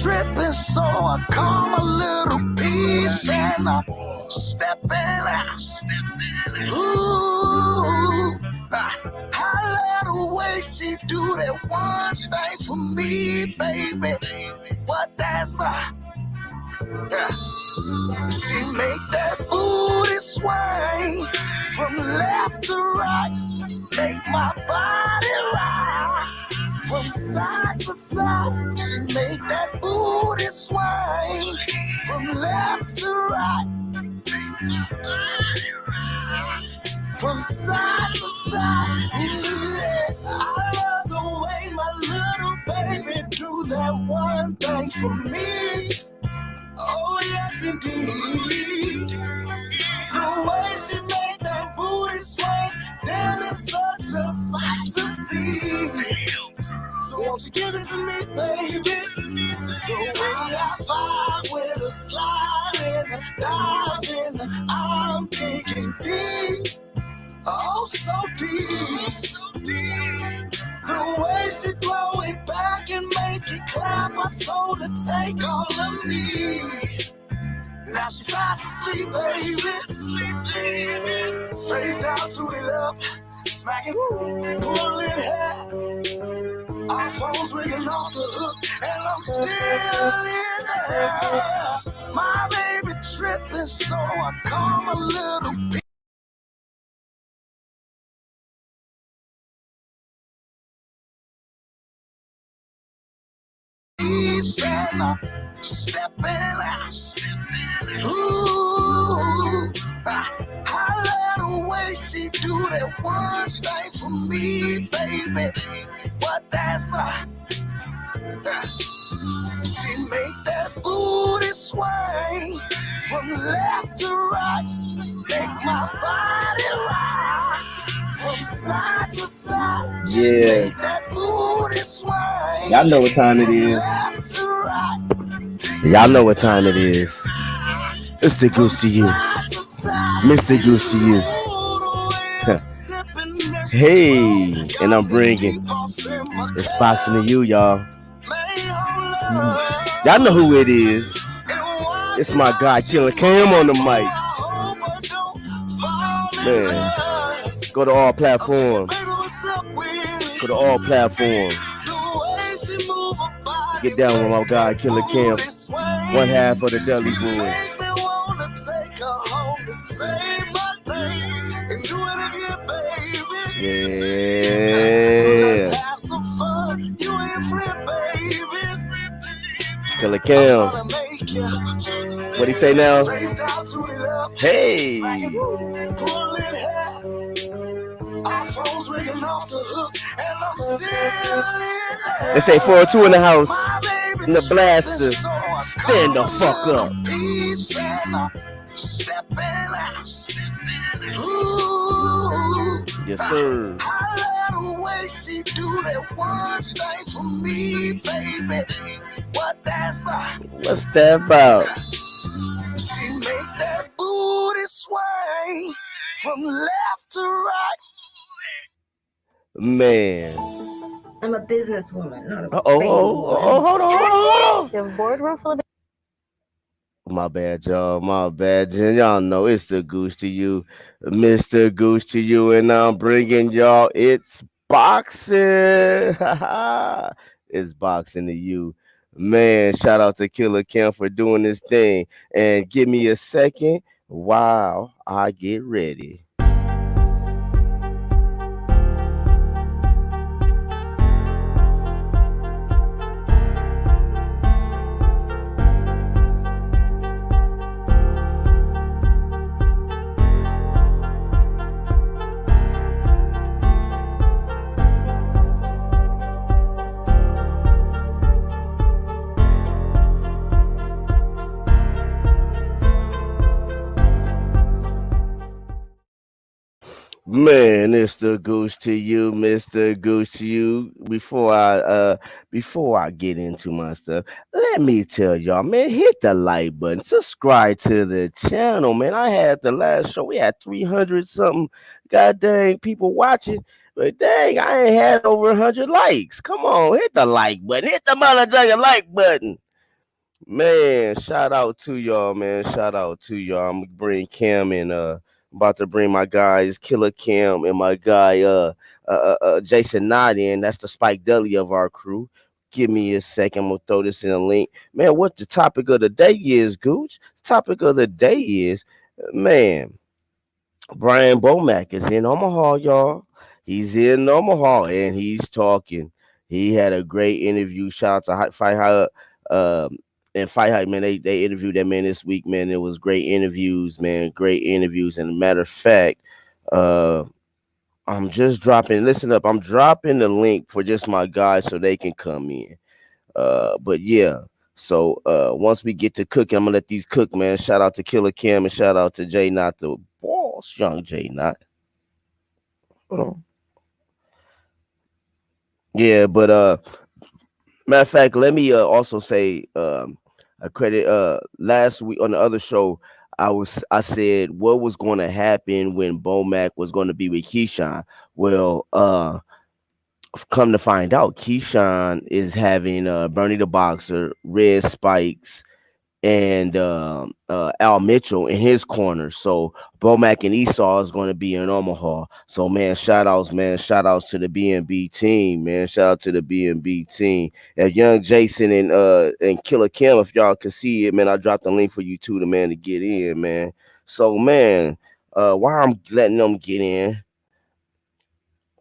tripping, so I come a little piece and I step in. Ooh, I love the way she do that one thing for me, baby. What that's my. She make that booty swing from left to right, make my body rock from side to side. She make that booty swing from left to right, from side to side. Yeah. I love the way my little baby do that one thing for me. Oh yes indeed. The way she made that booty swing, damn, it's such a sight to see. So won't you give it to me, baby? The way I vibe with a slide and a dive in, I'm digging deep. Oh, so deep. The way she throw it back and make it clap, I told her take all of me. Now she fast asleep, baby. Face down, toot it up, smacking, pulling hair. Our phones ringing off the hook, and I'm still in there. My baby tripping, so I come a little bit. And I'm stepping out. Ooh, I love the way she do that one thing for me, baby. What that's my. She make that booty swing from left to right, make my body rock from side to side. Yeah. That booty swing. Y'all know what time it is. Y'all know what time it is. It's the Goose to you. Mr. Goose to you. Hey, and I'm bringing it's boxing to you, y'all. Y'all know who it is. It's my guy, Killer Cam on the mic. Man, go to all platforms. Go to all platforms. Get down with my guy, Killer Cam. One half of the Dudley Boys. Yeah. Killer Cam. What he say now? Hey. They say 402 in the house. In the blaster. Stand the fuck up. Yes, sir. I love the way she do that one thing for me, baby. What that's about? What's that about? She make that booty swing from left to right. Man. I'm a businesswoman, not a hold on. You have a boardroom full of. My bad, y'all. My bad, Jen. Y'all know it's the Goose to you, Mr. Goose to you, and I'm bringing y'all. It's boxing. It's boxing to you, man. Shout out to Killer Cam for doing this thing, and give me a second while I get ready. Man, it's the Goose to you, Mr. Goose to you. Before I get into my stuff, let me tell y'all, man, hit the like button, subscribe to the channel, man. I had the last show, we had 300 something god dang people watching, but dang, I ain't had over 100 likes. Come on, hit the like button, hit the motherfucking like button. Man, shout out to y'all, man. Shout out to y'all. I'm gonna bring Cam and about to bring my guys Killer Cam and my guy Jason Knott in. That's the Spike Dudley of our crew. Give me a second. I'm gonna throw this in a link. Man, what the topic of the day is, Gooch? The topic of the day is, man, Brian Bomac is in Omaha, y'all. He's in Omaha and he's talking. He had a great interview. Shout out to Fight Hub and Fight Hype, man. They interviewed that man this week, man. It was great interviews, man. Great interviews. And a matter of fact, uh, I'm just dropping. Listen up. I'm dropping the link for just my guys so they can come in. But yeah. So once we get to cooking, I'm gonna let these cook, man. Shout out to Killer Cam and shout out to Jay Not the boss, young Jay Not. Hold on. Yeah, but matter of fact, let me also say a credit. Last week on the other show, I said what was going to happen when Bomac was going to be with Keyshawn. Well, come to find out, Keyshawn is having Bernie the Boxer, Red Spikes, and Al Mitchell in his corner. So Bomac and Esau is going to be in Omaha. So man, shout outs, man. Shout outs to the BNB team, man. Shout out to the BNB team. And young Jason and Killer Kim, if y'all can see it, man, I dropped the link for you too, the man to get in, man. So man, while I'm letting them get in,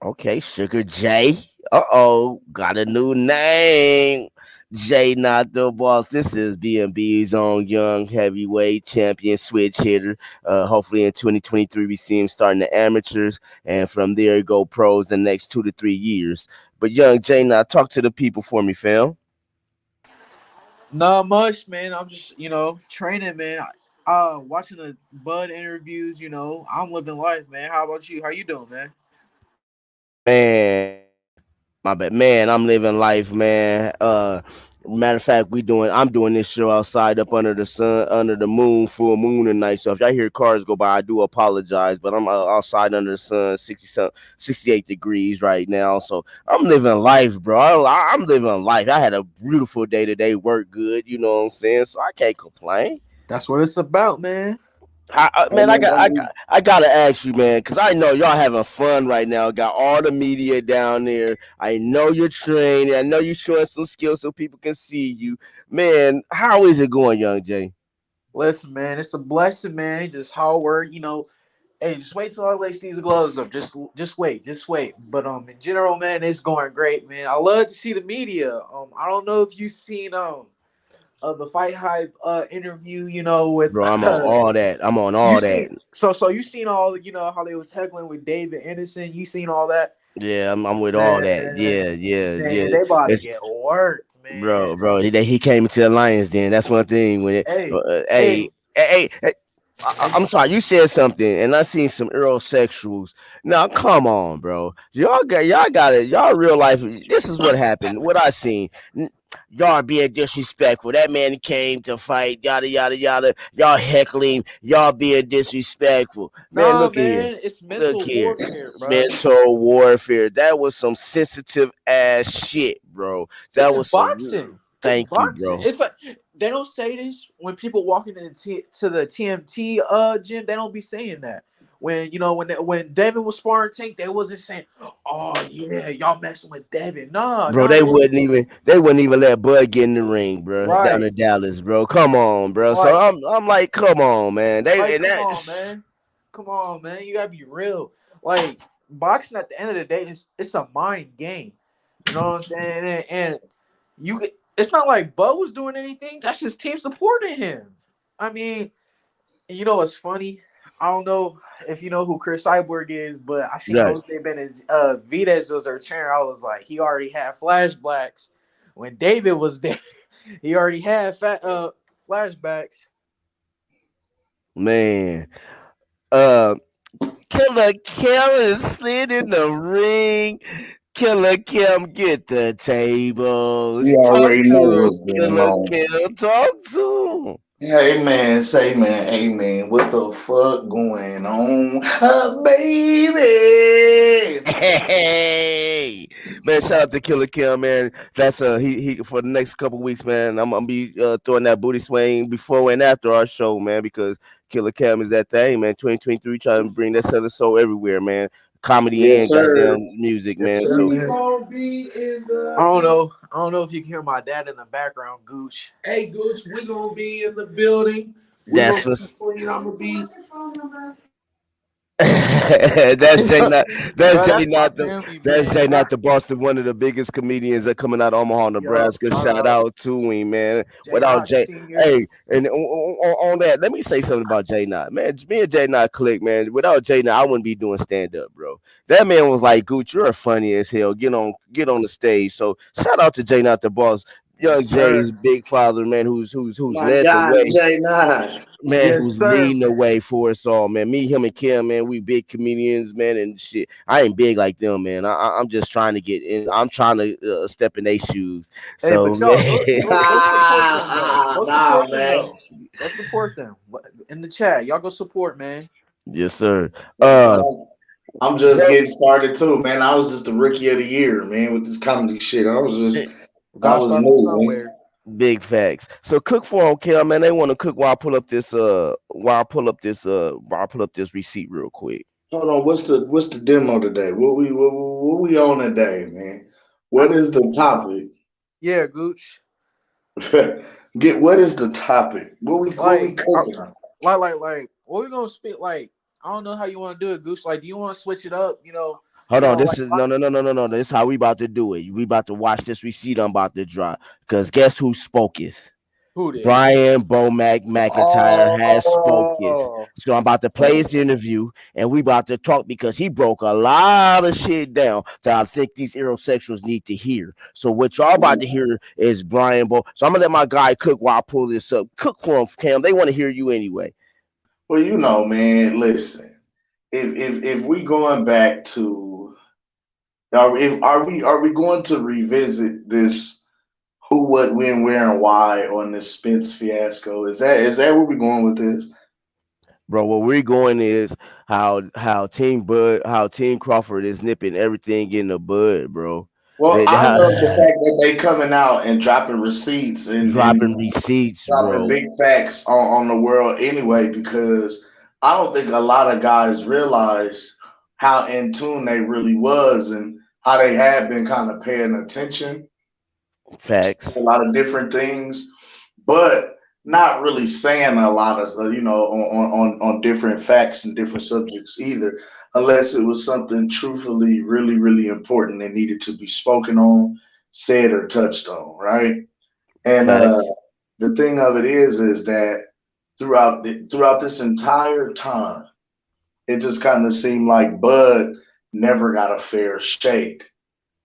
okay, Sugar J. Got a new name. Jay Not the Boss. This is BNB's own young heavyweight champion switch hitter. Hopefully in 2023 we see him starting the amateurs and from there go pros the next 2 to 3 years. But young Jay Not, talk to the people for me, fam. Not much, man. I'm just, training, man. Watching the Bud interviews, I'm living life, man. How about you? How you doing, man? Man, my bad, man. I'm living life, man. Matter of fact, I'm doing this show outside up under the sun, under the moon, full moon tonight. So if y'all hear cars go by, I do apologize. But I'm outside under the sun, 68 degrees right now. So I'm living life, bro. I'm living life. I had a beautiful day today. Work good, you know what I'm saying? So I can't complain. That's what it's about, man. Man, I gotta ask you, man, because I know y'all having fun right now. Got all the media down there. I know you're training. I know you're showing some skills so people can see you, man. How is it going, young Jay? Listen, man, it's a blessing, man. Just hard work, Hey, just wait till I lace these gloves up. Just wait, just wait. But in general, man, it's going great, man. I love to see the media. I don't know if you've seen the Fight Hype interview, with Bro, I'm on all that. I'm on you all that. seen so you seen all how they was heckling with David Anderson. You seen all that, Yeah, I'm with all that. man. Yeah, yeah, Man, yeah. they about to It's get worked, man. bro. He came into the Lions Den. That's one thing. When it, Hey, hey, hey, hey, hey, I'm sorry, you said something, and I seen some Earl sexuals. Now, come on, bro. Y'all got it. Y'all real life. This is what happened. What I seen. Y'all being disrespectful. That man came to fight. Yada yada yada. Y'all heckling. Y'all being disrespectful. Man, no, look at here. man, it's Look mental here. warfare, bro. Mental warfare. That was some sensitive ass shit, bro. This That is was some. boxing. It's Thank you, boxing. bro. It's like they don't say this when people walk into to the TMT gym. They don't be saying that. When when Devin was sparring Tank, they wasn't saying, "Oh yeah, y'all messing with Devin." No, Bro, no, they wouldn't even let Bud get in the ring, bro. Down right, in Dallas, bro. Come on, bro. So right. I'm like, come on, man. They Like, and come that on, man. Come on, man. You gotta be real. Like, boxing at the end of the day, it's a mind game. You know what I'm saying? And it's not like Bo was doing anything. That's just team supporting him. I mean, what's funny? I don't know if you know who Chris Cyborg is, but I seen right. Jose Benitez Vides was a trainer. I was like, he already had flashbacks when David was there. He already had flashbacks. Man. Uh Killer Kim is slid in the ring. Killer Kim, get the tables. You Talk already know to him, what's going Killer on. Kim. Talk to him. Amen. Say man. Amen. What the fuck going on, baby? Hey, man! Shout out to Killer Kim, man. That's he for the next couple weeks, man. I'm gonna be throwing that booty swing before and after our show, man, because Killer Kim is that thing, man. 2023 trying to bring that Southern soul everywhere, man. Comedy Yes, and sir. goddamn music, Yes, man. sir, So We man. gonna be in the. I don't know. I don't know if you can hear my dad in the background, Gooch. Hey, Gooch, we gonna be in the building. We gonna that's keep what's it clean. I'm gonna be. that's Jay not that's Bro, Jay that's my not the family, that's man. Jay not the Boston, one of the biggest comedians that coming out of Omaha, Yo, Nebraska. shout Shout out out to him, man. J Without Knox Jay, Senior. hey, and on that, let me say something about Jay Not, man. Me and Jay Not click, man. Without Jay Not, I wouldn't be doing stand up, bro. That man was like, "Gooch, you're funny as hell. Get on the stage." So shout out to Jay Not the boss, Yes, young sir. Jay's big father, man, who's My led the God, way, J9. man, Yes, who's sir, leading the man. way for us all, man. Me, him, and Kim, man, we big comedians, man, and shit. I ain't big like them, man. I'm just trying to get in. I'm trying to step in their shoes. Hey, So, but y'all man, go support them though. Go Nah, support them man. though. Go support them in the chat. Y'all go support, man. yes, sir. Yes, Uh, I'm just getting started too, man. I was just the rookie of the year, man, with this comedy shit. We I gotta was start from new, man. somewhere. big facts. So, cook for them, Kim, man. They want to cook while I pull up this. While I pull up this receipt real quick. Hold on, what's the demo today? What we on today, man? I What is s- the topic? yeah, Gooch. What is the topic? What we Like, cooking on? what we gonna speak? Like, I don't know how you want to do it, Gooch. Like, do you want to switch it up? Hold on, Like, this is no. This is how we about to do it. We about to watch this receipt I'm about to drop. Cause guess who spoketh? who did? Brian Bomac McIntyre has spoketh. Oh, So I'm about to play his interview and we about to talk because he broke a lot of shit down that I think these aerosexuals need to hear. So what y'all about to hear is Brian Bo. So I'm gonna let my guy cook while I pull this up. Cook for him, Cam. They want to hear you anyway. Well, man, listen. If we going back to are we going to revisit this who, what, when, where, and why on this Spence fiasco? Is that where we going with this? Bro, where we're going is how Team Crawford is nipping everything in the bud, bro. Well, I How, love the fact that they coming out and dropping receipts and dropping receipts, dropping bro. big facts on the world anyway, because I don't think a lot of guys realize how in tune they really was and how they had been kind of paying attention Facts. a lot of different things, but not really saying a lot of on different facts and different subjects either, unless it was something truthfully really really important that needed to be spoken on, said or touched on, right? And Facts. the thing of it is that throughout this entire time, it just kind of seemed like Bud never got a fair shake.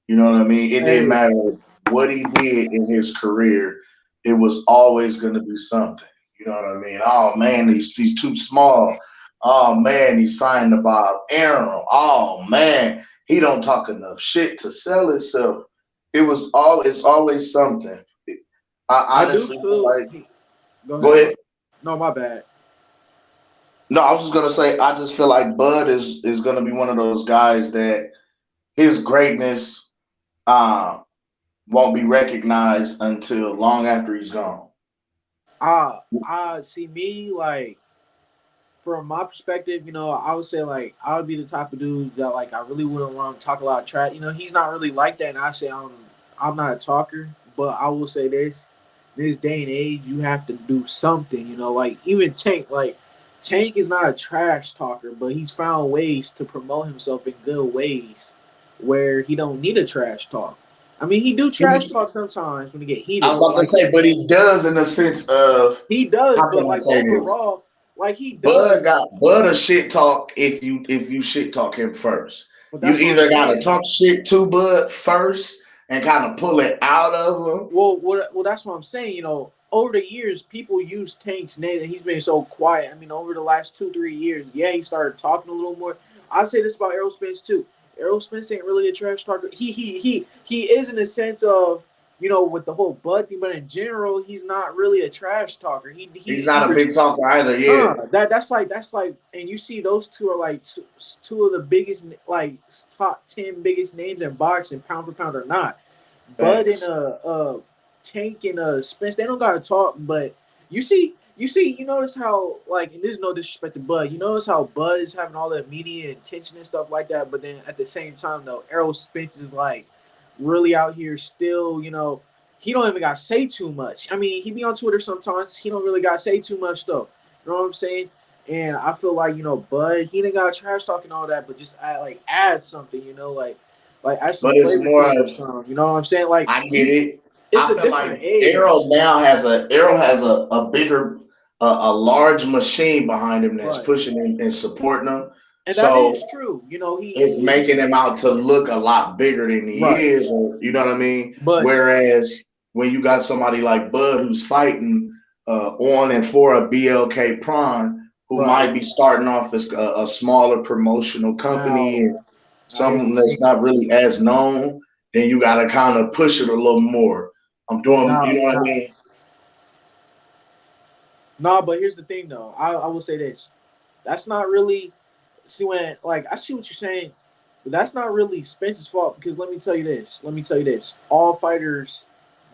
You know what I mean? It didn't hey, matter what he did in his career, it was always going to be something. You know what I mean? Oh man, he's too small. Oh man, he signed to Bob Aaron. Oh man, he don't talk enough shit to sell himself. It's always something. I I do honestly feel feel. like, Go go ahead, bro. ahead. No, my bad. No, I was just gonna say I just feel like Bud is gonna be one of those guys that his greatness uh, won't be recognized until long after he's gone. I see me like from my perspective, I would say like I would be the type of dude that like I really wouldn't want to talk a lot of trash. He's not really like that, and I say I'm not a talker, but I will say this day and age, you have to do something. Like even Tank is not a trash talker, but he's found ways to promote himself in good ways where he don't need a trash talk. I mean, he do trash talk sometimes when he get I was heated, but about to like say, but he does in the sense of, he does, how but can I like say this? overall, like he does. Bud a shit talk if you shit talk him first. But You that's what I'm either gotta saying. talk shit to Bud first and kind of pull it out of him. Well, that's what I'm saying. Over the years, people use Tank's name, and he's been so quiet. I mean, over the last 2, 3 years, yeah, he started talking a little more. I say this about Errol Spence too. Errol Spence ain't really a trash talker. He is in a sense of with the whole Bud thing, but in general, he's not really a trash talker. He's not a big talker either. Yeah, That's like, and you see those two are like two of the biggest, like top 10 biggest names in boxing, pound for pound or not. Bud and thanks. Tank and Spence, they don't gotta talk, but you notice how, like, and there's no disrespect to Bud. You notice how Bud is having all the media attention and stuff like that, but then at the same time though, Errol Spence is like really out here still, he don't even gotta say too much. I mean, he be on Twitter sometimes. He don't really gotta say too much though. You know what I'm saying? And I feel like, Bud, he didn't got trash talking all that, but just add something, like add some But it's flavor more to it or of, something. You know what I'm saying? Like I get it. it's I a feel like different age. Errol has a bigger, a large machine behind him that's Right. pushing him and supporting him. And that is So true. it's making him out to look a lot bigger than he right. is, or you know what I mean? But Whereas when you got somebody like Bud who's fighting on and for a BLK Prime, who right might be starting off as a smaller promotional company now, and here's something the that's thing. not really as known, then you got to kind of push it a little more. I'm But doing, you know what I mean? but here's the thing though. I will say this. That's not really see when like I see what you're saying, but that's not really Spence's fault because let me tell you this. Let me tell you this. All fighters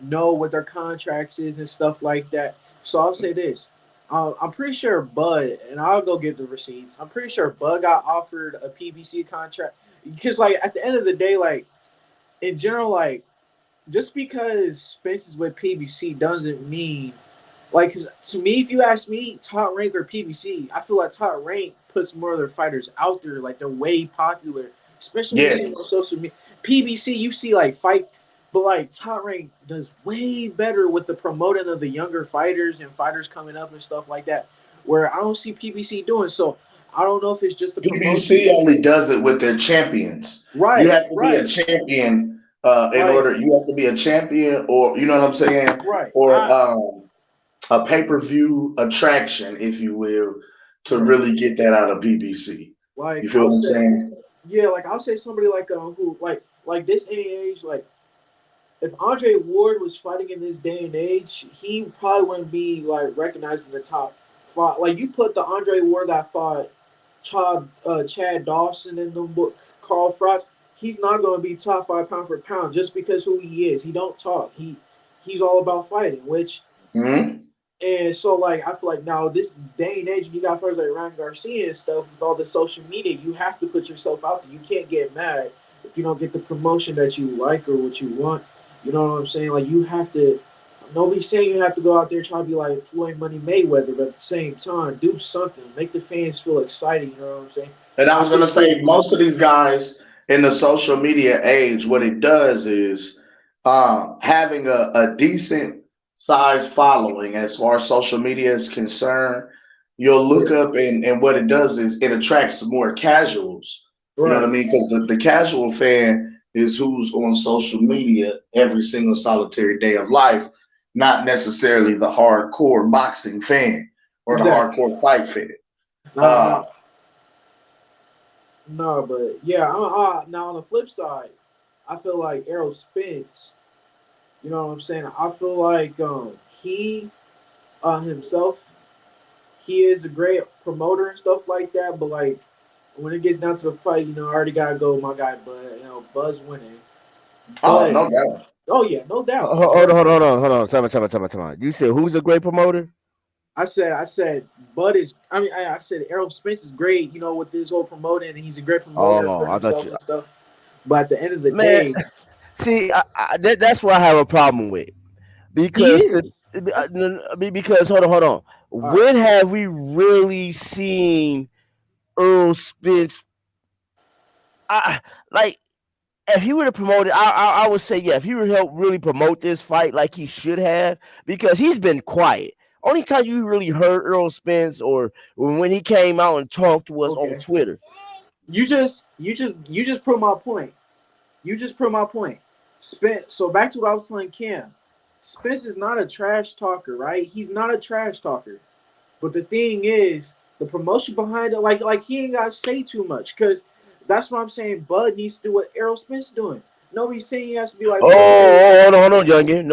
know what their contracts is and stuff like that. So I'll say this. I'm pretty sure Bud, and I'll go get the receipts. I'm pretty sure Bud got offered a PBC contract because, like, at the end of the day, like in general, like just because Spence is with PBC doesn't mean like, cause to me, if you ask me, top rank or PBC, I feel like top rank puts more of their fighters out there. Like they're way popular, especially when you see them on Yes. social media. PBC, you see like fight, but like top rank does way better with the promoting of the younger fighters and fighters coming up and stuff like that. Where I don't see PBC doing so. I don't know if it's just the promotion. PBC only does it with their champions. You Right, have to be a right. champion in Like order. You have to be a champion, or you know what I'm saying, right. or a pay-per-view attraction, if you will, to Right. really get that out of PBC. You Like feel I'll what I'm say, saying? yeah. Like I'll say somebody like who like this age like if Andre Ward was fighting in this day and age, he probably wouldn't be like recognized in the top five. Like you put the Andre Ward that fought Chad Dawson in the book, Carl Frost, he's not going to be top five pound for pound just because who he is. He don't talk. He's all about fighting, which Hmm. and so like I feel like now this day and age, you got fighters like Ryan Garcia and stuff with all the social media. You have to put yourself out there. You can't get mad if you don't get the promotion that you like or what you want. You know what I'm saying? Like you have to. Nobody's saying you have to go out there trying to be like Floyd Money Mayweather, but at the same time, do something. Make the fans feel excited. You know what I'm saying? And I I was gonna think say, this. most of these guys in the social media age, what it does is having a decent size following as far as social media is concerned. You'll look Yeah. up and what it does is it attracts more casuals. You know what I Right. mean? Because the casual fan is who's on social media every single solitary day of life, not necessarily the hardcore boxing fan or the Exactly. hardcore fight fan. Nah, Uh, nah, no, but yeah. Now on the flip side, I feel like Errol Spence. You know what I'm saying? I feel like he himself, he is a great promoter and stuff like that. But like when it gets down to the fight, I already gotta go with my guy, Bud. Buzz winning. oh, But no doubt. oh yeah, no doubt. Hold on, But hold on. Time. You said who's a great promoter? I said Bud is. I mean, I said Errol Spence is great. With this whole promoting, and he's a great promoter Oh, for I thought himself you, and stuff. But at the end of the man. day, See, that's what I have a problem with he because is. That's because hold on. all right. When have we really seen Earl Spence? I like if he would have promoted, I would say yeah. If he would help really promote this fight like he should have, because he's been quiet. Only time you really heard Earl Spence or when he came out and talked was on Okay. Twitter. You just proved my point. You just proved my point. Spence. So back to what I was telling Cam. Spence is not a trash talker, right? He's not a trash talker. But the thing is, the promotion behind it, like he ain't gotta say too much, because that's what I'm saying. Bud needs to do what Errol Spence doing. Nobody's saying he has to be like Bud. Oh, hold on, youngin.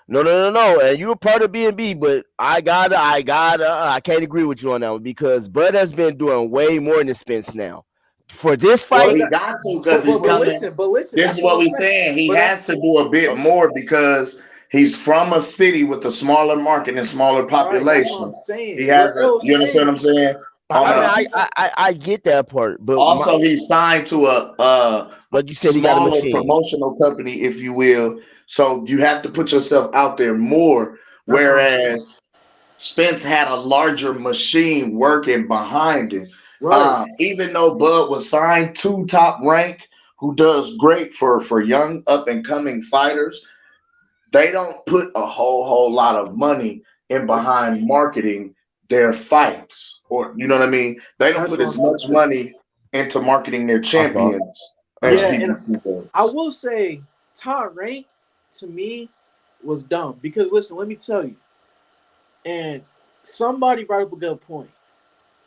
No. And you're part of B&B, but I can't agree with you on that one because Bud has been doing way more than Spence now. For this Well, fight, he got to because he's coming. But listen, This that's is what what I'm we're saying. saying. He But that's has to do a bit okay, more because he's from a city with a smaller market and smaller right. That's what I'm population. He saying. Where has a. Errol You understand what I'm Spence, saying? On I mean, a. I get that part, but Also, he's signed to a like you said, he got a smaller machine. promotional company, if you will. So you have to put yourself out there more. that's what I'm saying. Whereas Spence had a larger machine working behind him. Right. Even though Bud was signed to Top Rank, who does great for young up and coming fighters, they don't put a whole lot of money in behind marketing their fights, or you know what I mean. They don't That's put what as I'm trying to much say. money into marketing their I saw. champions as Yeah, and PBC I does. will say Top Rank to me was dumb because listen, let me tell you, and somebody brought up a good point.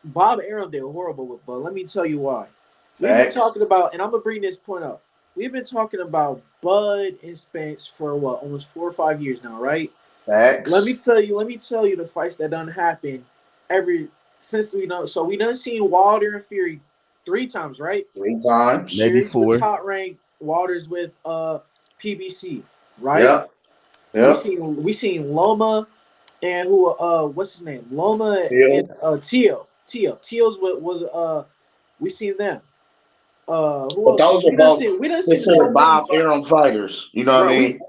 Bob Arum did horrible with Bud. Let me tell you why. We've been Facts, talking about, and I'm gonna bring this point up. We've been talking about Bud and Spence for what, almost 4 or 5 years now, right? Let me facts. tell you. Let me tell you the fights that done happen every since we know. So we done seen Wilder and Fury 3 times, right? 3 times. Maybe Fury's with 4. Top Rank, Wilder's with PBC, right? Yep, yep. We seen Loma and who what's his name? Loma and Still, Teal's was we seen them. Who but else? those are We done both seen so considered many Bob fights. Arum fighters. You know what I Right, mean?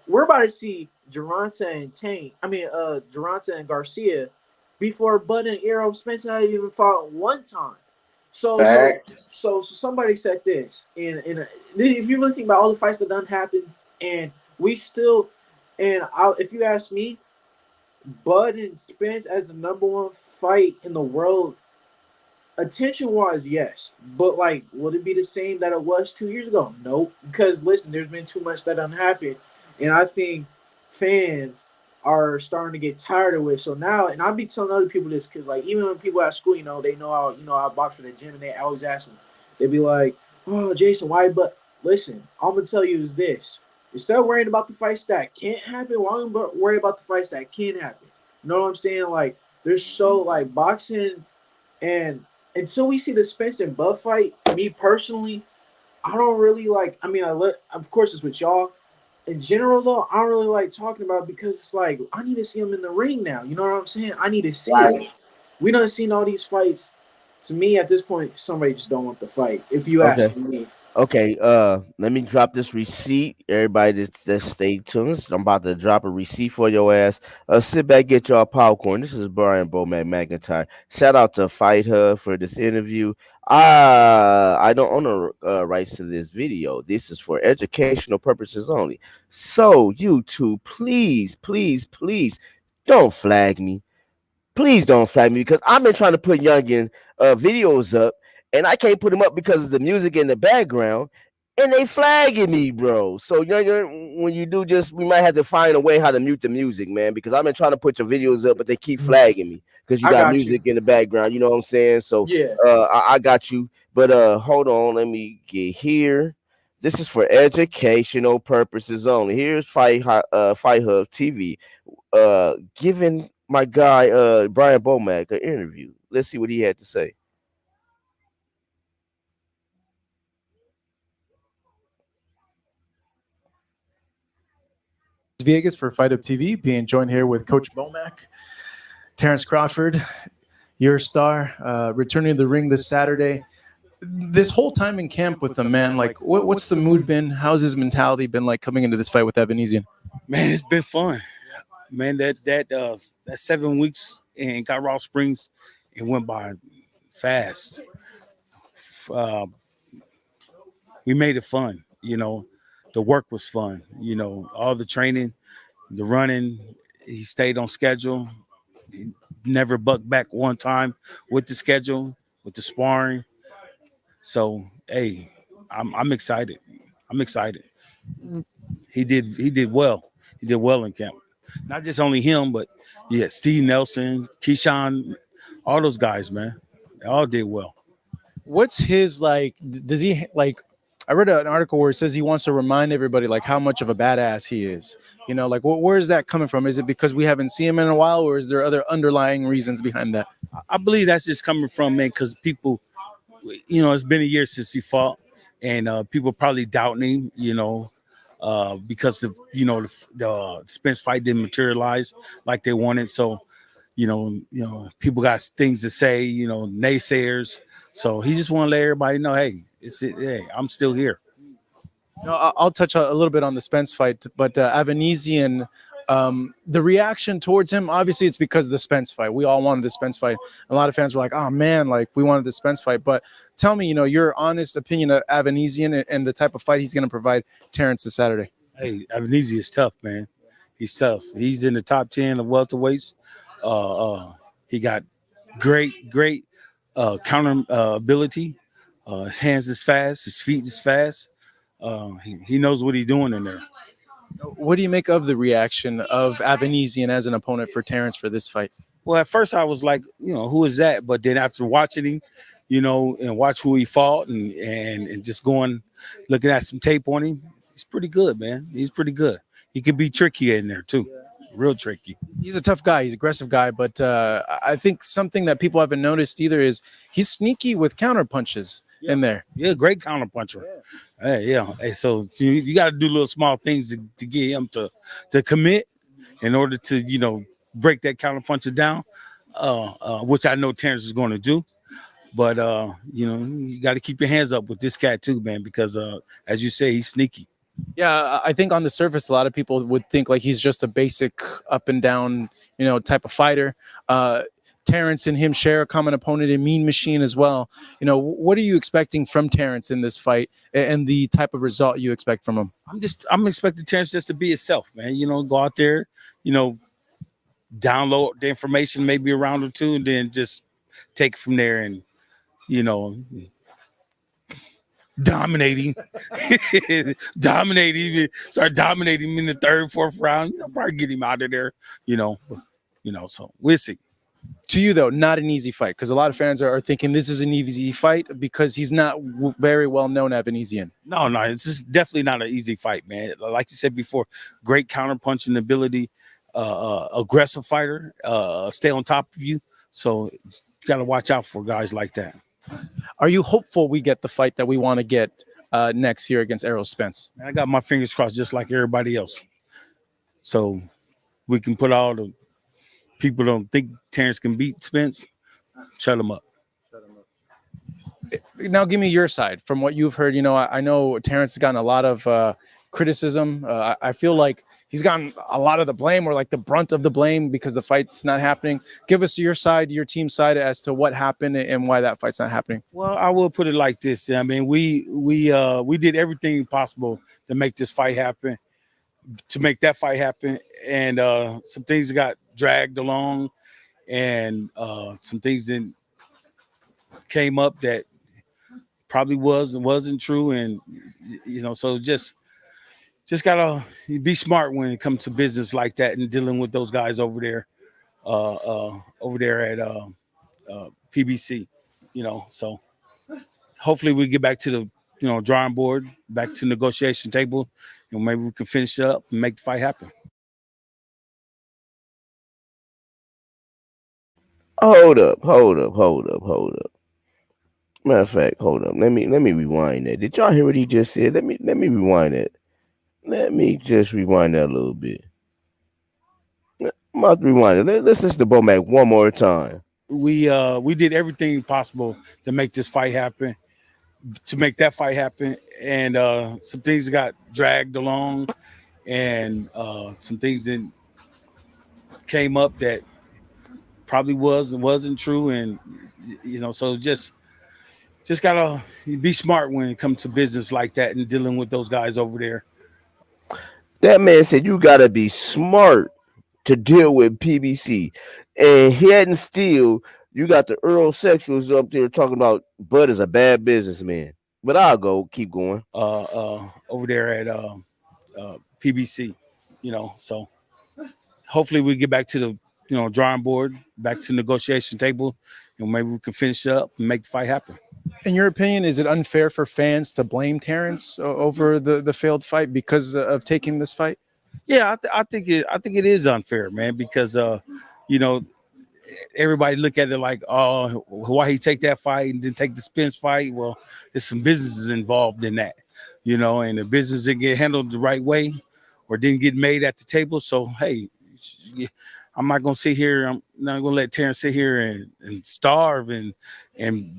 we're about to see Gervonta and Tank. I mean, Gervonta and Garcia before Bud and Errol Spence had even fought one time. So so Facts. so somebody said this, and if you're listening about all the fights that done happened, and we still, if you ask me, Bud and Spence as the number one fight in the world, attention wise, yes. But like, would it be the same that it was 2 years ago? Nope. Because listen, there's been too much that done happened, and I think fans are starting to get tired of it. So now, and I'll be telling other people this because like even when people at school, they know how I box for the gym, and they always ask me, they be like, "Oh, Jason, why?" But listen, I'm gonna tell you is this: instead of worrying about the fights that can't happen, why don't you worry about the fights that can happen? You know what I'm saying? Like, there's so like boxing and until we see the Spence and Bud fight, me personally, I don't really like. I mean, of course it's with y'all. In general, though, I don't really like talking about it because it's like I need to see him in the ring now. You know what I'm saying? I need to see it. Right. We done seen all these fights. To me, at this point, somebody just don't want the fight. If you Okay. ask me, Okay, let me drop this receipt. Everybody just stay tuned. I'm about to drop a receipt for your ass. Sit back, get your popcorn. This is Brian Bomac McIntyre. Shout out to FightHub for this interview. I don't own the rights to this video. This is for educational purposes only. So, YouTube, please, don't flag me. Please don't flag me because I've been trying to put youngin videos up and I can't put them up because of the music in the background and they flagging me, bro. So youngin, when you do, just we might have to find a way how to mute the music, man, because I've been trying to put your videos up, but they keep flagging me because you I got got you. music in the background. You know what I'm saying? So Yeah, I got you, but hold on, let me get here. This is for educational purposes only. Here's Fight Hub TV giving my guy Brian Bomac an interview. Let's see what he had to say. Vegas for Fight Up TV, being joined here with Coach Bomac, Terence Crawford, your star, returning to the ring this Saturday. This whole time in camp with the man, like, what's the mood been? How's his mentality been like coming into this fight with Avanesyan? Man, it's been fun. Man, that 7 weeks in Colorado Springs, it went by fast. Uh, we made it fun. The work was fun. All the training, the running. He stayed on schedule. He never bucked back one time with the schedule, with the sparring. So, hey, I'm excited. I'm excited. He did well. He did well in camp. Not just only him, but yeah, Steve Nelson, Keyshawn, all those guys, man. They all did well. What's his like? Does he like? I read an article where it says he wants to remind everybody like how much of a badass he is. You know, like where is that coming from? Is it because we haven't seen him in a while, or is there other underlying reasons behind that? I believe that's just coming from, man, because people, it's been a year since he fought, and people probably doubting him, because of the Spence fight didn't materialize like they wanted. So, people got things to say, naysayers. So he just want to let everybody know, hey, hey, I'm still here. No, I'll touch a little bit on the Spence fight, but Avanesyan, the reaction towards him, obviously it's because of the Spence fight. We all wanted the Spence fight. A lot of fans were like, oh man, like we wanted the Spence fight. But tell me, your honest opinion of Avanesyan and the type of fight he's going to provide Terence this Saturday. Hey, Avanesyan is tough, man. He's tough. He's in the top 10 of welterweights. He got great counter ability. His hands is fast. His feet is fast. He knows what he's doing in there. What do you make of the reaction of Avanesyan as an opponent for Terence for this fight? Well, at first I was like, who is that? But then after watching him, and watch who he fought and just looking at some tape on him, he's pretty good, man. He's pretty good. He could be tricky in there too. Real tricky. He's a tough guy. He's an aggressive guy, but I think something that people haven't noticed either is he's sneaky with counter punches in there. Yeah, great counter puncher. Yeah. Hey, so you got to do little small things to get him to commit in order to break that counter puncher down, which I know Terence is going to do. But you got to keep your hands up with this cat too, man, because as you say, he's sneaky. Yeah, I think on the surface, a lot of people would think like he's just a basic up and down, type of fighter. Terence and him share a common opponent in Mean Machine as well. What are you expecting from Terence in this fight and the type of result you expect from him? I'm expecting Terence just to be himself, man. Go out there, download the information maybe a round or two, and then just take it from there and, dominating, start dominating him in the third, fourth round. Probably get him out of there, so we'll see. To you, though, not an easy fight, because a lot of fans are thinking this is an easy fight because he's not very well known, Avanesyan. No, it's just definitely not an easy fight, man. Like you said before, great counter punching ability, aggressive fighter, stay on top of you. So you got to watch out for guys like that. Are you hopeful we get the fight that we want to get next year against Errol Spence? I got my fingers crossed just like everybody else. So we can put all the people don't think Terence can beat Spence, shut him up. Now give me your side from what you've heard. I know Terence has gotten a lot of criticism. I feel like he's gotten a lot of the blame, or like the brunt of the blame, because the fight's not happening. Give us your side, your team's side, as to what happened and why that fight's not happening. Well, I will put it like this. I mean, we did everything possible to make this fight happen, to make that fight happen, and some things got dragged along, and some things that came up that probably wasn't true, and so just gotta be smart when it comes to business like that and dealing with those guys over there at PBC. So hopefully we get back to the drawing board, back to negotiation table, and maybe we can finish it up and make the fight happen. Hold up. Matter of fact, hold up. Let me rewind that. Did y'all hear what he just said? Let me rewind that. Let me just rewind that a little bit. I'm about to rewind it. Let's listen to Bomac one more time. We did everything possible to make this fight happen, to make that fight happen, and some things got dragged along, and some things that came up that probably wasn't true, and so just gotta be smart when it comes to business like that and dealing with those guys over there. That man said you gotta be smart to deal with PBC, and yet and still you got the Earl sexuals up there talking about Bud is a bad businessman. But I'll keep going. Over there at PBC, so hopefully we get back to the drawing board, back to the negotiation table, and maybe we can finish it up and make the fight happen. In your opinion, is it unfair for fans to blame Terence over the failed fight because of taking this fight? Yeah, I think it is unfair, man, because you know, everybody look at it like, oh, why he take that fight and then take the Spence fight? Well, there's some businesses involved in that, and the business didn't get handled the right way or didn't get made at the table. So, hey, I'm not gonna sit here. I'm not gonna let Terence sit here and starve and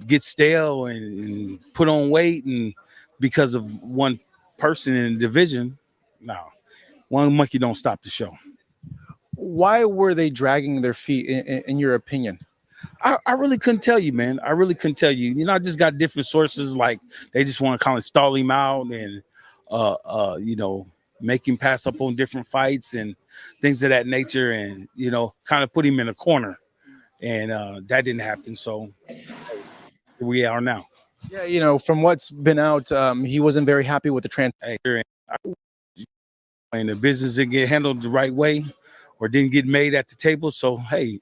get stale and put on weight and because of one person in the division. No, one monkey don't stop the show. Why were they dragging their feet, in your opinion? I really couldn't tell you, man. I really couldn't tell you. I just got different sources. Like they just want to kind of stall him out and, make him pass up on different fights and things of that nature, and kind of put him in a corner. And that didn't happen. So here we are now. Yeah, from what's been out, he wasn't very happy with the And the business didn't get handled the right way or didn't get made at the table. So, hey,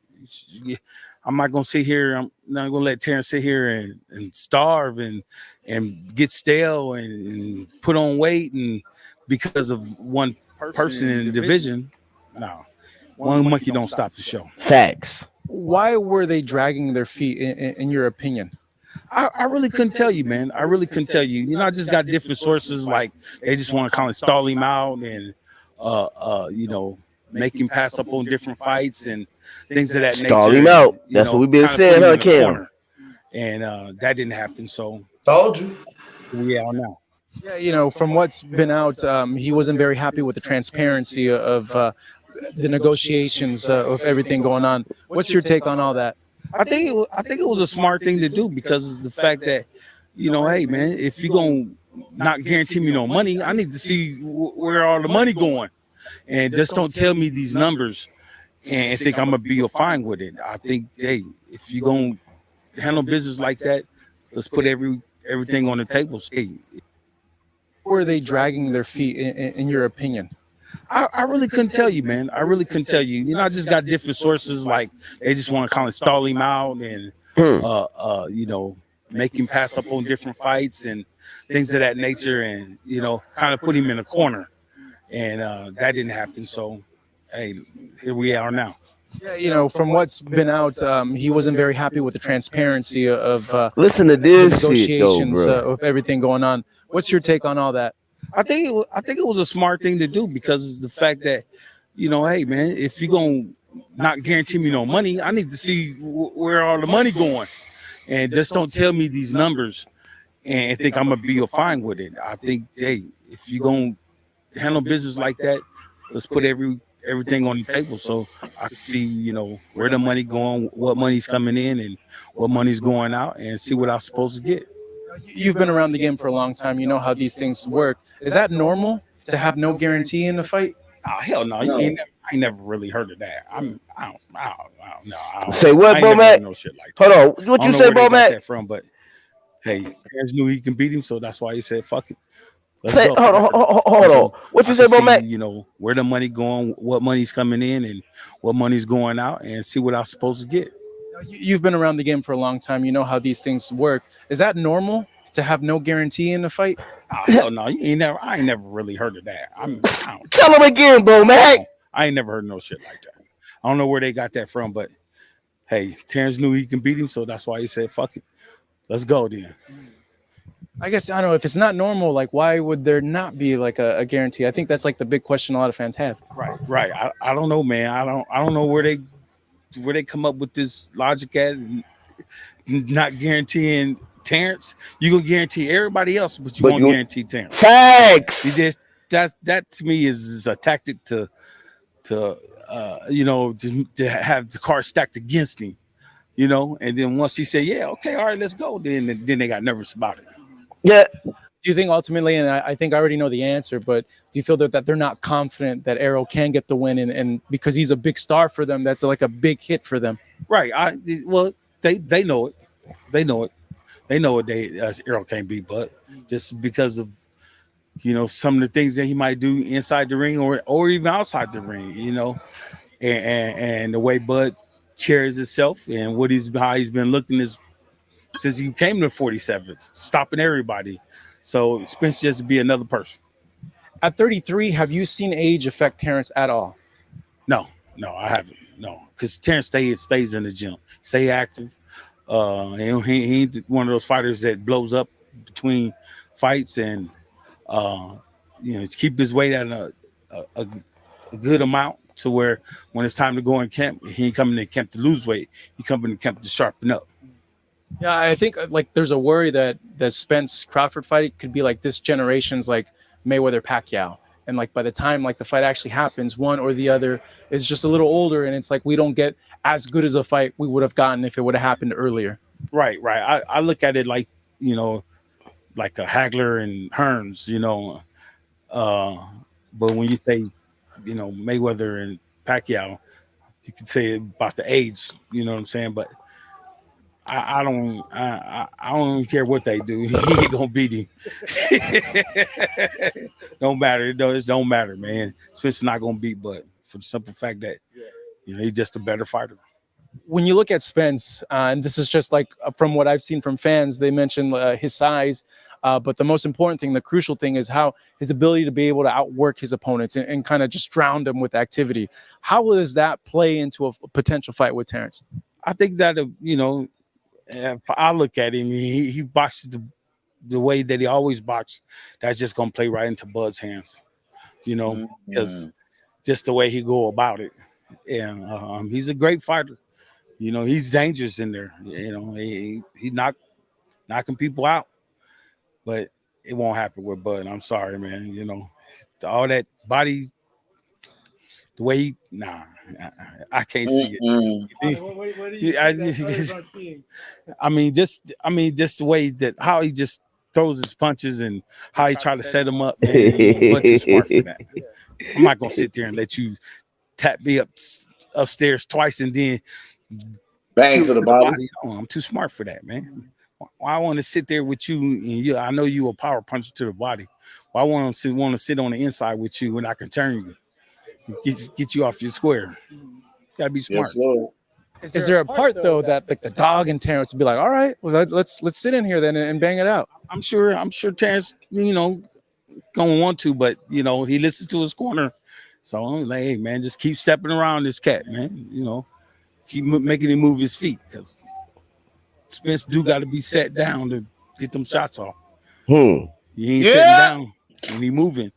I'm not going to sit here. I'm not going to let Terence sit here and starve and get stale and put on weight and because of one person in the division. No, one monkey don't stop the show. Facts. Why were they dragging their feet, in your opinion? I really couldn't tell you, man. I really couldn't tell you. I just got different sources. Like they just want to kind of stall him out and, make him pass up on different fights and things of that nature. Stall him out. That's what we've been saying, huh, Cam? And that didn't happen. So Told you. We are now. Yeah, from what's been out, he wasn't very happy with the transparency of the negotiations of everything going on. What's your take on all that? I think it was a smart thing to do because of the fact that, hey man, if you're gonna not guarantee me no money, I need to see where all the money going, and just don't tell me these numbers and think I'm gonna be fine with it. I think, hey, if you're gonna handle business like that, let's put everything on the table. Hey, were they dragging their feet, in your opinion? I really couldn't tell you, man. I really couldn't tell you. I just got different sources. Like they just want to kind of stall him out and, make him pass up on different fights and things of that nature, and kind of put him in a corner. And that didn't happen. So, hey, here we are now. Yeah, from what's been out, he wasn't very happy with the transparency of listen to this negotiations shit, though, bro. of everything going on. What's your take on all that? I think it was a smart thing to do because of the fact that, hey man, if you're gonna not guarantee me no money, I need to see where all the money going, and just don't tell me these numbers and think I'm gonna be fine with it. I think, hey, if you're gonna handle business like that, let's put everything on the table so I can see, where the money going, what money's coming in, and what money's going out, and see what I'm supposed to get. You've been around the game for a long time. You know how these things work. Is that normal to have no guarantee in a fight? Oh hell no! I ain't never really heard of that. I don't know. Say what, Bomac? No shit like that. Hold on. What you say, Bomac? From, but hey, Terence knew he can beat him, so that's why he said, "Fuck it." Say, hold on. What you say, Bomac? Where the money going, what money's coming in, and what money's going out, and see what I'm supposed to get. You've been around the game for a long time. You know how these things work. Is that normal to have no guarantee in a fight? Oh, hell no! I ain't never really heard of that. Tell him again, Bomac. I ain't never heard no shit like that. I don't know where they got that from, but hey, Terence knew he can beat him, so that's why he said, "Fuck it, let's go then." I guess I don't know if it's not normal. Like, why would there not be like a guarantee? I think that's like the big question a lot of fans have. Right. I don't know, man. I don't know where they come up with this logic at, not guaranteeing Terence. You gonna guarantee everybody else, but you won't guarantee Terence. Facts. That to me is a tactic to have the card stacked against him, and then once he said, yeah, okay, all right, let's go, then they got nervous about it. Yeah. Do you think ultimately, and I think I already know the answer, but do you feel that they're not confident that Errol can get the win, and because he's a big star for them, that's like a big hit for them? Right. They know it. They know it. They know what Errol can't be, but just because of some of the things that he might do inside the ring or even outside the ring, and the way Bud carries himself and how he's been looking his since he came to 47, stopping everybody. So Spence just be another person. At 33, have you seen age affect Terence at all? No, I haven't. No, because Terence stays in the gym, stay active. And he ain't one of those fighters that blows up between fights, and keep his weight at a good amount to where when it's time to go in camp, he ain't coming to camp to lose weight. He coming to camp to sharpen up. Yeah, I think like there's a worry that the Spence Crawford fight could be like this generation's like Mayweather Pacquiao. And like by the time like the fight actually happens, one or the other is just a little older, and it's like we don't get as good as a fight we would have gotten if it would have happened earlier. Right. I look at it like, like a Hagler and Hearns, but when you say, Mayweather and Pacquiao, you could say about the age, you know what I'm saying? But I don't even care what they do. He ain't gonna beat him. Don't matter. It don't matter, man. Spencer's not gonna beat Bud for the simple fact that he's just a better fighter. When you look at Spence, and this is just like from what I've seen from fans, they mention his size, but the most important thing, the crucial thing, is how his ability to be able to outwork his opponents and kind of just drown them with activity. How does that play into a potential fight with Terence? I think that if I look at him, he boxes the way that he always boxed. That's just gonna play right into Bud's hands, because just the way he go about it. And he's a great fighter. He's dangerous in there. He knocking people out, but it won't happen with Bud. I'm sorry, man. All that body, the way he, I can't see it. I mean, just the way that how he just throws his punches and how he try to set him up. Man, Bud's too smart for that. I'm not gonna sit there and let you tap me upstairs twice and then bang to the body. Oh, I'm too smart for that, man. Why I want to sit there with you, and I know you a power puncher to the body. Why I want to sit on the inside with you when I can turn you, get you off your square? Gotta be smart. Yes, Lord. Is there a part though that like the dog and Terence would be like, all right, well, let's sit in here then and bang it out? I'm sure Terence, gonna want to, but he listens to his corner. So I'm like, hey man, just keep stepping around this cat, man. Keep making him move his feet, because Spence do got to be set down to get them shots off. He ain't sitting down when he moving.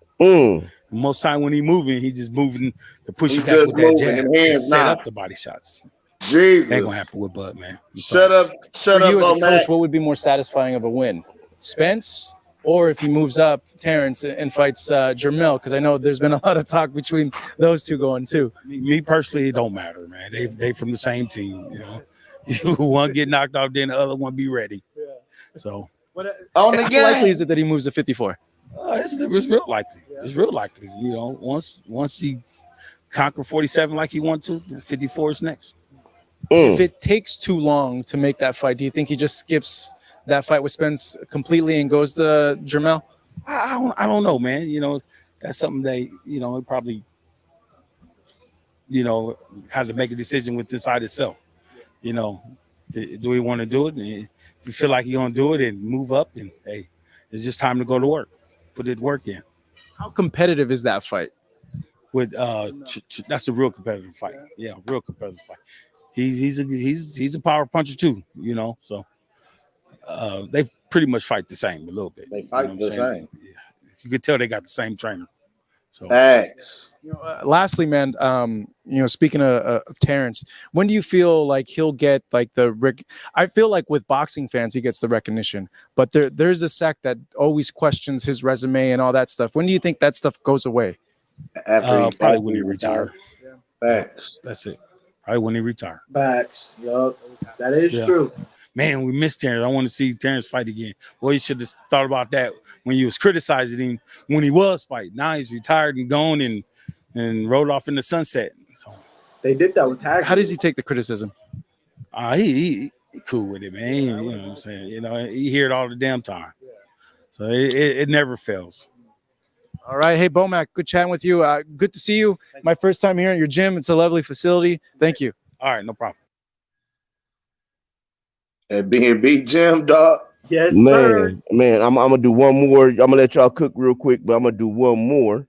Most time when he moving, he just moving to push it back with that jab and set up the body shots. Jesus, ain't gonna happen with Bud, man. Shut up, For you as a coach, what would be more satisfying of a win, Spence, or if he moves up Terence and fights Jermell? Because I know there's been a lot of talk between those two going too. Me personally, it don't matter, man. They from the same team, One get knocked off, then the other one be ready. So how likely is it that he moves to 54? It's real likely. It's real likely. Once he conquer 47 like he wants to, 54 is next. If it takes too long to make that fight, do you think he just skips that fight with Spence completely and goes to Jermell? I don't know, man. That's something they, it probably, had to make a decision with inside itself. Do we want to do it? And if you feel like you're gonna do it and move up, and hey, it's just time to go to work, put it work in. How competitive is that fight? With that's a real competitive fight. Yeah, real competitive fight. He's a power puncher too, So they pretty much fight the same a little bit. They fight the same. Yeah. You could tell they got the same trainer. So thanks. Lastly, man, speaking of Terence, when do you feel like he'll get like I feel like with boxing fans, he gets the recognition, but there's a sect that always questions his resume and all that stuff. When do you think that stuff goes away? Probably when he retire. Thanks. That's it. Probably when he retire. Facts. Yup. That is true. Man, we missed Terence. I want to see Terence fight again. Well, you should have thought about that when you was criticizing him when he was fighting. Now he's retired and gone and rode off in the sunset. So they did that with Hagler. How does he take the criticism? He cool with it, man. You know what I'm saying? He hear it all the damn time. So it never fails. All right. Hey, Bomac, good chatting with you. Good to see you. My first time here at your gym. It's a lovely facility. Thank you. All right, no problem. And being beat Jim, dog. Yes, sir. Man, I'm gonna do one more. I'm gonna let y'all cook real quick, but I'm gonna do one more.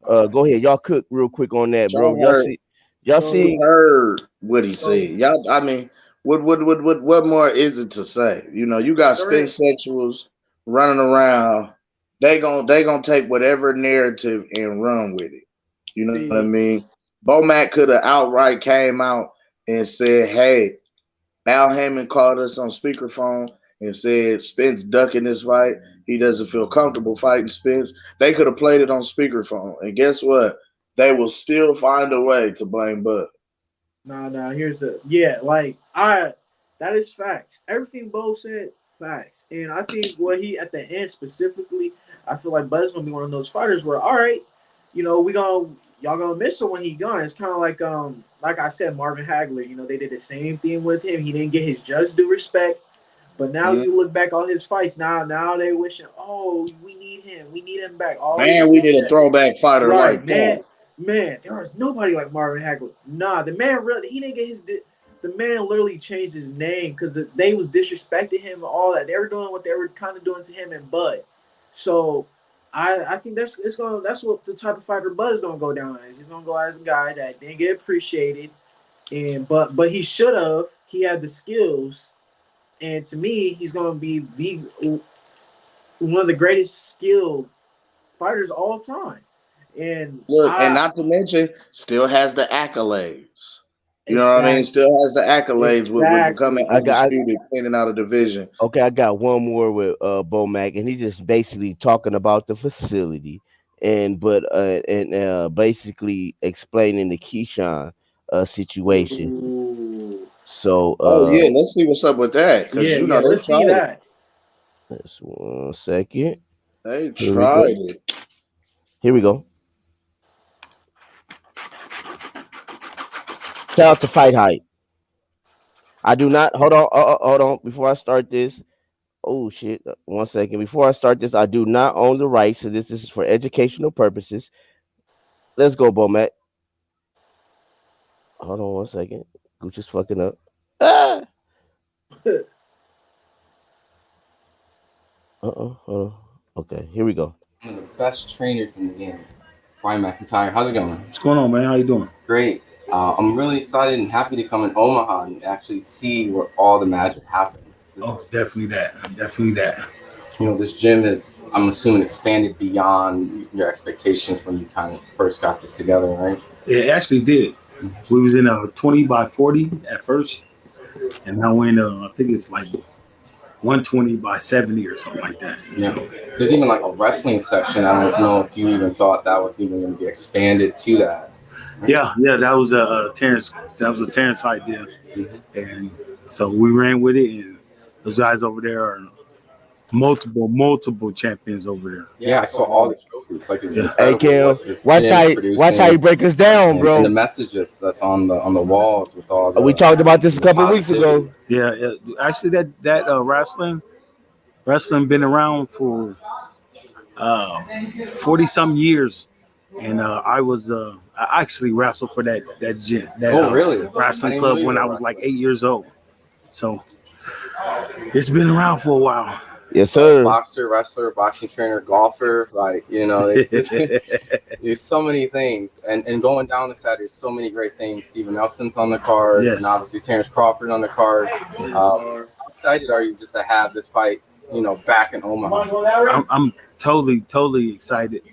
Go ahead, y'all cook real quick on that, bro. Y'all heard, Y'all you see, heard what he So said. Y'all, I mean, what more is it to say? You know, you got spin Terence, sexuals running around. They gonna take whatever narrative and run with it. You know what I see, mean? Bomac could have outright came out and said, "Hey, Al Heyman called us on speakerphone and said Spence ducking this fight. He doesn't feel comfortable fighting Spence." They could have played it on speakerphone, and guess what? They will still find a way to blame Bud. nah. Here's the that is facts. Everything Bo said, facts. And I think what he at the end specifically, I feel like Bud's gonna be one of those fighters where, all right, we gonna y'all gonna miss him when he gone. It's kind of like I said, Marvin Hagler. They did the same thing with him. He didn't get his judge due respect. But now Mhm. you look back on his fights. Now they wishing, oh, we need him. We need him back. All this Man, we need a bullshit. throwback fighter Right, like man. that. Man, there was nobody like Marvin Hagler. Nah, the man really he didn't get his. The man literally changed his name because they was disrespecting him and all that. They were doing what they were kind of doing to him and Bud. So I think that's what the type of fighter Bud is gonna go down as. He's gonna go as a guy that didn't get appreciated, and but he should have. He had the skills, and to me, he's gonna be one of the greatest skilled fighters of all time. And Look, and I not to mention, still has the accolades. You know what I mean? exactly, Still has the accolades with becoming exactly. I got undisputed, cleaning out a division. okay. I got one more with Bomac, and he just basically talking about the facility and basically explaining the Keyshawn situation. Ooh. So Oh yeah, let's see what's up with that. Cause Yeah. they Let's see tried it. that. just 1 second. They Here we go. tried it. Here we go. Shout out to Fight Hype. I do not hold on before I start this. Oh shit! 1 second. Before I start this, I do not own the rights, so this is for educational purposes. Let's go, Bomac. Hold on 1 second. Gooch is fucking up. Ah! Hold on. Okay, here we go. One of the best trainers in the game, Brian McIntyre. How's it going? What's going on, man? How you doing? Great. I'm really excited and happy to come in Omaha and actually see where all the magic happens. Definitely that. Definitely that. This gym is, I'm assuming, expanded beyond your expectations when you kind of first got this together, right? It actually did. We was in a 20 by 40 at first, and now we're in I think it's like 120 by 70 or something like that. Yeah. There's even like a wrestling section. I don't know if you even thought that was even going to be expanded to that. Yeah, that was a Terence. That was a Terence idea, and so we ran with it. And those guys over there are multiple champions over there. Yeah, I saw all the trophies. Like, it's Hey, Kel, watch how you break us down, bro. And the messages that's on the walls with all the. We talked about this a couple weeks ago. Yeah. Actually, that wrestling been around for 40 some years, and I actually wrestled for that gym, really? wrestling club when I was like 8 years old. So it's been around for a while. Yes, sir. Boxer, wrestler, boxing trainer, golfer, there's so many things. And going down the side, there's so many great things. Steven Nelson's on the card, yes. And obviously Terence Crawford on the card. How excited are you just to have this fight, back in Omaha? I'm totally excited.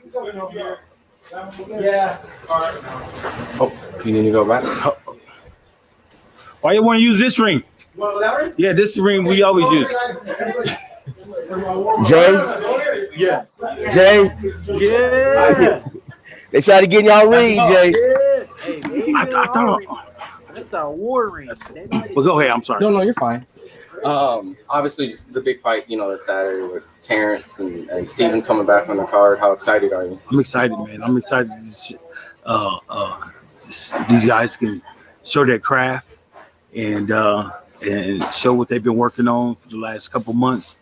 Yeah. Oh, you need to go back? Why you want to use this ring? Yeah, this ring we always use. Jay? Yeah. Jay? Yeah. They try to get in y'all ring, Jay. Hey, I thought that's the award ring. Well, go ahead. I'm sorry. No, you're fine. Obviously, just the big fight, this Saturday with Terence and Steven coming back on the card. How excited are you? I'm excited, man. I'm excited. These guys can show their craft and show what they've been working on for the last couple months.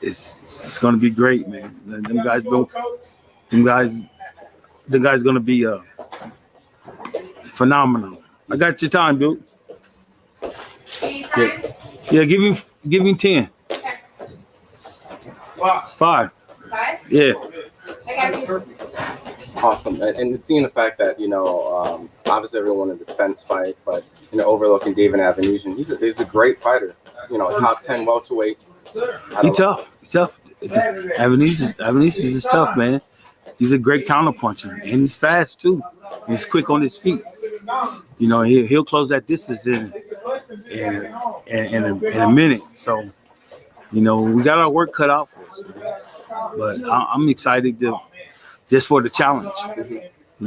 It's going to be great, man. Them guys going to be phenomenal. I got your time, dude. Yeah. Yeah, give him 10. 5. Yeah. Awesome, and seeing the fact that obviously everyone wanted the Spence fight, but overlooking David Avanesyan, he's a great fighter. Top 10 welterweight. He's tough. Avanesyan is tough, man. He's a great counterpuncher, and he's fast too. He's quick on his feet. He'll close that distance in a minute. So, we got our work cut out for us. But I'm excited just for the challenge.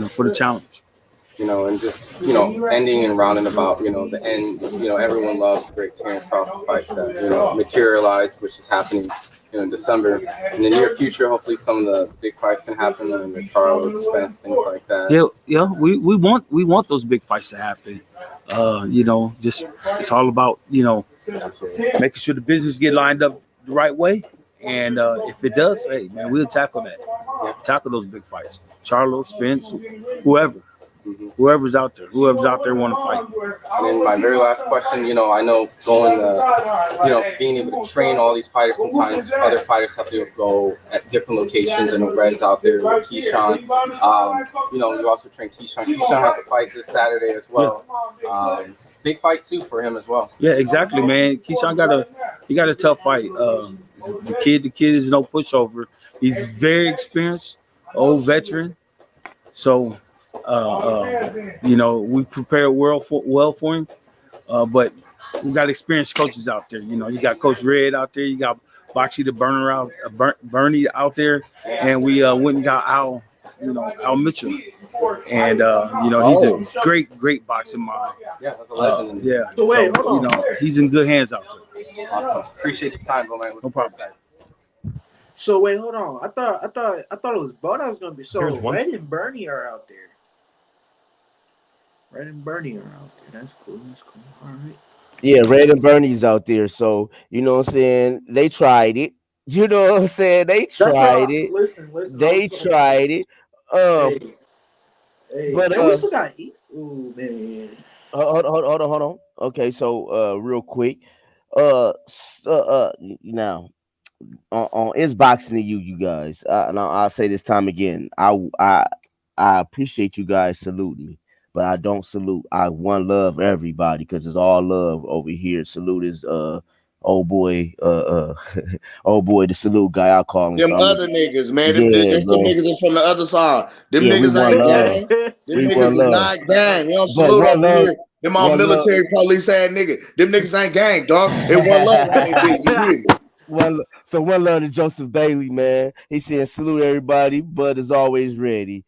For the challenge. And just ending and rounding about the end. Everyone loves the great Terence Crawford fight that materialized, which is happening in December. In the near future, hopefully some of the big fights can happen, and the Charlo, Spence, things like that. Yeah. We want those big fights to happen. Just it's all about making sure the business get lined up the right way. And if it does, hey man, we'll tackle that. Tackle those big fights. Charlo, Spence, whoever. Whoever's out there want to fight. And then my very last question, I know going, being able to train all these fighters, sometimes other fighters have to go at different locations, and Red's out there with Keyshawn. You also train Keyshawn. Keyshawn had to fight this Saturday as well. Big fight too for him as well. Yeah, exactly, man. Keyshawn got a tough fight. The kid is no pushover. He's very experienced, old veteran. So. We prepared well for him, but we got experienced coaches out there. You got Coach Red out there, you got Boxy the Bernie out there, and we went and got Al Mitchell, and he's a great boxing mind. Yeah, that's a legend. Yeah, so he's in good hands out there. Awesome. Appreciate the time, man. No problem. So wait, hold on. I thought it was Bo that was gonna be. So Red and Bernie are out there. Red and Bernie are out there. That's cool. All right. Yeah, Red and Bernie's out there. So, you know what I'm saying? They tried it. You know what I'm saying? They tried it. Listen. They tried it. But man, we still got heat. Ooh, man. Hold on. Okay, so real quick. Now on It's Boxing to you guys. And I'll say this time again. I appreciate you guys saluting me. But I don't salute. I one love everybody because it's all love over here. Salute is old boy, the salute guy. I call him. Them other niggas, man. Them niggas is from the other side. Them niggas ain't gang. Them niggas is not gang. We don't salute over here. Them all military police ass niggas. Them niggas ain't gang, dog. It one love. One love to Joseph Bailey, man. He said salute everybody, but is always ready.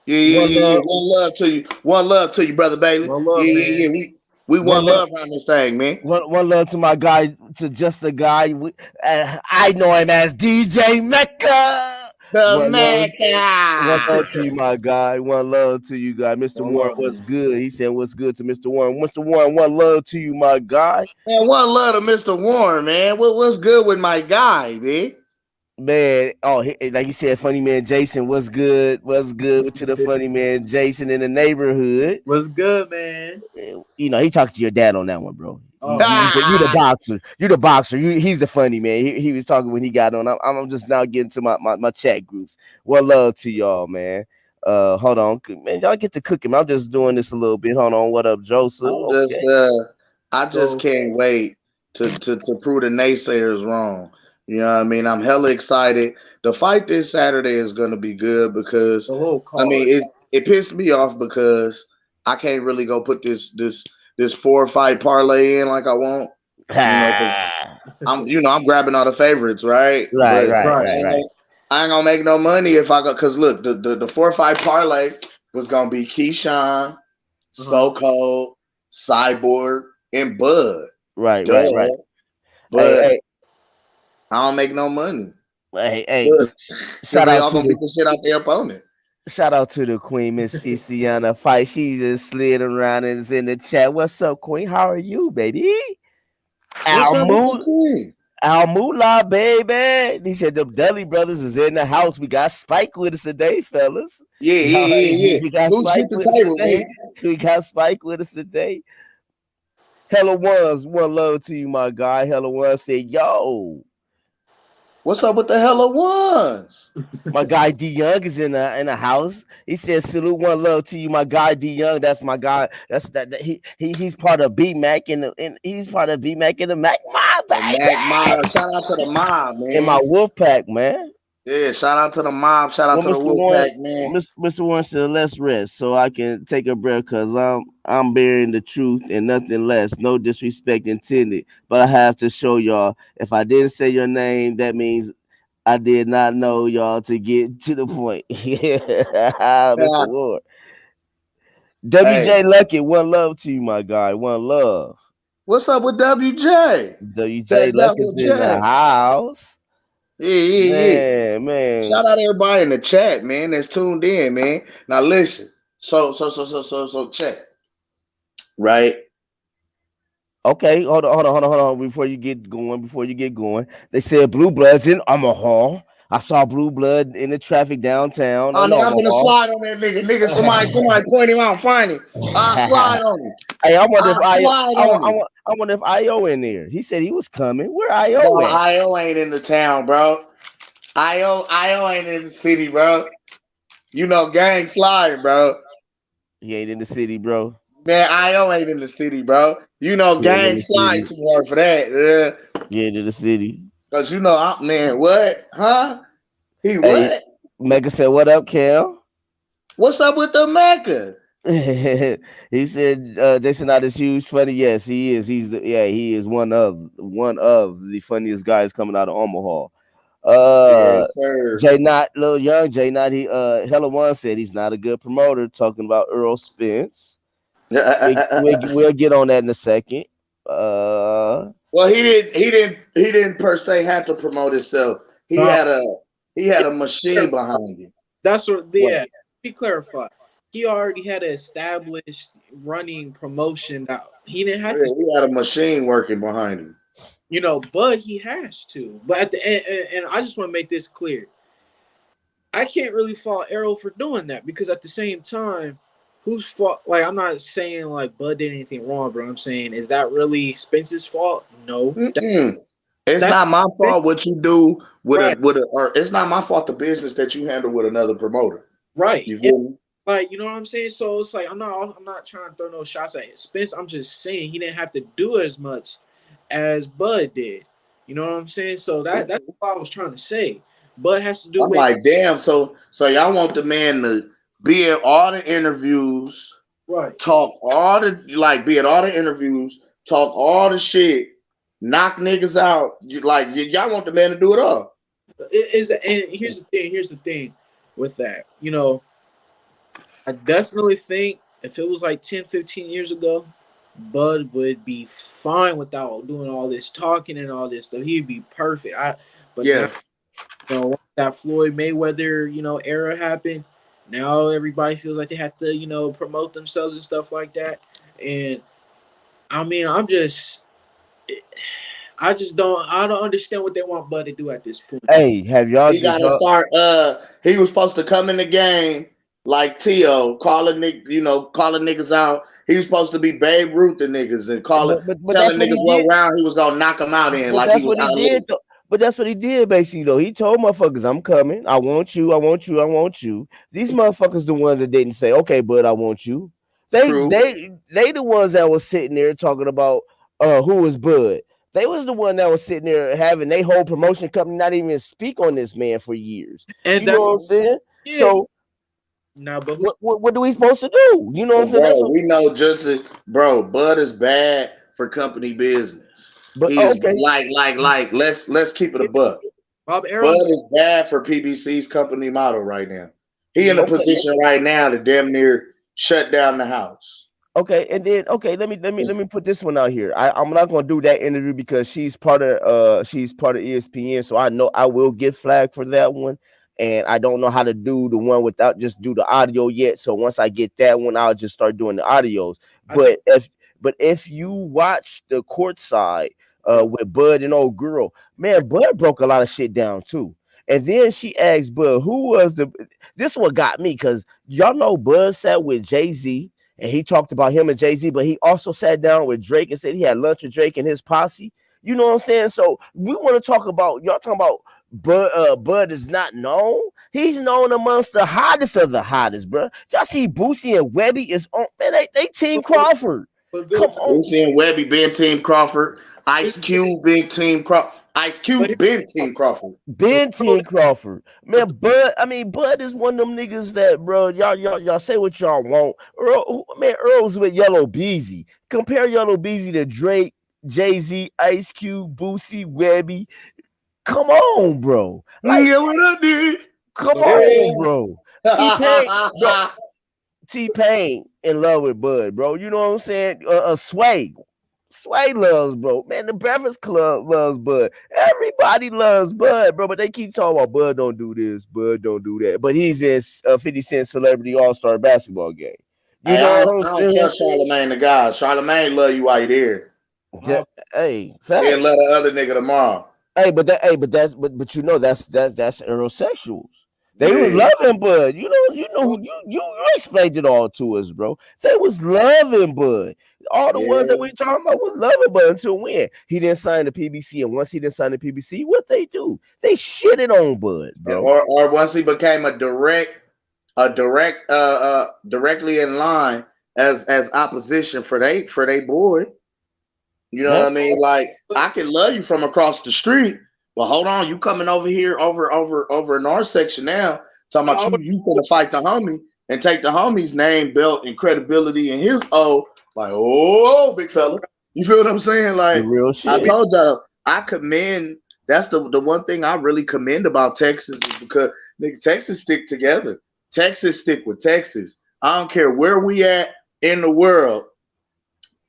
Yeah. One love to you. One love to you, brother Bailey. Yeah. We one love around this thing, man. One love to my guy, to just a guy. I know him as DJ Mecca. Mecca. One love to you, my guy. One love to you, guy. Mr. Warren, what's good? He said, what's good to Mr. Warren? Mr. Warren, one love to you, my guy. Man, one love to Mr. Warren, man. What's good with my guy, man? Man, like you said, funny man Jason, what's good? What's good to the funny man Jason in the neighborhood? What's good, man? He talked to your dad on that one, bro. You the boxer. You're the boxer. He's the funny man. He was talking when he got on. I'm just now getting to my chat groups. Well, love to y'all, man. Hold on, man. Y'all get to cooking. I'm just doing this a little bit. Hold on. What up, Joseph? I just can't wait to prove the naysayers wrong. You know what I mean? I'm hella excited. The fight this Saturday is gonna be good because it pissed me off because I can't really go put this 4-fight parlay in like I want. I'm grabbing all the favorites, right? Right. I ain't gonna make no money if I go, because look, the 4-fight parlay was gonna be Keyshawn, So Cold, Cyborg, and Bud. Right. But I don't make no money. Hey. Shout out to the shit out their opponent. Shout out to the Queen, Miss Fistiana Fight. She just slid around and is in the chat. What's up, Queen? How are you, baby? Al Moolah, baby. He said the Dudley brothers is in the house. We got Spike with us today, fellas. Yeah. We got Spike with us today. We got Spike with us today. Hella Ones, one love to you, my guy. Hella Ones said, yo. What's up with the hella ones? My guy D Young is in the house. He said, "Salute, one love to you, my guy D Young. That's my guy. That he's part of B Mac and he's part of B Mac and the Mac Mob, The Mac baby. Mob. Shout out to the mob, In my man. wolf pack, man. Yeah, shout out to the mob. Shout out Well, to the Mr. Wolf Warren, Pack, man. Mr. Warren said, let's rest so I can take a breath because I'm bearing the truth and nothing less. No disrespect intended, but I have to show y'all. If I didn't say your name, that means I did not know y'all to get to the point. Yeah, Mr. Yeah. Ward. Hey, WJ Lucky, one love to you, my guy. One love. what's up with WJ? WJ That Lucky's double in the J. house. Yeah, yeah, yeah. Man. Shout out everybody in the chat, man, that's tuned in, man. Now listen. So check. Right? Okay, hold on. Before you get going, they said Blue Bloods in Omaha. I saw Blue Blood in the traffic downtown Oh, in nigga, I'm gonna Omaha. slide on that nigga. Nigga, somebody point him out, find him. I'll slide on him. Hey, I wonder if I'll slide on him. I wonder if IO in there. He said he was coming. Where IO No, at? IO ain't in the town, bro. IO ain't in the city, bro. You know, gang sliding, bro. He ain't in the city, bro. Man, IO ain't in the city, bro. You know, He ain't in gang the slide city. too hard for that. He ain't in the city. Cause you know, man, what? Huh? He Hey, what? Mega said, "What up, Kel?" What's up with the Mecca? He said, "Jason not is huge funny." Yes, he is. He is one of the funniest guys coming out of Omaha. Yes, sir. Jay Not, little young Jay Not, he Hella One said he's not a good promoter. Talking about Errol Spence. We'll get on that in a second. Well, he didn't per se have to promote himself. He No, had a machine behind him. that's what. What? Yeah, be clarified. He already had an established running promotion. That he didn't have Yeah, to, he had a machine working behind him. but he has to. But at the end, and I just want to make this clear. I can't really fault Errol for doing that because at the same time, whose fault? Like, I'm not saying like Bud did anything wrong, but I'm saying, is that really Spence's fault? No. Mm-mm. It's That's not my fault what you do right. or it's not my fault the business that you handle with another promoter. Right. You And, feel me? like, you know what I'm saying? So it's like I'm not trying to throw no shots at Spence. I'm just saying he didn't have to do as much as Bud did. You know what I'm saying? So that's what I was trying to say. Bud has to do I'm with like, damn. So y'all want the man to be at all the interviews, right. talk all the be at all the interviews, talk all the shit, knock niggas out. Y'all want the man to do it all. It is, and here's the thing. Here's the thing with that. I definitely think if it was like 10, 15 years ago, Bud would be fine without doing all this talking and all this stuff. He'd be perfect. But Yeah. now, once that Floyd Mayweather, era happened, now everybody feels like they have to, promote themselves and stuff like that. And I mean, I don't understand what they want Bud to do at this point. Hey, have y'all? He gotta start. He was supposed to come in the game like T.O., calling niggas out. He was supposed to be Babe Ruth the niggas and But telling that's what niggas he what did. round he was gonna knock them out in, But like he that's was what he out did. Though. But that's what he did basically though. He told motherfuckers, "I'm coming. I want you. I want you. I want you." These motherfuckers, the ones that didn't say, "Okay, bud, I want you." True. They the ones that was sitting there talking about who was Bud. They was the one that was sitting there having their whole promotion company not even speak on this man for years. And You know what I'm saying? yeah. So No, but what are we supposed to do? You know what I'm saying? That's Bro, what, we know Bud is bad for company business. but He's okay. let's keep it a buck. Bob Bud Arum, is bad for PBC's company model right now. He in a Okay. position right now to damn near shut down the house. Okay, and then let me put this one out here. I'm not gonna do that interview because she's part of ESPN, so I know I will get flagged for that one. And I don't know how to do the one without just do the audio yet. So once I get that one, I'll just start doing the audios. But if you watch the court side with Bud and old girl, man, Bud broke a lot of shit down too. And then she asked Bud, who was this what got me, because y'all know Bud sat with Jay-Z. and he talked about him and Jay-Z, but he also sat down with Drake and said he had lunch with Drake and his posse. You know what I'm saying? So we want to talk about y'all talking about Bud is not known. He's known amongst the hottest of the hottest, bro. Y'all see Boosie and Webby is on, man. They team Crawford. But Come good. on. Boosie and Webby been Team Crawford. Ice Cube big Team Crawford. Ice Cube been Team Crawford. Ben Team Crawford. Man, Bud is one of them niggas that, bro, y'all say what y'all want. Earl's with Yellow Beezy. Compare Yellow Beezy to Drake, Jay-Z, Ice Cube, Boosie, Webby. Come on, bro. Like, Yeah, what up, dude? come on, bro. T-Pain in love with Bud, bro. You know what I'm saying? Sway loves, bro. Man, the Breakfast Club loves Bud. Everybody loves Bud, bro. But they keep talking about Bud don't do this, Bud don't do that. But he's in 50 Cent Celebrity All-Star Basketball game. You Hey, know I what I'm don't saying? trust Charlamagne the guy. Charlamagne love you while you there. Hey, He'll fact. love the other nigga tomorrow. But you know that's heterosexuals. They was Yeah. loving Bud. You explained it all to us, bro. They was loving Bud. All the ones that Yeah. we talking about was loving Bud until when he didn't sign the PBC, and once he didn't sign the PBC, what they do? They shitted on Bud, bro. Or once he became directly in line as opposition for they boy. You know Huh? what I mean? Like I can love you from across the street, but hold on, you coming over here over in our section now, talking about you finna fight the homie and take the homie's name, belt, and credibility and his like big fella. You feel what I'm saying? The Like real I shit. told y'all, I commend. That's the one thing I really commend about Texas is because nigga, Texas stick together. Texas stick with Texas. I don't care where we at in the world.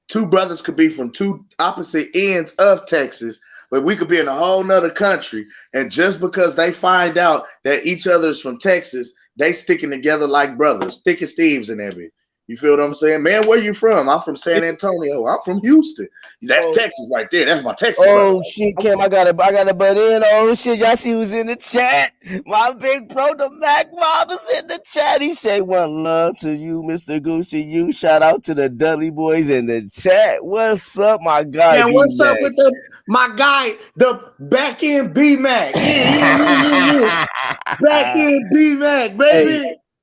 Two brothers could be from two opposite ends of Texas, but we could be in a whole nother country. And just because they find out that each other's from Texas, they sticking together like brothers, thick as thieves and everything. You feel what I'm saying? Man, where you from? I'm from San Antonio. I'm from Houston. That's Texas right there. That's my Texas brother. Oh shit, Kim, I got to butt in. Oh shit, y'all see who's in the chat? My big bro, the Mac Mob is in the chat. He say one love to you, Mr. Gucci. You shout out to the Dudley boys in the chat. What's up, my guy? Man, what's up B-Mac? with my guy, the back end B Mac? Yeah. Back end B Mac, Hey,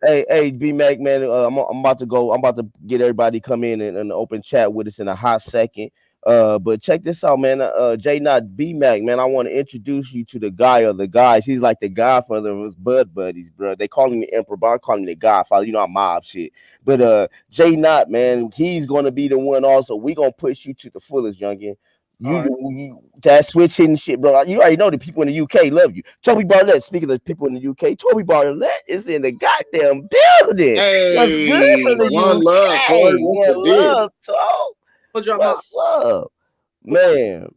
baby. hey, B Mac, man. I'm about to go. I'm about to get everybody come in and open chat with us in a hot second. But check this out, man. J Not B Mac, man. I want to introduce you to the guy of the guys. He's like the godfather of his Bud buddies, bro. They call him the Emperor, but I call him the Godfather. You know, I'm mob shit. But J Not, man, he's gonna be the one. Also, we gonna push you to the fullest, youngin. That switch hitting shit, bro. You already know the people in the UK love you. Toby Bartlett, speaking of people in the UK, Toby Bartlett is in the goddamn building. What's good Hey, from the one love, UK? Corey. What's the One deal? love, Tom. What's up, man?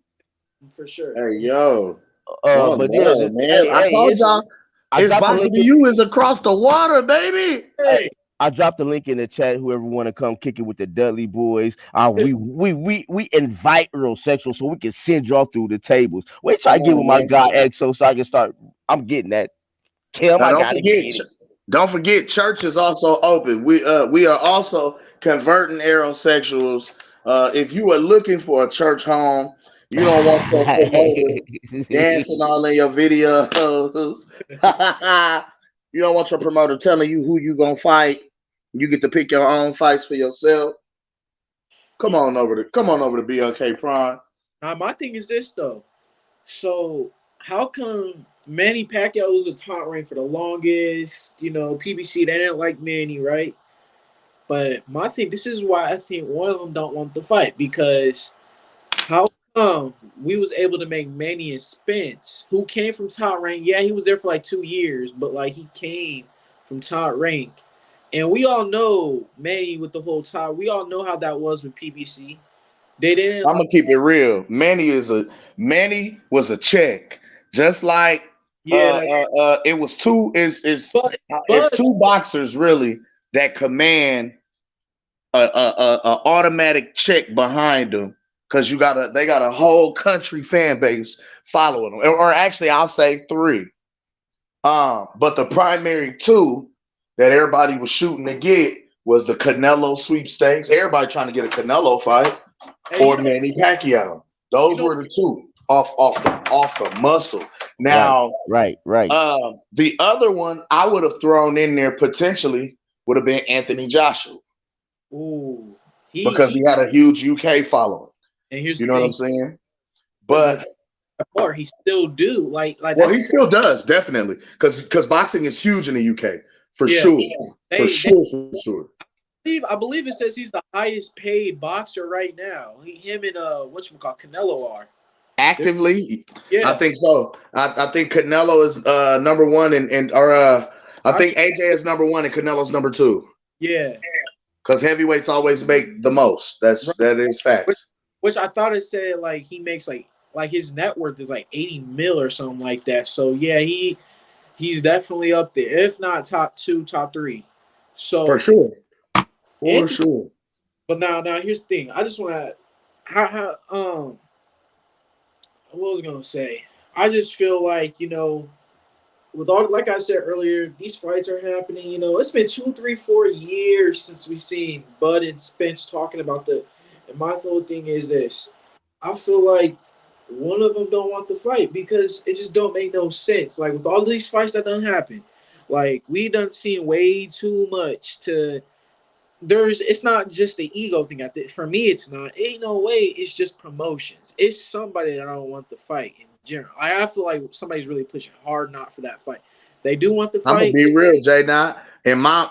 For sure. Hey, yo. One But yeah, love, man. I hey, told y'all, I it's dropped the boxing link. to you is across the water, baby. Hey, I dropped the link in the chat. Whoever want to come kick it with the Dudley boys, we invite Earl Sexual so we can send y'all through the tables. Wait till I get with my guy EXO so I can start. I'm getting that. Kim, Now I gotta get it. don't forget, church is also open. We are also converting aerosexuals. If you are looking for a church home, you don't want your promoter dancing all in your videos. You don't want your promoter telling you who you gonna fight. You get to pick your own fights for yourself. Come on over to BLK Prime. Now my thing is this though. So how come Manny Pacquiao was the top rank for the longest? You know, PBC they didn't like Manny, right? But my thing, this is why I think one of them don't want the fight because how come we was able to make Manny and Spence, who came from top rank? Yeah, he was there for like 2 years, but like he came from top rank, and we all know Manny with the whole top. We all know how that was with PBC. They didn't. I'm gonna keep it real. Manny was a check, just like it was two. It's two boxers really that command a automatic check behind them because they got a whole country fan base following them, or actually I'll say 3. But the primary 2 that everybody was shooting to get was the Canelo sweepstakes. Everybody trying to get a Canelo fight Hey, or Manny Pacquiao. Those were the two off the muscle. Now, right. the other one I would have thrown in there potentially would have been Anthony Joshua ooh, because he had a huge UK following. and here's You the know what thing. I'm saying? But Or he still do like well, that's he still does definitely because boxing is huge in the UK for Yeah. sure, They- for sure. I believe it says he's the highest paid boxer right now. Him and whatchamacallit, Canelo are. Actively, Yeah. I think so. I think Canelo is number one, and I think AJ is number one and Canelo's number two. Yeah. Because heavyweights always make the most. That is facts. Which I thought it said like he makes like his net worth is like 80 mil or something like that. So yeah, he's definitely up there, if not top 2, top 3. So For sure. For sure. But now here's the thing. I just want to how what was I gonna say? I just feel like, with all, like I said earlier, these fights are happening. It's been 2, 3, 4 years since we've seen Bud and Spence talking about and my whole thing is this. I feel like one of them don't want the fight because it just don't make no sense. Like with all these fights that done happen, like we done seen way too much to. It's not just the ego thing. For me, it's not. Ain't no way. It's just promotions. It's somebody that I don't want the fight in general. I feel like somebody's really pushing hard not for that fight. If they do want the fight. I'm gonna be real, J. Dot. In my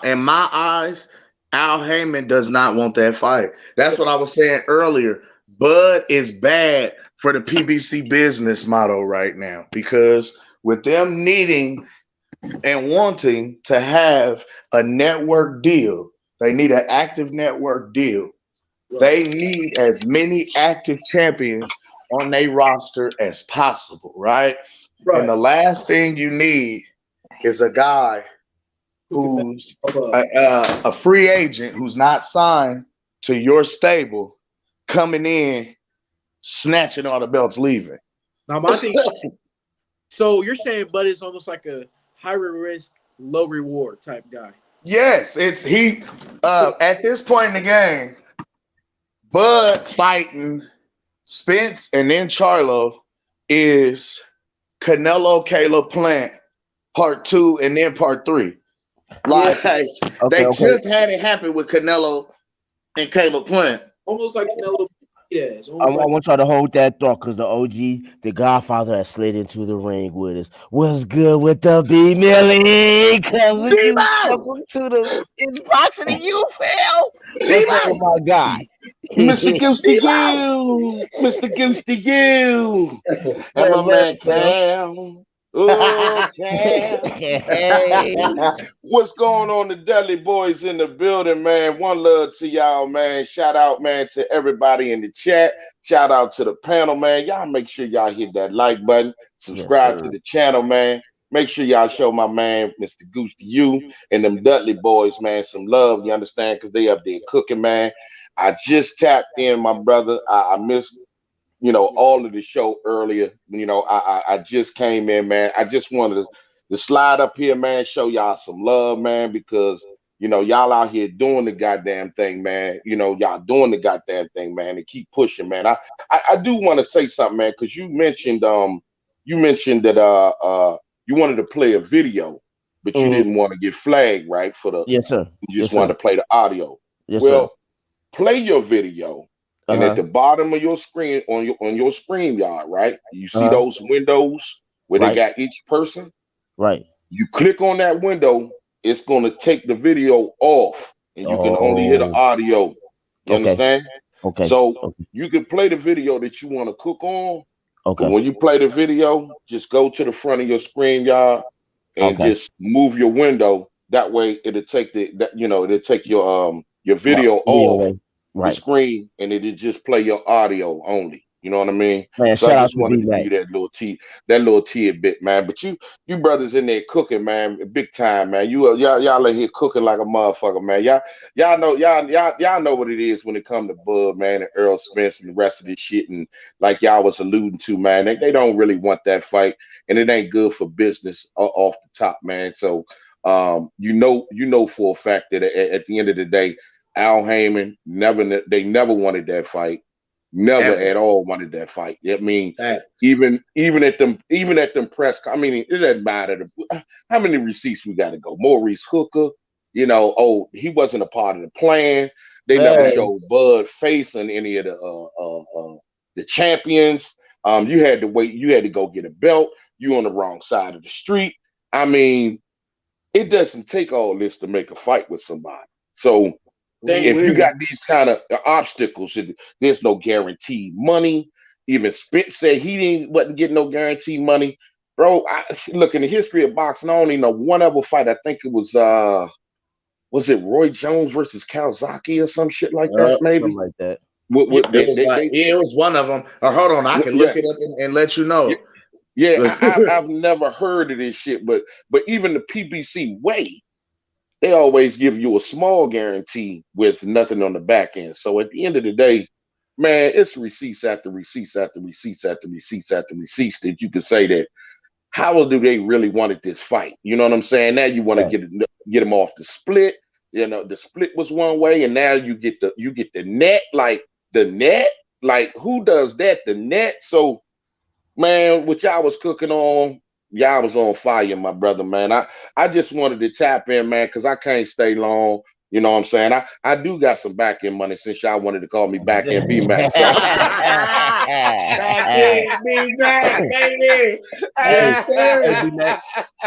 eyes, Al Heyman does not want that fight. That's what I was saying earlier. Bud is bad for the PBC business model right now because with them needing and wanting to have a network deal, they need an active network deal. They need as many active champions on their roster as possible, right? And the last thing you need is a guy who's a free agent who's not signed to your stable coming in, snatching all the belts, leaving. Now my thing. So you're saying Bud is almost like a high risk, low reward type guy. Yes, it's he. At this point in the game, Bud fighting Spence and then Charlo is Canelo Caleb Plant part 2 and then part 3. Like they just had it happen with Canelo and Caleb Plant. Almost like Canelo. Yeah, I want y'all to hold that thought because the OG, the Godfather, has slid into the ring with us. What's good with the B Millie? Welcome to the It's Boxing and You, Phil. What's up, my guy? Mr. Goose to you, Mr. Goose to you, and my man Cam. Oh, Cam. What's going on? The Dudley Boys in the building, man. One love to y'all, man. Shout out, man, to everybody in the chat. Shout out to the panel, man. Y'all make sure y'all hit that like button. Subscribe to the channel, man. Make sure y'all show my man, Mr. Goose to you, and them Dudley Boys, man, some love. You understand? Because they up there cooking, man. I just tapped in, my brother. I missed, all of the show earlier. I just came in, man. I just wanted to slide up here, man, show y'all some love, man, because, y'all out here doing the goddamn thing, man. Y'all doing the goddamn thing, man, and keep pushing, man. I do want to say something, man, because you mentioned that you wanted to play a video, but you didn't want to get flagged, right? Yes, sir. You just wanted to play the audio. Yes, well, sir. Play your video, and at the bottom of your screen, on your StreamYard, right? You see those windows where they got each person? Right. You click on that window, it's going to take the video off, and you can only hear the audio. You understand? Okay. So you can play the video that you want to cook on. Okay. But when you play the video, just go to the front of your StreamYard and just move your window. That way, it'll take it'll take your video off the screen, and it'll just play your audio only. You know what I mean? Man, so shout I out just to wanted to B-Mac. give you that little tidbit, man. But you brothers in there cooking, man, big time, man. Y'all in here cooking like a motherfucker, man. Y'all know what it is when it comes to Bud, man, and Errol Spence and the rest of this shit. And like y'all was alluding to, man, they don't really want that fight, and it ain't good for business off the top, man. So You know for a fact that at the end of the day, Al Heyman they never wanted that fight. Never Ever. at all wanted that fight. I mean, Facts. even at them press. I mean, it doesn't matter how many receipts we got to go. Maurice Hooker, you know, oh, he wasn't a part of the plan. They never Hey. showed Bud face on any of the champions. You had to wait. You had to go get a belt. You on the wrong side of the street. I mean, it doesn't take all this to make a fight with somebody. So if you got these kind of obstacles, there's no guaranteed money. Even Spence said he wasn't getting no guaranteed money. Bro, look, in the history of boxing, I only know one other fight. I think it was it Roy Jones versus Kawasaki or some shit like that, maybe? Something like that. It was one of them. Or hold on, I can look it up and let you know. I've never heard of this shit, but even the PBC way, they always give you a small guarantee with nothing on the back end. So at the end of the day, man, it's receipts after receipts after receipts after receipts after receipts that you can say that how do they really wanted this fight? You know what I'm saying? Now you want to get them off the split. You know, the split was one way, and now you get the net, like the net. Like who does that? The net. So man, what y'all was cooking on, y'all was on fire, my brother, man. I just wanted to tap in, man, because I can't stay long. You know what I'm saying? I do got some back end money since y'all wanted to call me back end BMAC. Back in BMAC, baby. Hey,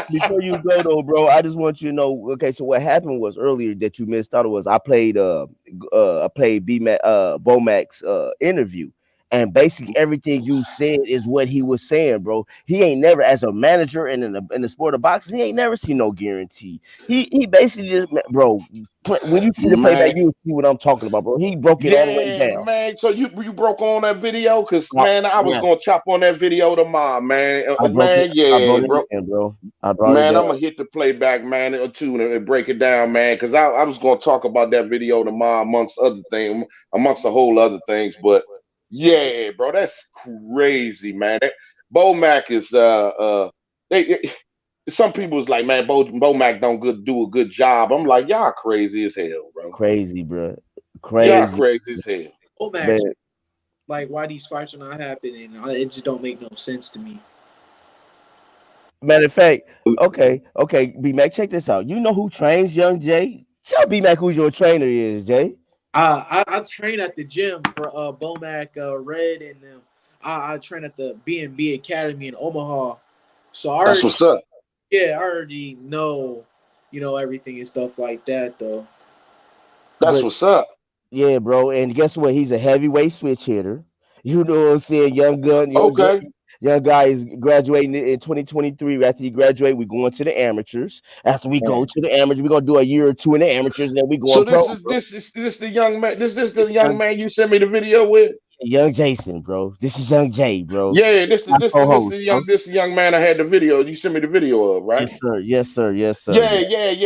before you go though, bro, I just want you to know. Okay, so what happened was earlier that you missed out was I played BMAC Bomac's interview. And basically everything you said is what he was saying, bro. He ain't never, as a manager and in the sport of boxing, he ain't never seen no guarantee. He basically just, bro. When you see the playback, you see what I'm talking about, bro. He broke it all the way down, man. So you broke on that video, cause man, I was gonna chop on that video tomorrow, man. Man, bro. I'm gonna hit the playback, man, or two, and break it down, man, cause I was gonna talk about that video tomorrow, amongst a whole other things, but. Yeah, bro, that's crazy, man. Bomac is some people was like, man, Bomac don't do a good job. I'm like, y'all crazy as hell, bro. Crazy, bro. Crazy. Y'all crazy as hell. Bomac, like why these fights are not happening? It just don't make no sense to me. Matter of fact, okay, B-Mac, check this out. You know who trains Young Jay? Tell B-Mac who your trainer is, Jay. I train at the gym for Bomac Red and them. I train at the B&B Academy in Omaha. So that's what's up. Yeah, I already know, everything and stuff like that, though. That's what's up. Yeah, bro. And guess what? He's a heavyweight switch hitter. You know what I'm saying? Young gun. Young guy is graduating in 2023. After he graduate, we're going to the amateurs. After we go to the amateurs, we're gonna do a year or two in the amateurs, and then we go. So this is the young man. This the young man you sent me the video with. Young Jason, bro. This is Young Jay, bro. Yeah, this the young man I had the video. You sent me the video of, right? Yes, sir. Yeah.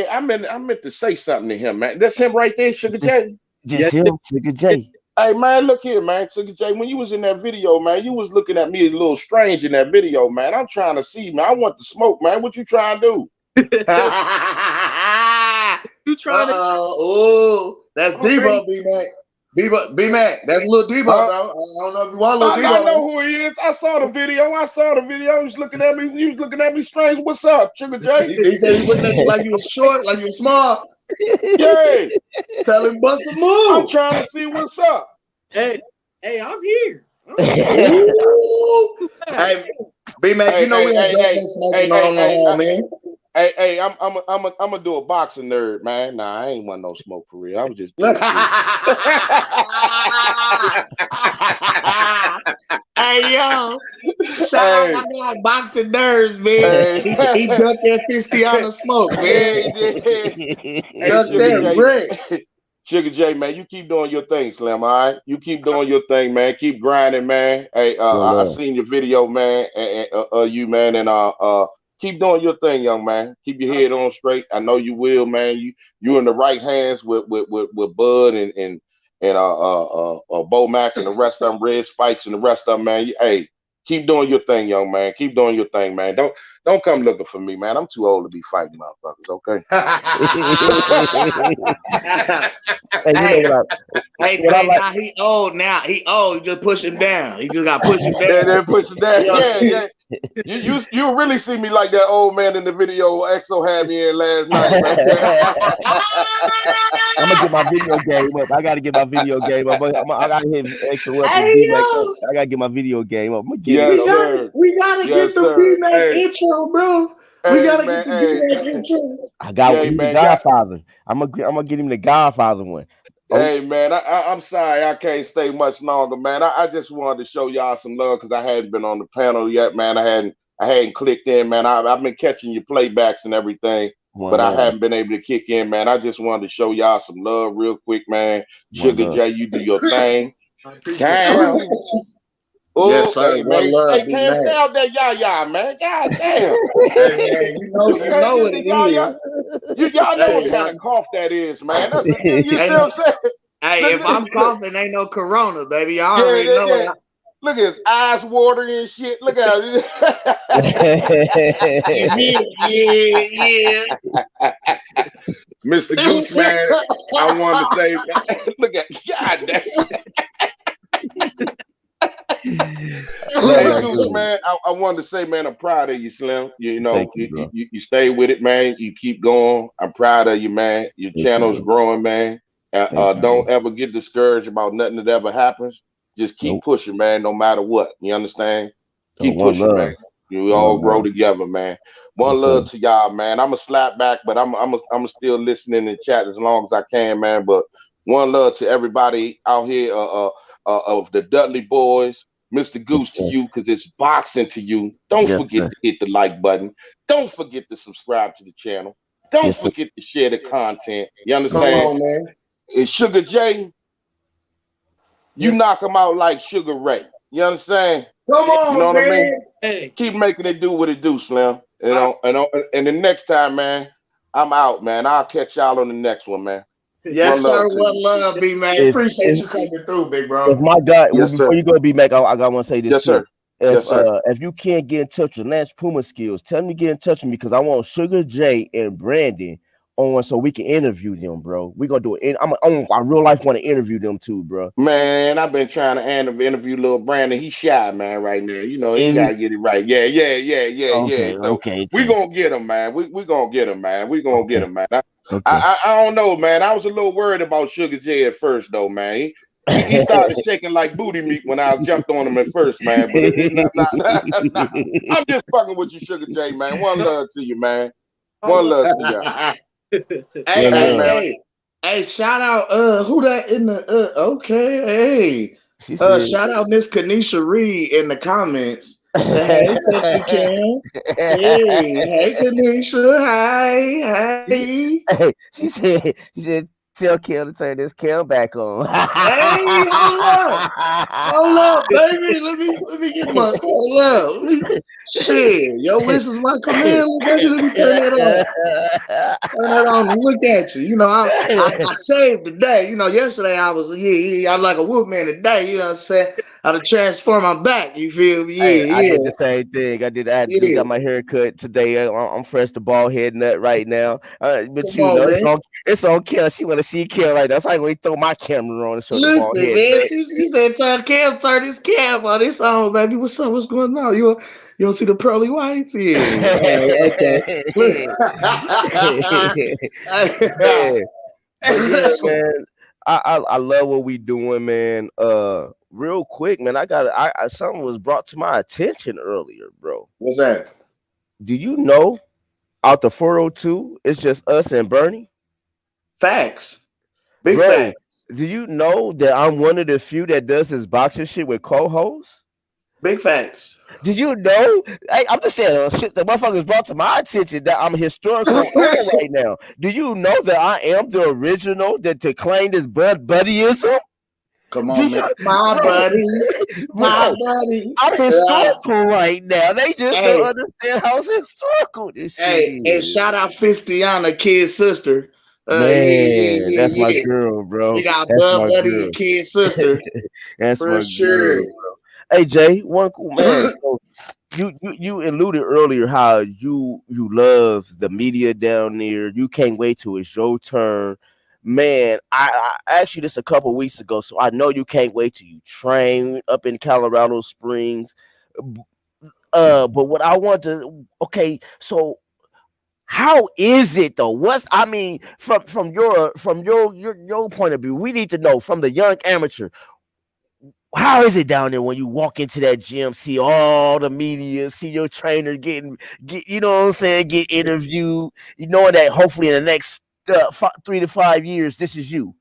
I meant to say something to him, man. That's him right there, Sugar Jay. Just him, Sugar Jay. Hey man, look here, man. Sugar Jay, when you was in that video, man, you was looking at me a little strange in that video, man. I'm trying to see, man. I want the smoke, man. What you trying to do? You trying to? Oh, that's Debo, B-Mac. B-Mac, that's little Debo, bro. I don't know if you want little Debo. I know who he is. I saw the video. He was looking at me strange. What's up, Sugar Jay? He said he was looking at you like you was short, like you was small. Yeah. Tell him bust a move. I'm trying to see what's up. Hey, I'm here. Hey, B-Mac, we ain't smoking on, man. Hey, I'm gonna do a boxing nerd, man. Nah, I ain't want no smoke for real. I was just. Hey yo, shout out my guy, boxing nerds, man. He ducked that 50 on the smoke, man. Ducked that brick. Sugar Jay, man, you keep doing your thing, Slim. All right, you keep doing your thing, man. Keep grinding, man. Hey, I seen your video, man, and you, man, and keep doing your thing, young man. Keep your head on straight. I know you will, man. You in the right hands with Bud and Bomac and the rest of them, Red Spikes and the rest of them, man. Hey, Keep doing your thing, young man. Keep doing your thing, man. Don't come looking for me, man. I'm too old to be fighting motherfuckers. Okay. And you know what I like? Now he old. Now he old. You just push him down. He just got push him down. Then push it down. Yeah. You really see me like that old man in the video EXO had me in last night, man. I'm gonna get my video game up. I gotta get my video game up. I gotta hit extra weapon. I gotta get my video game up. I'm gonna get it up. We gotta get the B-Mac intro, bro. We gotta get the B-Mac intro. I got the Godfather. I'm gonna get him the Godfather one. Hey man, I'm sorry I can't stay much longer, man. I just wanted to show y'all some love because I hadn't been on the panel yet, man. I hadn't clicked in, man. I've been catching your playbacks and everything, but I haven't been able to kick in, man. I just wanted to show y'all some love real quick, man. Sugar J, you do your thing. Damn. Yes, sir. Hey, man. Hey, can't tell that y'all, man. God damn. Hey, you know what it is. Y'all know what kind of cough that is, man. That's you still saying. Hey, if I'm coughing, ain't no corona, baby. I already know it. Look at his eyes watering and shit. Look at it. Yeah. Mr. Gooch, man, I wanted to say, look at God damn. Hey, Gooch, man, I wanted to say, man, I'm proud of you, Slim. You stay with it, man. You keep going. I'm proud of you, man. Your channel's growing, man. Don't ever get discouraged about nothing that ever happens. Just keep pushing, man, no matter what. You understand? Keep pushing, man. You all grow together, man. One love to y'all, man. I'm a slap back, but I'm still listening in chat as long as I can, man. But one love to everybody out here of the Dudley boys. Mr. Goose to you, because it's boxing to you. Don't forget to hit the like button. Don't forget to subscribe to the channel. Don't forget to share the content. You understand? Come on, man. And Sugar J, you knock him out like Sugar Ray. You understand? Come on, you know what I mean? Hey. Keep making it do what it do, Slim. You know, and the next time, man, I'm out, man. I'll catch y'all on the next one, man. Yes, sir. One love, B-Man. Appreciate you coming through, big bro. If my guy, before you go, B-Mac, I want to say this. Yes, sir. If you can't get in touch with Lance Puma Skills, tell me to get in touch with me because I want Sugar J and Brandon on so we can interview them, bro. We're gonna do it. I real life want to interview them too, bro. Man, I've been trying to interview little Brandon. He's shy, man, right now. You know, he gotta get it right. Yeah. Okay. We gonna get him, man. We gonna get him, man. We gonna get him, man. I don't know, man. I was a little worried about Sugar J at first, though, man. He started shaking like booty meat when I jumped on him at first, man. But I'm just fucking with you, Sugar J, man. One love to you, man. One love to you. Hey, shout out who that in the okay, hey. Shout out Miss Kanisha Reed in the comments. Hey, said you can. Hey, Kanisha. Hey. She said, tell Kel to turn this cam back on. Hey, hold up, baby. Let me get my hold up. Shit, your wish is my command, baby. Let me turn that on. Turn that on and look at you. You know, I saved the day. You know, yesterday I was I'm like a whoop man today. You know what I'm saying? I had to transform my back. You feel me? I did the same thing. I just got my hair cut today. I'm fresh to bald head nut right now. But come you know, it's on Kel. She want to see Kel like that. So I'm going to throw my camera on and show the bald head. Listen, man. She said, turn this cam on. This on, baby. What's up? What's going on? You don't see the pearly whites? Yeah. Okay. Yeah, man. I love what we doing, man. Real quick, man. I something was brought to my attention earlier, bro. What's that? Do you know out the 402, it's just us and Bernie? Facts. Big facts. Do you know that I'm one of the few that does this boxing shit with co-hosts? Big facts. Did you know? Hey, I'm just saying, shit, the motherfuckers brought to my attention that I'm a historical right now. Do you know that I am the original to claim this buddyism? Come on, man. My buddy. I'm historical right now. They just don't understand how historical this shit is. And shout out Fistiana, kid sister. Man, that's my girl, bro. You got Bud Buddy, your kid sister. That's for my sure. girl, bro. Hey Jay, one cool man. So you alluded earlier how you love the media down there. You can't wait till it's your turn. Man, I asked you this a couple weeks ago, so I know you can't wait till you train up in Colorado Springs. But what I want to okay, so how is it though? What's I mean from your point of view, we need to know from the young amateur. How is it down there when you walk into that gym, see all the media, see your trainer get you know what I'm saying, get interviewed, you knowing that hopefully in the next 3 to 5 years, this is you.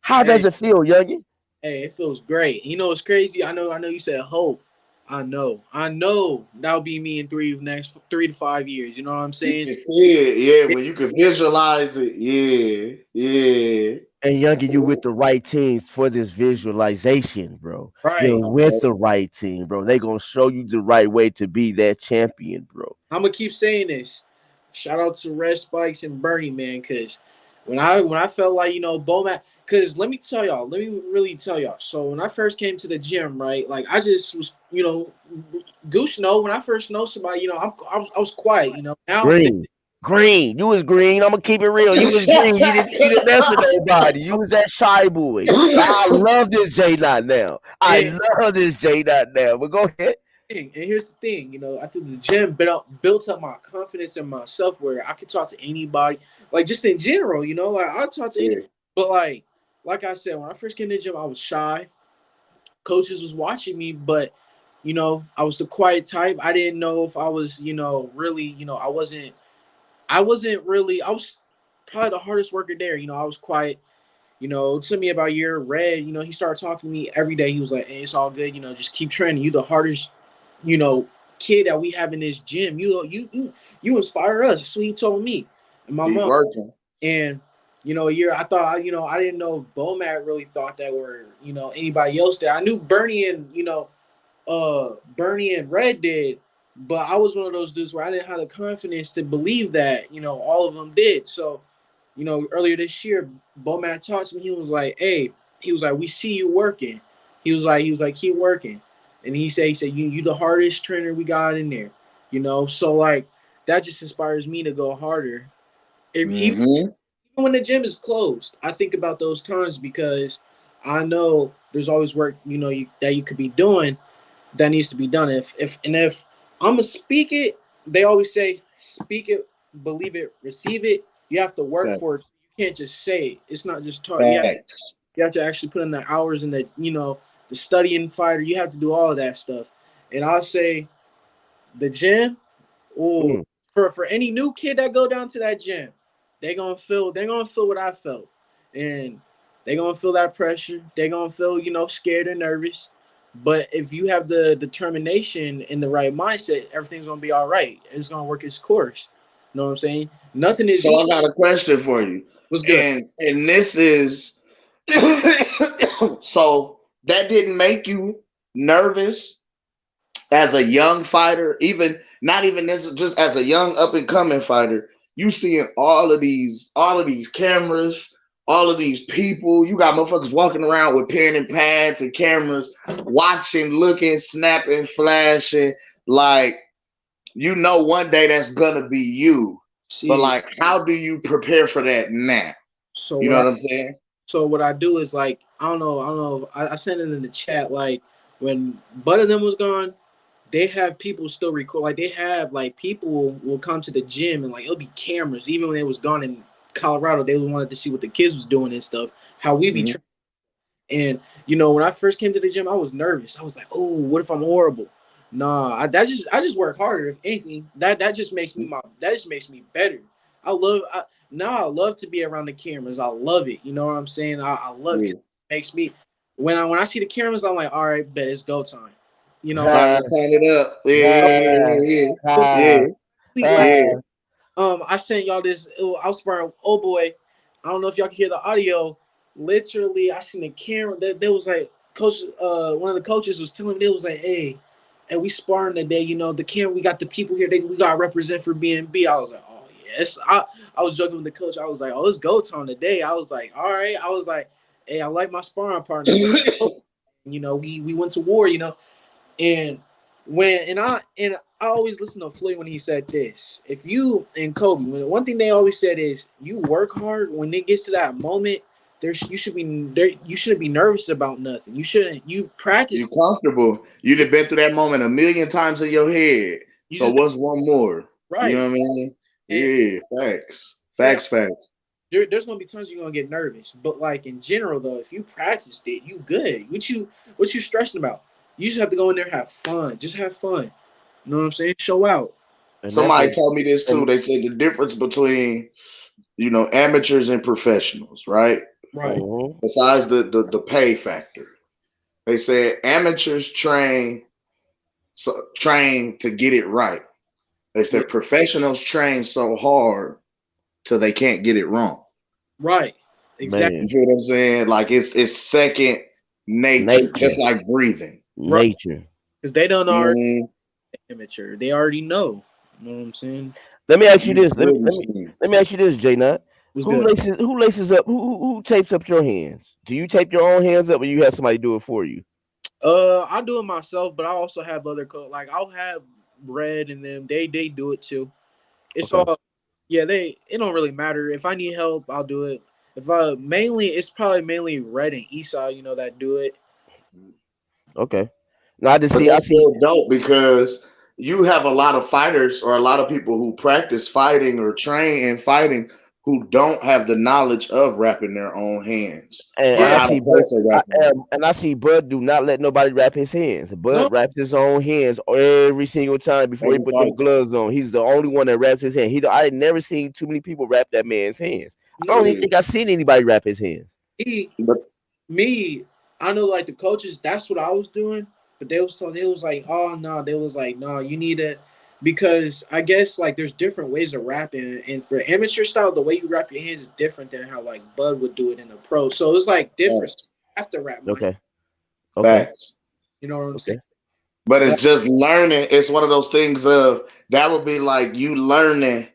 How Hey, does it feel, youngin? hey, it feels great. You know, it's crazy. I know. You said hope. I know that'll be me in next 3 to 5 years. You know what I'm You saying? can see it, yeah. It- When you can visualize it, yeah, yeah. And youngin, you with the right teams for this visualization, bro. You're right. with the right team, bro. They gonna show you the right way to be that champion, bro. I'm gonna keep saying this. Shout out to Red Spikes and Bernie, man, because when I felt like Bomac, because let me really tell y'all. So when I first came to the gym, right, like I just was, Goose know when I first know somebody, I was quiet, Now I'm Green. Green. You was green. I'm gonna keep it real. You was green. You didn't mess with nobody. You was that shy boy. I love this J Not now. I thinking, love this J Not now. But go ahead. and here's the thing, I think the gym built up my confidence in myself where I could talk to anybody, like just in general, like I talk to any, Yeah. but like I said, when I first came to the gym, I was shy. Coaches was watching me, but I was the quiet type. I didn't know if I was, really, I wasn't really, I was probably the hardest worker there. I was quiet. It took me about a year. Red, he started talking to me every day. He was like, "Hey, it's all good. Just keep training. You the hardest, you know, kid that we have in this gym. You inspire us." That's what he told me and my Keep mom. working. And a year I thought, I didn't know if Bomac really thought that, or anybody else there. I knew Bernie and Bernie and Red did, but I was one of those dudes where I didn't have the confidence to believe that all of them did. So earlier this year, Bomac talked to me. He was like, "Hey," he was like, "We see you working." He was like, "Keep working," and he said, "You the hardest trainer we got in there." So like that just inspires me to go harder. Even Mm-hmm. when the gym is closed, I think about those times because I know there's always work that you could be doing that needs to be done. If I'm gonna speak it, they always say speak it, believe it, receive it. You have to work Fact- for it. You can't just say it. It's not just talk. Facts. You have to actually put in the hours and the studying fighter. You have to do all of that stuff. And I'll say the gym. Oh, Mm. for any new kid that go down to that gym, they're gonna feel what I felt, and they're gonna feel that pressure. They're gonna feel scared and nervous. But if you have the determination and the right mindset, everything's gonna be all right. It's gonna work its course. You know what I'm saying? Nothing is So I easy. got a question for you, What's good? and this is so that didn't make you nervous as a young fighter, even not even this, just as a young up and coming fighter. You seeing all of these cameras, all of these people. You got motherfuckers walking around with pen and pads and cameras, watching, looking, snapping, flashing. Like one day that's gonna be you. But See, like, how do you prepare for that now? so You what know I what I'm saying? so what I do is like I don't know. I sent it in the chat like when Bud of them was gone. They have people still record, like they have like people will come to the gym and like it'll be cameras even when they was gone in Colorado. They wanted to see what the kids was doing and stuff, how we be Mhm. training. And when I first came to the gym, I was nervous. I was like, "Oh, what if I'm horrible?" Nah, I just work harder. If anything, that just makes me better. Now I love to be around the cameras. I love it. You know what I'm saying? I love it. Yeah. It makes me when I see the cameras, I'm like, all right, bet it's go time. Time Ha, to turn it up. Yeah, ha, yeah, yeah, ha, Week last, yeah, ha. I sent y'all this. I was sparring. Oh boy, I don't know if y'all can hear the audio. Literally, I seen the camera. That there was like coach. One of the coaches was telling me, they was like, "Hey, and we sparring today. The camera. We got the people here. We got to represent for BNB." I was like, "Oh yes." I was joking with the coach. I was like, "Oh, it's go time today." I was like, "All right." I was like, "Hey, I like my sparring partner." yeah. We went to war. And I always listen to Floyd when he said this. If you and Kobe, one thing they always said is you work hard. When it gets to that moment, you shouldn't be nervous about nothing. You practice. You comfortable. You'd have been through that moment a million times in your head. You So just what's one more? You right. know what I mean? And Yeah, facts. yeah, Facts. there's gonna be times you're gonna get nervous, but like in general though, if you practiced it, you good. What you stressing about? You just have to go in there and have fun. Just have fun. You know what I'm saying? Show out. And that's Somebody what told me this too. and They said the difference between, amateurs and professionals, right? Right. mhm, Besides the pay factor. They said amateurs train to get it right. They Yeah. said professionals train so hard till they can't get it wrong. Right. Exactly. You man, feel what I'm saying? Like it's second nature, just nature, like breathing. Right. nature. Because they don't You know what I already mean? immature. They already know. You know what I'm saying? Let me ask you You this. Let me really let me see. let me ask you this, J Nut. Was Who good. laces up who tapes up your hands? Do you tape your own hands up or you have somebody do it for you? I do it myself, but I also have other like I'll have Red and them. They do it too. It's Okay. all yeah. It don't really matter. If I need help, I'll do it. If I mainly, it's probably mainly Red and Esau, that do it. Okay. Now I just But see I that's see still dope because you have a lot of fighters or a lot of people who practice fighting or train in fighting who don't have the knowledge of wrapping their own hands or and I Yeah. how to see Bud place a wrapping hand. and I see Bud do not let nobody wrap his hands. No, Bud wraps his own hands every single time before he Every put them fight. gloves on. He's the only one that wraps his hand. I had never seen too many people wrap that man's hands. I don't no. even Yeah. think I've seen anybody wrap his hands. Me, But me. I know, like the coaches. That's what I was doing, but they was like, oh no, they was like, no, you need to, because I guess like there's different ways of rapping, and for amateur style, the way you wrap your hands is different than how like Bud would do it in the pro. So it's like different. facts. I have to wrap my hand. Okay. Okay. Facts. You know what I'm saying? Okay. But But it's just learning. It's one of those things of that would be like you learning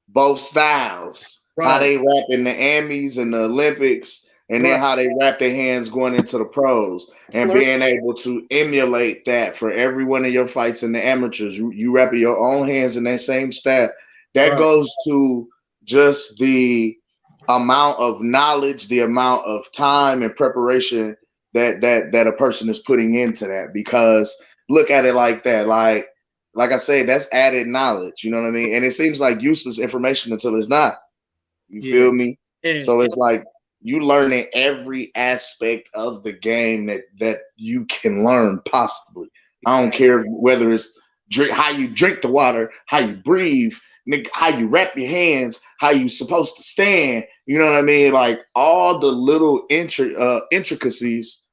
both styles, how right, they rap in the Emmys and the Olympics, and then right. how they wrap their hands going into the pros, and Learn being able to emulate that for every one of your fights in the amateurs. You wrapping your own hands in that same style. That right, goes to just the amount of knowledge, the amount of time and preparation that a person is putting into that. Because look at it like that, like I say, that's added knowledge. You know what I mean? And it seems like useless information until it's not. You yeah, feel me? and So it's like you learning every aspect of the game that you can learn possibly. I don't care whether it's how you drink the water, how you breathe, how you wrap your hands, how you supposed to stand. You know what I mean? Like all the little intricacies,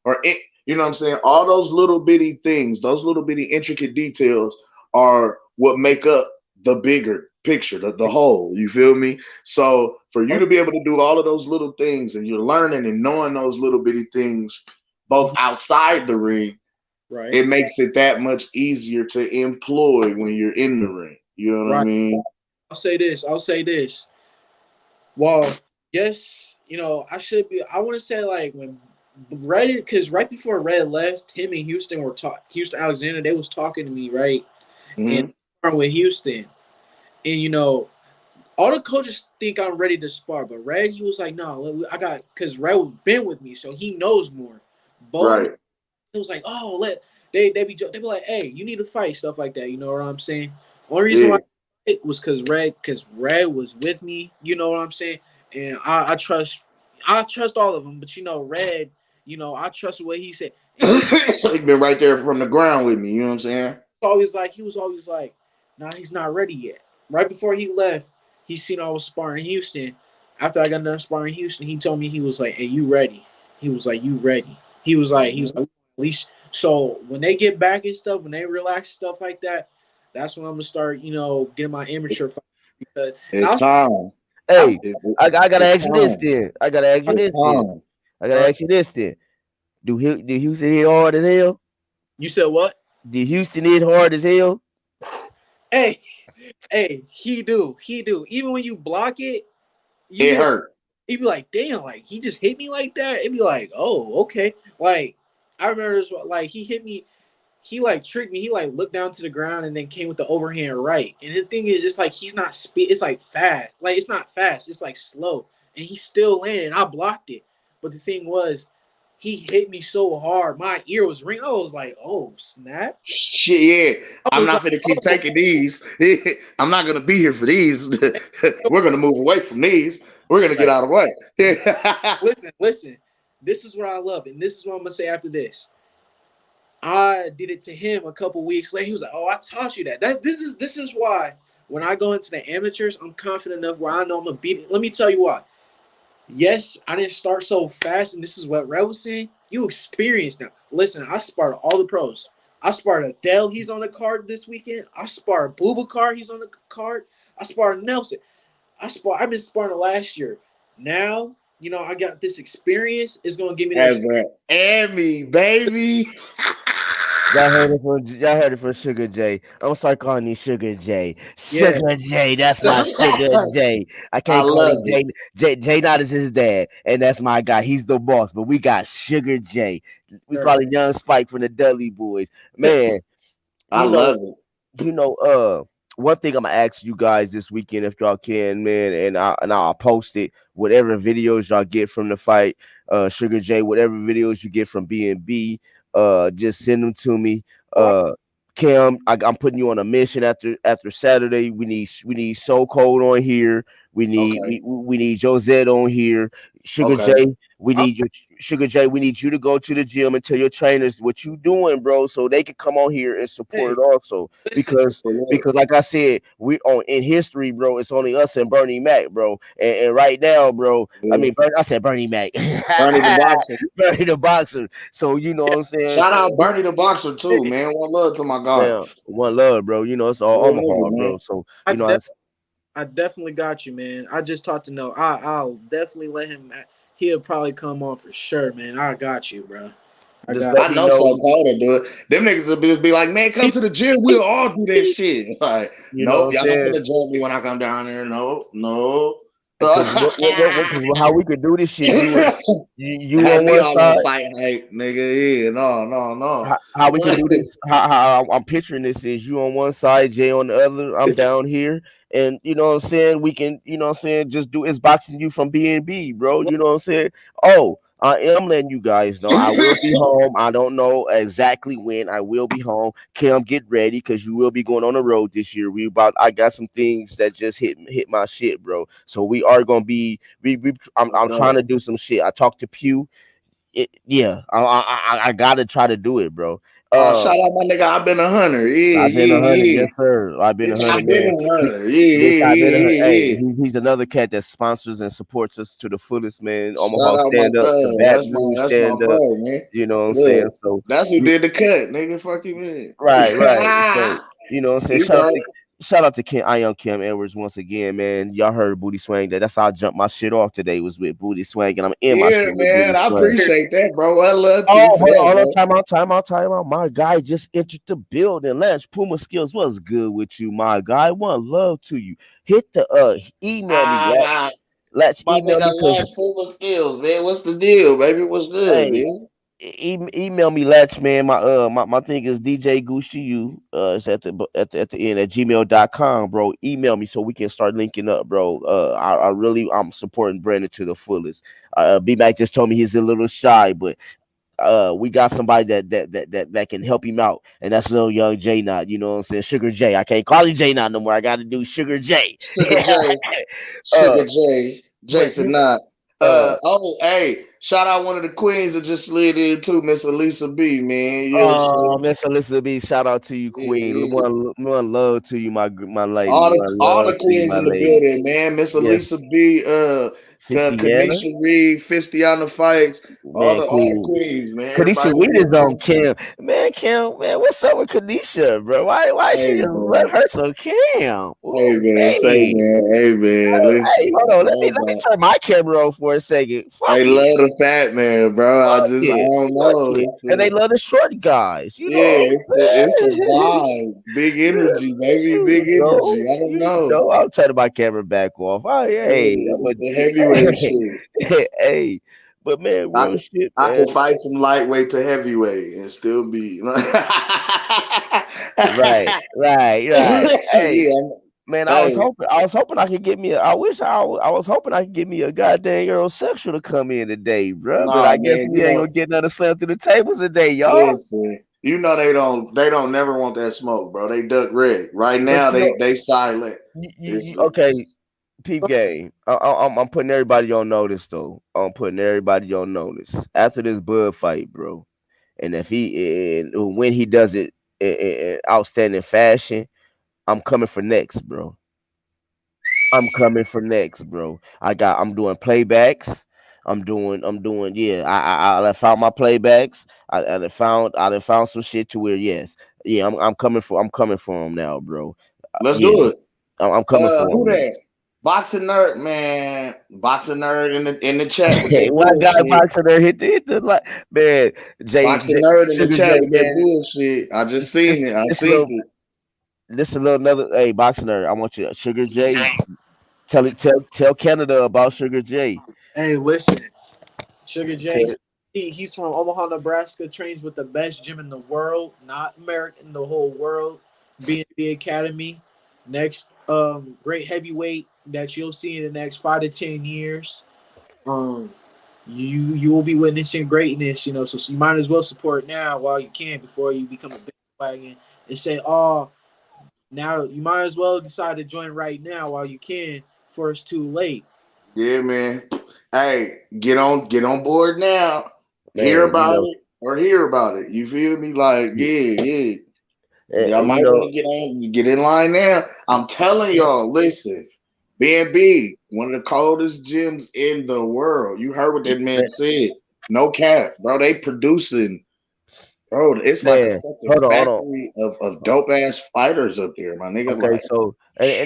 you know what I'm saying? All those little bitty things, those little bitty intricate details are what make up the bigger picture, the whole. You feel me? So for you to be able to do all of those little things and you're learning and knowing those little bitty things both outside the ring, right, it makes it that much easier to employ when you're in the ring. You know what I right. mean? I'll say this. I'll say this. Well, yes, I should be. I want to say like when Red, because right before Red left, him and Houston were talking. Houston Alexander, they was talking to me, right, and Hmm. with Houston, and all the coaches think I'm ready to spar, but Red, he was like, no, I got, because Red been with me, so he knows more. Both of them, Right. it was like, oh, they be like, hey, you need to fight, stuff like that. You know what I'm saying? Only reason Yeah. why it was because Red was with me. You know what I'm saying? And I trust all of them, but Red, I trust what he said. And He's been right there from the ground with me. You know what I'm saying? he was always like, nah, he's not ready yet. Right before he left, he seen I was sparring Houston. After I got done sparring Houston, he told me, he was like, hey, you ready? He was like, you ready? He was like, at least. So when they get back and stuff, when they relax, stuff like that, that's when I'm gonna start, getting my amateur fight. Because and It's time. I Hey, I gotta It's ask you this time. then. I gotta ask you It's this then. time. I gotta right. ask you this then. Do Houston hit hard as hell? You said what? Did Houston hit hard as hell? Hey, hey, he do. Even when you block it, you It be like, hurt. he'd be like, damn, like he just hit me like that. It'd be like, oh, okay. Like I remember this, like he hit me. he like tricked me. He like looked down to the ground and then came with the overhand right. And the thing is, it's like he's not speed. It's like fast. Like it's not fast. It's like slow. And he still landed. And I blocked it. But the thing was, he hit me so hard. My ear was ringing. I was like, oh snap. Shit, yeah. I I'm was not like, gonna keep oh. taking these. I'm not gonna be here for these. We're gonna move away from these. We're gonna get out of the way. Listen. This is what I love, and this is what I'm gonna say after this. I did it to him a couple weeks later. He was like, "Oh, I taught you that." This is why when I go into the amateurs, I'm confident enough where I know I'm gonna beat it. Let me tell you why. Yes, I didn't start so fast, and this is what Red was saying. You experienced now. Listen, I sparred all the pros. I sparred Adele. He's on the card this weekend. I sparred Boubacar. He's on the card. I sparred Nelson. I've been sparring last year. Now, you know, I got this experience. It's gonna give me that. As an Emmy, baby. Y'all heard it from Sugar J. I'm gonna start calling you Sugar J. Yeah. Sugar J, that's my Sugar J. I can't I call love him J. J not is his dad, and that's my guy. He's the boss, but we got Sugar J. We call him Young Spike from the Dudley Boys. Man, I love it. One thing I'm gonna ask you guys this weekend, if y'all can, man, and I'll post it. Whatever videos y'all get from the fight, Sugar J, whatever videos you get from B&B, just send them to me. Cam, I'm putting you on a mission after Saturday. We need So Cold on here. We need Josette on here. Sugar J, we need you to go to the gym and tell your trainers what you doing, bro, so they can come on here and support it also. Because like I said, we on in history, bro. It's only us and Bernie Mac, bro. And right now, bro. I mean, I said Bernie Mac. Bernie the boxer. Bernie the boxer. So you know what I'm saying. Shout out Bernie the boxer too, man. One love to my guy. Yeah, one love, bro. You know it's all Omaha, bro. So you know I definitely got you, man. I just talked to know. I'll definitely let him. He'll probably come on for sure, man. I got you, bro. I know So Cold to do it. Them niggas will be like, man, come to the gym. We'll all do that shit. Like, nope, y'all not gonna jump me when I come down there. No. How we could do this shit? You on one side, fight hype, nigga. Yeah, no. How we can do this? How I'm picturing this is you on one side, Jay on the other. I'm down here, and you know what I'm saying. We can, you know what I'm saying, just do it's boxing you from B&B, bro. You know what I'm saying? Oh, I am letting you guys know I will be home. I don't know exactly when I will be home. Kim, get ready because you will be going on the road this year. I got some things that just hit my shit, bro. So we are gonna be. I'm trying to do some shit. I talked to Pew. I gotta try to do it, bro. Shout out my nigga. I've been 100. I've been 100, yes sir. I've been 100. Hey, he's another cat that sponsors and supports us to the fullest, man. Omaha stand up to Baton Rouge stand up. Man. You know what I'm saying? So that's who did the cut, nigga. Fuck you, man. Right. So you know what I'm saying? Shout out to Kim Edwards once again, man. Y'all heard Booty Swang. That's how I jumped my shit off today was with Booty Swang, and I'm in my shit. Man, I appreciate that, bro. I love you. Hold on, time out. My guy just entered the building. Lance Puma Skills, what's good with you, my guy? One love to you. Hit the email me. Let's email me. Lance Puma Skills, man. What's the deal, baby? What's good, man? Email me, Latch, man. My thing is DJ Gucci you. It's at the end at gmail.com, bro. Email me so we can start linking up, bro. I'm supporting Brandon to the fullest. B-Mac just told me he's a little shy, but we got somebody that can help him out, and that's little young J Knot. You know what I'm saying? Sugar J. I can't call him J Knot no more. I got to do Sugar J. Sugar J. Jason Knot. Shout out one of the queens that just slid in too, Miss Elisa B, man. You know Miss Elisa B, shout out to you, Queen. One love to you, my lady. All the queens in the building, man. Miss Elisa B, Kanisha Reed, Fistiana Fights, all the queens, man. Kanisha Reed is on Kim. Man, what's up with Kanisha, bro? Why she just let her so Kim? Hey, man. Hey, hold on. Let me turn my camera on for a second. They love the fat man, bro. I don't know. And they love the short guys. You know it's the vibe. Big energy, baby. Big energy. I don't know. I'm turning my camera back off. Oh, yeah. The heavyweight shit. Hey, But man, I real shit, I man. could fight from lightweight to heavyweight and still be. Right, right, right. Hey, Yeah, man, hey, I was hoping I could get me. I wish I was hoping I could get me a goddamn Errol sexual to come in today, bro. But nah, I guess man. we ain't gonna get another slam through the tables today, y'all. Listen. They don't never want that smoke, bro. They duck red. Right But now, you know, they silent. okay, It's peep game. I'm putting everybody on notice though. I'm putting everybody on notice after this Bud fight, bro. And if when he does it in outstanding fashion, I'm coming for next, bro. I'm coming for next, bro. I'm doing playbacks. Yeah. I done found my playbacks. I done found some shit to where yes, yeah. I'm coming for him now, bro. let's Yeah, do it. I'm coming for Who him that? Boxing nerd, man. Boxing nerd in the chat with next. that What guy bullshit. boxer there hit the like man, Boxing nerd in the Sugar J chat with that man. bullshit. I just This this seen it. I this a seen little it. this a little another hey boxer nerd. I want you Sugar J. Tell Canada about Sugar J. Hey, listen, Sugar J, Tell, he's from Omaha, Nebraska. Trains with the best gym in the world, not America, in the whole world. B&B Academy. Next, great heavyweight that you'll see in the next 5 to 10 years. Um, you will be witnessing greatness. So you might as well support now while you can before you become a bandwagon and say, oh, now you might as well decide to join right now while you can before it's too late. Yeah, man. Hey, get on board now. Hear man, about it or hear about it. You feel me? Like, yeah, yeah. Y'all and you might know, want to get in line now. I'm telling y'all, listen, B&B, one of the coldest gyms in the world. You heard what that man said. No cap, bro. They producing, bro. It's like a man, fucking hold on. factory of dope ass fighters up there, my nigga. Okay, Like, so I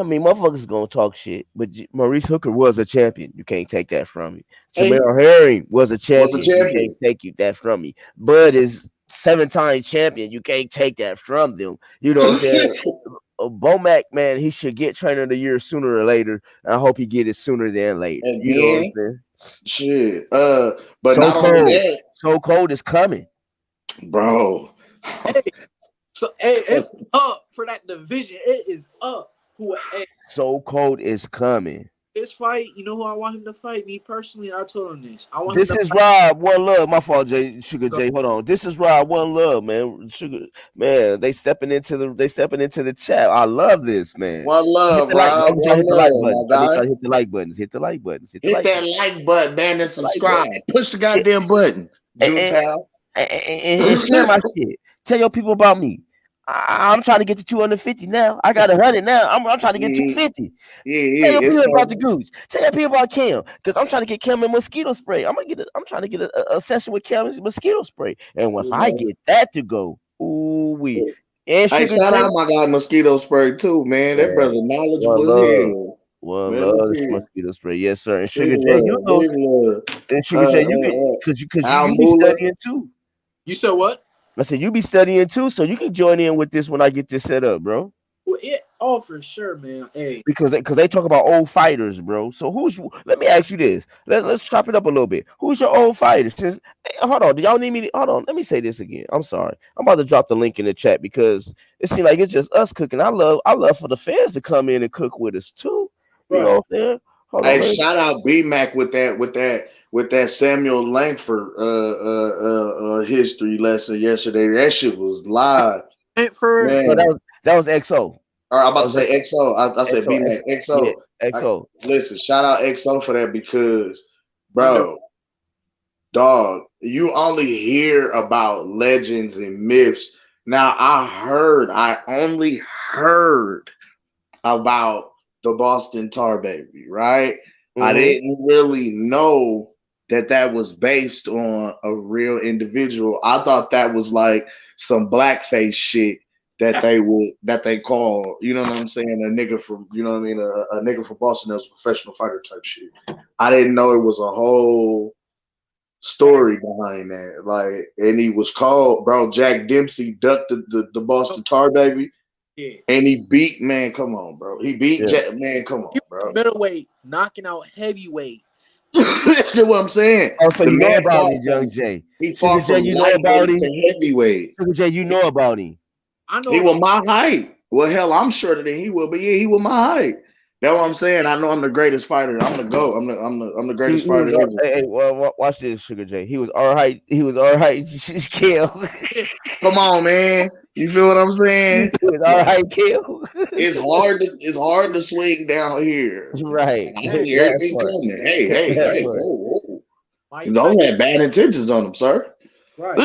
mean, motherfuckers gonna talk shit, but Maurice Hooker was a champion. You can't take that from me. Hey, Jamel Herring was a was a champion. You can't champion. take that from me. Bud is 7 time champion. You can't take that from them. You know what I'm saying? Bomac, man, he should get trainer of the year sooner or later. And I hope he get it sooner than later. And You know what I'm then saying? shit. But not only that, So cold is coming. bro. hey, so hey, it's up for that division. It is up. Hey, So cold is coming. this fight, you know who I want him to fight? Me personally, I told him this. I want him This to is fight. Rob One Love. My fault, Sugar J. Hold on. This is Rob One Love, man. Sugar, man. They stepping into the chat. I love this, man. One Hit love, the like. I Rob. need y'all to One hit the like love, button. my I need guy. y'all to hit the like buttons. Hit the like buttons. Hit the Hit like that buttons. like button, man, and Hit the like button. subscribe. Push the Shit. goddamn button, June pal. And share my shit. Tell your people about me. I'm trying to get to 250 now. I got 100 now. I'm trying to get Yeah, 250. yeah, Tell your it's people about the coming. goose. Tell your people about Cam, because I'm trying to get Cam and mosquito spray. I'm trying to get a session with Cam and mosquito spray. And if You I know. get that to go, ooh wee. And Hey, Sugar shout J, out my guy Mosquito Spray too, man. That man, brother knowledgeable one as love, hell. one Man, look love here. mosquito spray. Yes, sir. And Big Sugar J, you love, know, big love. and Sugar J, you get because Al you be Moolah. studying too. You said what? I said you be studying too, so you can join in with this when I get this set up, bro. Well, oh, for sure, man. Hey, Because they talk about old fighters, bro. So let me ask you this. Let's chop it up a little bit. Who's your old fighters? Hey, hold on. Do y'all need me to hold on? Let me say this again. I'm sorry. I'm about to drop the link in the chat because it seems like it's just us cooking. I love for the fans to come in and cook with us too. You know right. what I'm saying? Hold on, Hey, man. shout out B Mac with that Samuel Langford history lesson yesterday. That shit was live, Brentford. No, man. that was XO. Or I'm That about to was say XO. I said XO. B Mac. Yeah, XO. XO. Listen, shout out XO for that because, Under. bro, dog, you only hear about legends and myths. Now I only heard about the Boston Tar Baby, right? I Mm-hmm. didn't really know that was based on a real individual. I thought that was like some blackface shit that they call, you know what I'm saying, a nigga from, you know what I mean, a nigga from Boston that was a professional fighter type shit. I didn't know it was a whole story behind that. Like, and he was called, bro, Jack Dempsey ducked the Boston Tar Baby. Yeah. And he beat, man, come on, bro. He beat Yeah. Jack, man, come on, bro. Middleweight, knocking out heavyweights. That's what I'm saying. Oh, so The you know man about fought him, from Young Jay. he Sugar fought Jay, from you know about lightweight him. to heavyweight. Sugar Jay, you know about him. I know He was about my height. Well, hell, I'm shorter than he will, but yeah, he was my height. That's what I'm saying. I know I'm the greatest fighter. I'm the GOAT. I'm the greatest He was. fighter ever. Hey, well, watch this, Sugar Jay. He was all right. He was all right. Kill. Come on, man. You feel what I'm He saying? was all Like, right. Kill. it's hard to swing down here. Right. And I Hey, see That everything part. coming. Hey, hey, That hey, part. whoa, whoa. Mike Those Tyson. had bad intentions on them, sir. Right.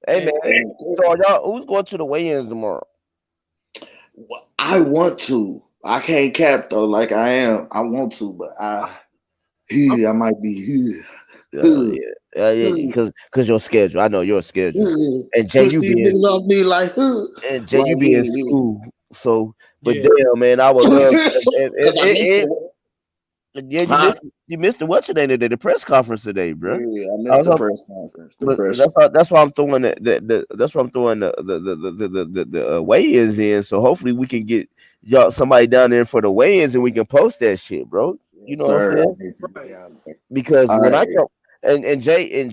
Hey And man. So y'all, who's going to the weigh-ins tomorrow? I want to. I can't cap though, like I am. I want to, but I might be Yeah, because your schedule. I know your schedule. And Jay, push you these being niggas off me like you be in yeah. school. So, but yeah. damn, man, I would love. Cause I missed it. Yeah, Huh? you missed the what's your name today? The press conference today, bro. Yeah, I I missed was the up, press conference. but that's why I'm throwing that's why I'm throwing the weigh-ins in. So hopefully we can get y'all somebody down there for the weigh-ins and we can post that shit, bro. You Yes, know what I'm sir. saying? I need to be Right. out there. Because All when I right. come and Jay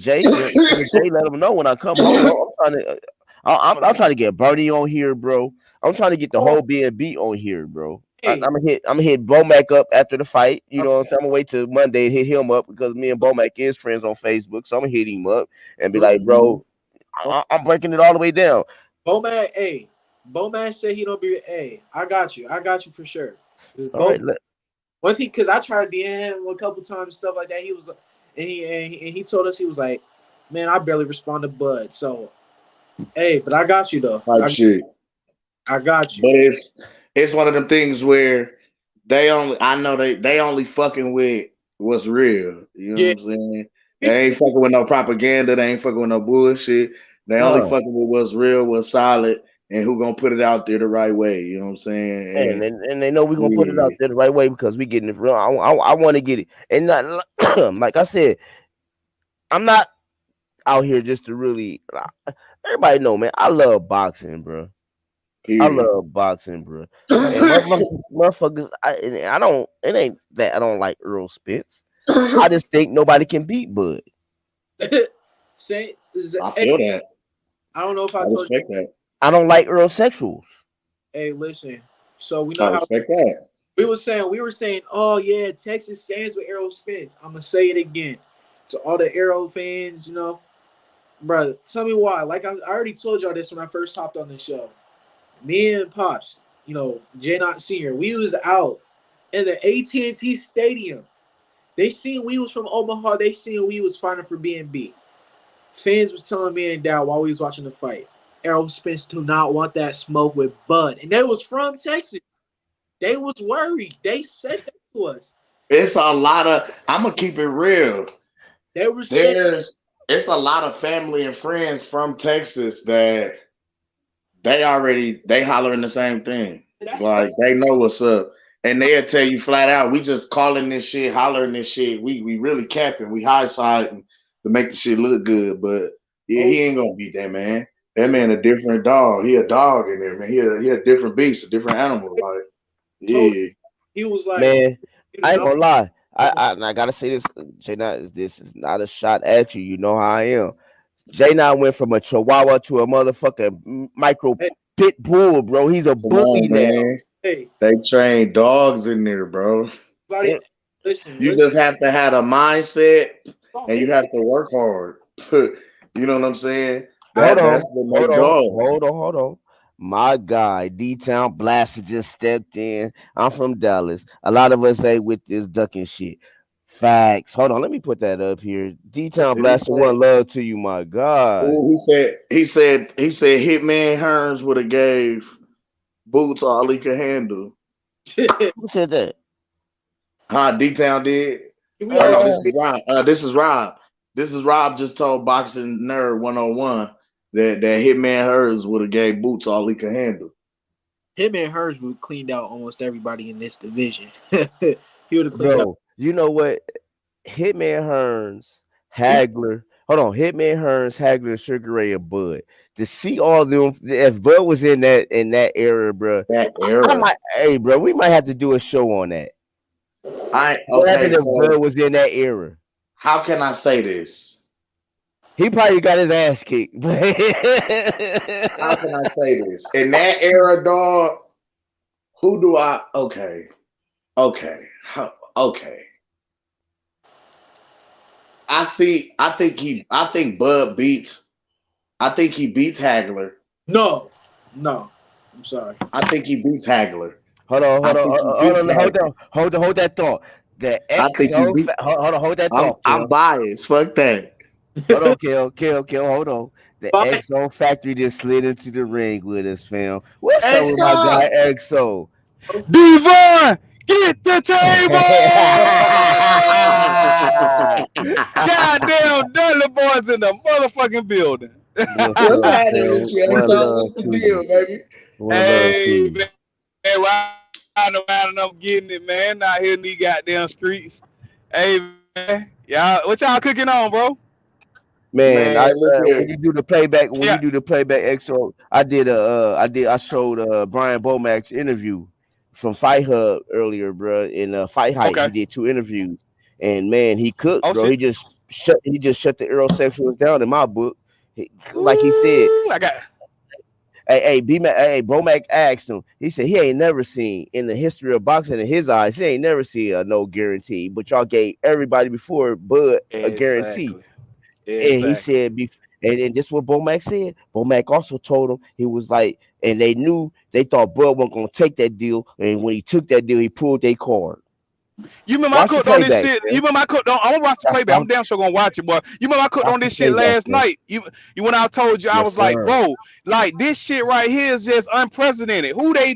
let them know when I come home. I'm trying to I'm trying to get Bernie on here, bro. I'm trying to get the Oh, whole B&B on here, bro. hey. I'm gonna hit Bomac up after the fight. You know what I'm saying? I'm gonna wait till Monday and hit him up because me and Bomac is friends on Facebook. So I'm gonna hit him up and be like, bro, I'm breaking it all the way down. Bomac, hey. Bomac said he don't be. Hey, I got you. I got you for sure. All right, Was he? Because I tried to DM him a couple times and stuff like that. He was, and he told us he was like, man, I barely respond to Bud. So, hey, but I got you though. Type shit. I got you. But it's one of them things where I know they only fucking with what's real. You know what Yeah. I'm saying? They ain't fucking with no propaganda. They ain't fucking with no bullshit. They only no. fucking with what's real, what's solid, and who gonna put it out there the right way. You know what I'm saying? And they know we're gonna put it out Yeah, there the right way because we getting it real. I want to get it, and not like I said, I'm not out here just to really. Everybody know, man. I love boxing, bro. I period. love boxing, bro. And motherfuckers, I don't. It ain't that I don't like Errol Spence. I just think nobody can beat Bud. Say, I hey, feel that. I don't know if I I told you. respect that. I don't like Earl sexuals. Hey, listen. So we I know how respect that. we were saying, oh yeah, Texas stands with Errol Spence. I'm gonna say it again to all the Arrow fans. You know, bro, tell me why. Like I already told y'all this when I first hopped on the show. Me and Pops, you know, J Not Senior, we was out in the AT&T Stadium. They seen we was from Omaha. They seen we was fighting for B&B. Fans was telling me and Dad while we was watching the fight, Errol Spence do not want that smoke with Bud, and they was from Texas. They was worried. They said that to us. It's a lot of. I'm gonna keep it real. They were saying, It's a lot of family and friends from Texas that they hollering the same thing. that's fine. Like they know what's up. And they'll tell you flat out, we just calling this shit, hollering this shit. We really capping, we high siding to make the shit look good. But yeah, Oh, he ain't gonna beat that man. That man a different dog. He a dog in there, man. He a different beast, a different animal. Like, told yeah. he was like, Man, you I ain't know, gonna lie. I gotta say this, J this is not a shot at you. You know how I am. J went from a chihuahua to a motherfucking micro hey, pit bull, bro. He's a Come on, bully now. man. hey, They train dogs in there, bro. buddy, It, You just have to have a mindset and you It's have to work hard. You know what I'm saying? hold That's on, what make dog. hold on. My guy, D Town Blaster just stepped in. I'm from Dallas. A lot of us ain't with this ducking shit. Facts. Hold on, let me put that up here. D What Town did he Blaster, say? one love to you, my guy. Ooh, he said Hitman Hearns would have gave Boots all he could handle. Who said that? Huh? D Town did. we Oh no, already this Uh, is Rob. This is Rob. This is Rob just told Boxing Nerd 101 that Hitman Hearns would have gave Boots all he could handle. him and hers would cleaned out almost everybody in this division. He would have cleaned out. bro, you know what? Hitman Hearns, Hagler. Hold on, Hitman Hearns, Hagler, Sugar Ray, and Bud. To see all them, if Bud was in that era, bro, That I era. might, hey, bro, we might have to do a show on that. What Okay, happened if so Bud was in that era? how can I say this? He probably got his ass kicked. How can I say this? In that era, dog, who do I okay. Okay. I think Bud beats he beats Hagler. No, I'm sorry. I think he beats Hagler. hold on, I hold on, think he hold beats on, Hagler. hold that thought. The I think he XO, beat hold on, hold that thought, I'm Kim. biased. Fuck that. Hold on, Kill, hold on. The But XO Factory just slid into the ring with us, fam. What's up with my EXO! guy XO? Devon, get the table. Goddamn Dudley boys in the motherfucking building. What's What's up, happening fam? with you, One EXO? love What's the to deal, you. baby? One love to Hey, you. man, riding around and I'm getting it, man. Out here in these goddamn streets. Hey, man, y'all, what y'all cooking on, bro? Man, Man, look when here. you do the playback, Yeah. XO, I showed Brian Bomac's interview from Fight Hub earlier, bro. In Fight Hype, Okay. he did 2 interviews, and man, he cooked, Oh bro. shit. He just shut the Eurosexuals down in my book. Like he said, Ooh, I got. Bomac asked him. He said he ain't never seen in the history of boxing in his eyes. He ain't never seen a no guarantee, but y'all gave everybody before Bud a guarantee. Exactly. And he Exactly. said, and this is what Bomac said. Bomac also told him he was like, and they thought Bud wasn't gonna take that deal, and when he took that deal, he pulled their card. You remember I Watch the cooked on this playback, shit. You man. remember I cooked on. I'm gonna watch the Watch, playback. I'm watch, damn sure gonna watch it, boy. You remember I cooked watch on the this shit playback, last man. night. You when I told you I Yes, was like, sir. bro, like this shit right here is just unprecedented. Who they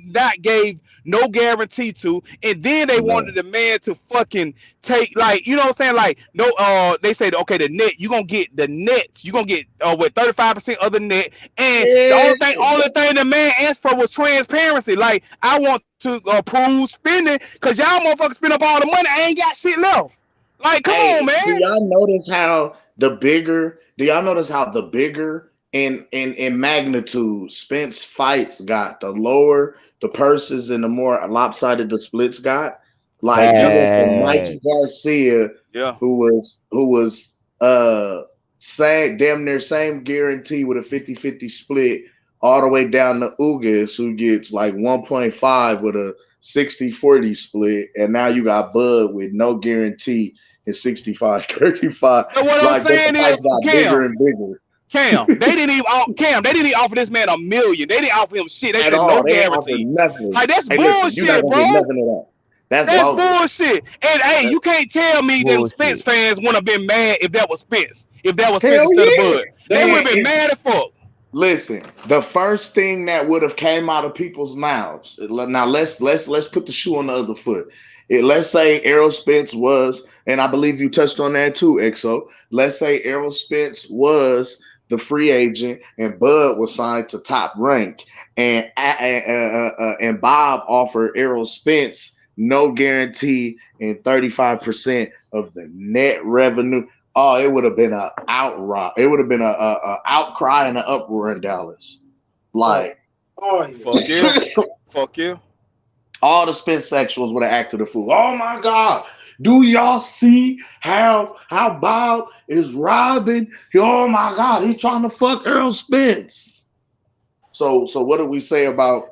not gave no guarantee to, and then they No. wanted the man to fucking take, like, you know what I'm saying, like, no, they said, okay, the net, you gonna get the net, you gonna get with 35% of the net, and the Yeah. only thing the man asked for was transparency. Like, I want to approve spending, cause y'all motherfuckers spend up all the money, I ain't got shit left. Like, come on, Hey, man. do y'all notice how the bigger in magnitude Spence fights got, the lower the purses and the more lopsided the splits got? Like you Yeah, go from Mikey Facts. Garcia, yeah. who was same damn near same guarantee with a 50-50 split, all the way down to Ugas, who gets like 1.5 with a 60-40 split, and now you got Bud with no guarantee in 65-35. But what I'm Like, but the saying is, fights got bigger Cam, and bigger They didn't even offer this man a million. They didn't offer him shit. They at said all. no They ain't offered guarantee. nothing. Like, that's Hey, listen, you're not bullshit, gonna get bro. nothing of that. That's That's bogus. bullshit. And hey, That, you can't tell me them Spence Bullshit. fans wouldn't have been mad if that was Spence. If that was Spence hell instead of yeah, Bud. They would man. have been If mad as fuck. listen, the first thing that would have came out of people's mouths. Now let's put the shoe on the other foot. Let's say Errol Spence was, and I believe you touched on that too, EXO. Let's say Errol Spence was the free agent, and Bud was signed to Top Rank, and Bob offered Errol Spence no guarantee and 35% of the net revenue. Oh, it would have been a outright. It would have been a outcry and an uproar in Dallas. oh, Like oh yeah. Fuck you. Fuck you. all the Spence sexuals would have acted a fool. Oh my God. Do y'all see how Bob is robbing? Oh my God, he's trying to fuck Errol Spence. So what do we say about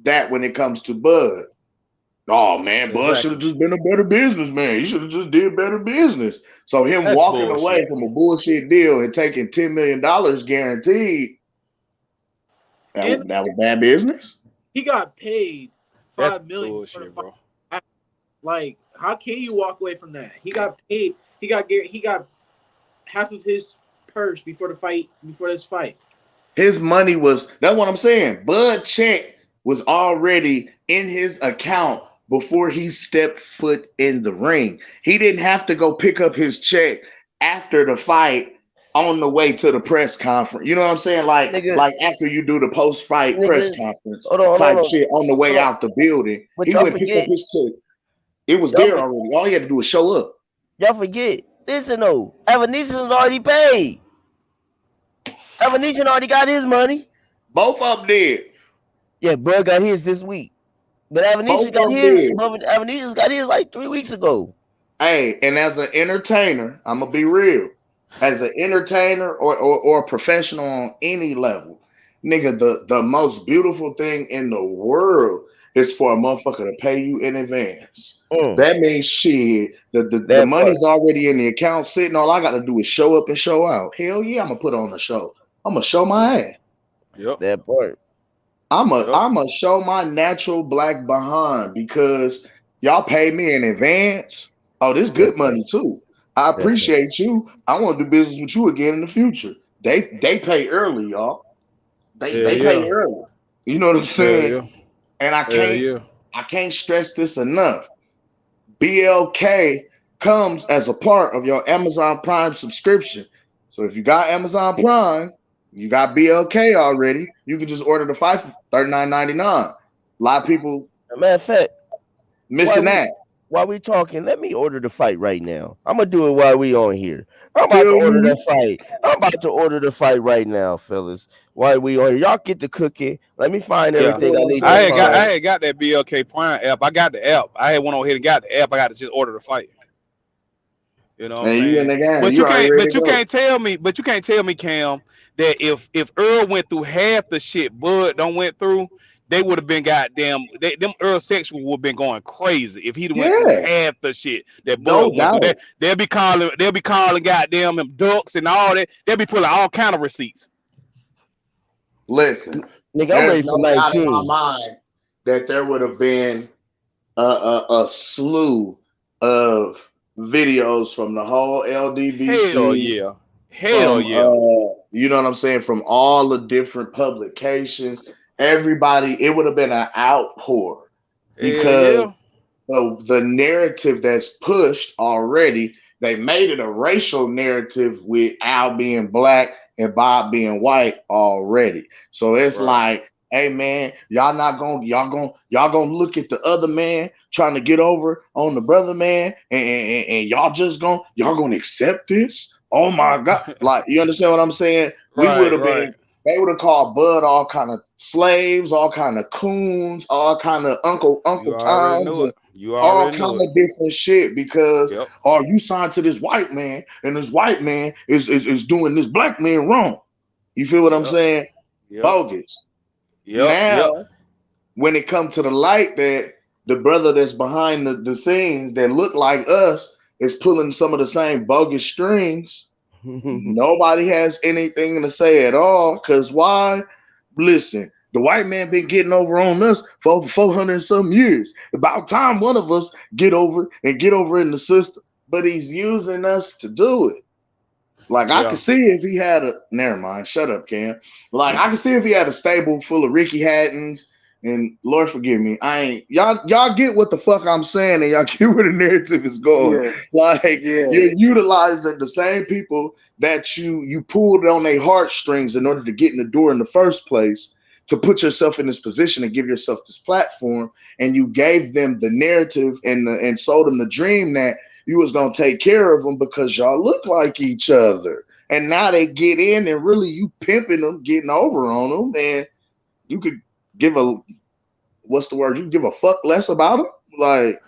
that when it comes to Bud? Oh man, Bud should have Exactly. just been a better businessman. He should have just did better business. So him That's walking away bullshit. from a bullshit deal and taking $10 million guaranteed, And that was bad business. he got paid That's $5 million for the bullshit, fight. bro. Like, how can you walk away from that? He got paid. He got half of his purse before this fight. His money was, that's what I'm saying. Bud check was already in his account before he stepped foot in the ring. He didn't have to go pick up his check after the fight on the way to the press conference. You know what I'm saying? Nigga, Like after you do the post-fight press nigga, conference hold type on, shit on the way hold on. out the building. But He went pick up his check. It was y'all, there already. All he had to do was show up. y'all forget. Listen though, Avanesyan already paid. Avanesyan already got his money. Both of them did. Yeah, Bud got his this week. But Both of them did. Avanesyan got his like 3 weeks ago. Hey, and as an entertainer, I'm gonna be real. As an entertainer or a professional on any level, nigga, the most beautiful thing in the world is for a motherfucker to pay you in advance. That means shit. The money's already in the account sitting. All I gotta do is show up and show out. Hell yeah, I'm gonna put on the show. I'm gonna show my ass. Yep. That part. I'm gonna show my natural black behind because y'all pay me in advance. Oh, this good money too. I appreciate you. I want to do business with you again in the future. They pay early, y'all. They pay early. You know what I'm saying? And I can't stress this enough. BLK comes as a part of your Amazon Prime subscription. So if you got Amazon Prime, you got BLK already, you can just order the fight for $39.99. A lot of people, matter of fact, missing that. While we talking, let me order the fight right now. I'm gonna do it while we on here. I'm about to order the fight. I'm about to order the fight right now, fellas. While we on here, y'all get the cooking. Let me find everything I need. I had got that BLK Prime app. I got the app. I had went on ahead and got the app. I got to just order the fight. You know what I'm saying? But you can't tell me, Cam, that if Earl went through half the shit Bud don't went through, they would have been goddamn. Them Earl Sexual would have been going crazy if he'd went through half the shit that Bud went through. They'll be calling goddamn them ducks and all that. They'll be pulling all kind of receipts. Listen, nigga, I'm ready for 19. Doubt in my mind that there would have been a slew of videos from the whole LDVC. Hell yeah. Hell yeah. You know what I'm saying? From all the different publications. Everybody, it would have been an outpour because of the narrative that's pushed already. They made it a racial narrative with Al being black and Bob being white already. So it's like, hey man, y'all gonna look at the other man trying to get over on the brother man, and y'all gonna accept this? Oh my God. Like, you understand what I'm saying? We would have been. They would have called Bud all kind of slaves, all kind of coons, all kind of Uncle Toms, all kind of different shit because you signed to this white man, and this white man is doing this black man wrong. You feel what I'm saying? Bogus. Now, when it comes to the light that the brother that's behind the scenes that look like us is pulling some of the same bogus strings, nobody has anything to say at all. Because why? Listen, the white man been getting over on us for over 400 and some years. About time one of us get over in the system. But he's using us to do it. Like I could see if he had never mind, shut up, Cam. Like I could see if he had a stable full of Ricky Hattons. And Lord forgive me, y'all get what the fuck I'm saying, and y'all get where the narrative is going. You're utilizing the same people that you pulled on their heartstrings in order to get in the door in the first place, to put yourself in this position and give yourself this platform, and you gave them the narrative and sold them the dream that you was gonna take care of them because y'all look like each other. And now they get in and really you pimping them, getting over on them, and you could give a you can give a fuck less about them. Like,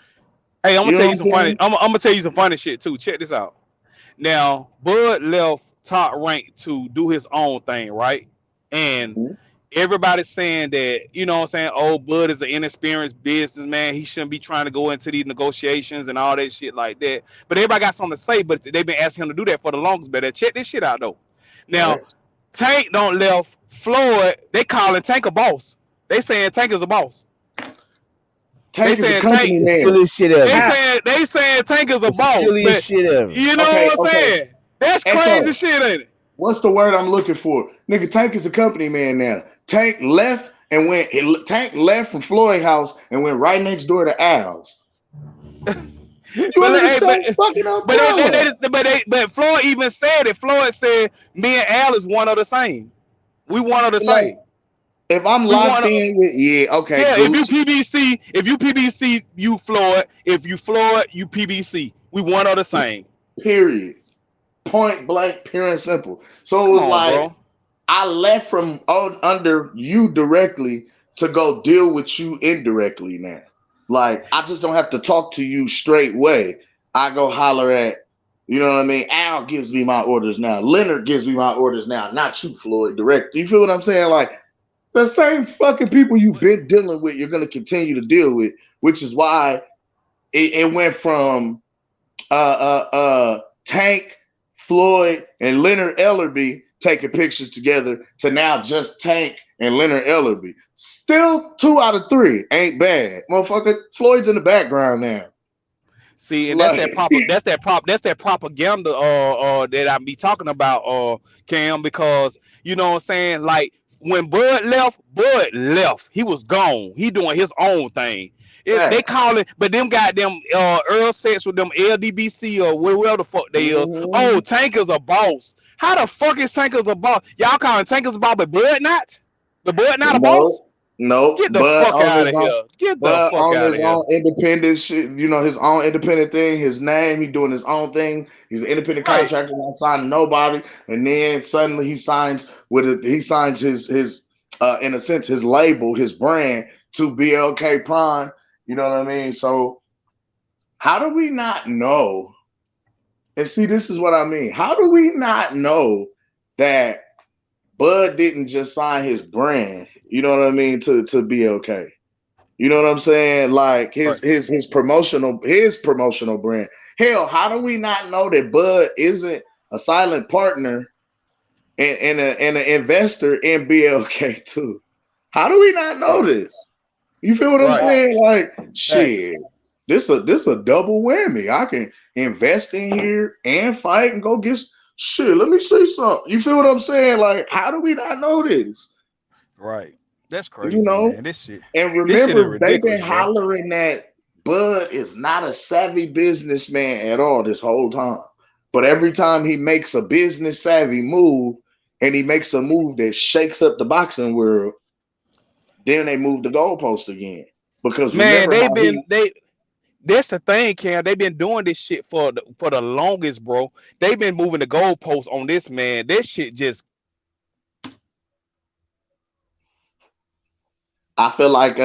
hey, I'm gonna tell you some funny. I'm gonna tell you some funny shit too. Check this out. Now, Bud left Top Rank to do his own thing, right? And everybody's saying that, you know what I'm saying, oh, Bud is an inexperienced businessman. He shouldn't be trying to go into these negotiations and all that shit like that. But everybody got something to say, but they've been asking him to do that for the longest. But check this shit out though. Now, Tank don't left Floyd. They calling Tank a boss. They saying Tank is a boss. Tank is a company man. They saying Tank is a boss. Shit ever. You know what I'm saying? That's crazy shit, ain't it? What's the word I'm looking for? Nigga, Tank is a company man now. Tank left and Tank left from Floyd house and went right next door to Al's. But Floyd even said it. Floyd said me and Al is one of the same. We one of the same. If I'm locked in with if you PBC, you Floyd. If you Floyd, you PBC. We one of the same. Period. Point blank, pure and simple. So it was bro. I left from under you directly to go deal with you indirectly now. Like, I just don't have to talk to you straight way. I go holler at, you know what I mean? Al gives me my orders now. Leonard gives me my orders now, not you, Floyd, direct. You feel what I'm saying? Like, the same fucking people you've been dealing with, you're going to continue to deal with, which is why it went from Tank, Floyd, and Leonard Ellerby taking pictures together to now just Tank and Leonard Ellerby. Still 2 out of 3 ain't bad. Motherfucker, Floyd's in the background now. See, and that's that propaganda that I be talking about, Cam, because you know what I'm saying? Like when Bud left. He was gone. He doing his own thing. They call it, but them goddamn Earl Sex with them LDBC or wherever the fuck they is. Oh, Tank is a boss. How the fuck is Tank is a boss? Y'all calling Tank is a boss, but Bud not? The Bud not a boss? No, get the fuck out of here. Get the fuck out of here. Own independent shit, you know, his own independent thing, his name, he doing his own thing. He's an independent contractor, not signing nobody. And then suddenly he signs his in a sense, his label, his brand to BLK Prime. You know what I mean? So how do we not know? And see, this is what I mean. How do we not know that Bud didn't just sign his brand? You know what I mean? To BLK. You know what I'm saying? Like his promotional brand. Hell, how do we not know that Bud isn't a silent partner and an investor in BLK too? How do we not know this? You feel what I'm saying? Like, shit, this a double whammy. I can invest in here and fight and go get shit. Let me see something. You feel what I'm saying? Like, how do we not know this? Right. That's crazy. You know, man. This shit. And remember, they've been hollering that Bud is not a savvy businessman at all this whole time. But every time he makes a business savvy move and he makes a move that shakes up the boxing world, then they move the goalpost again. Because man, that's the thing, Cam. They've been doing this shit for the longest, bro. They've been moving the goalposts on this, man. This shit just. I feel like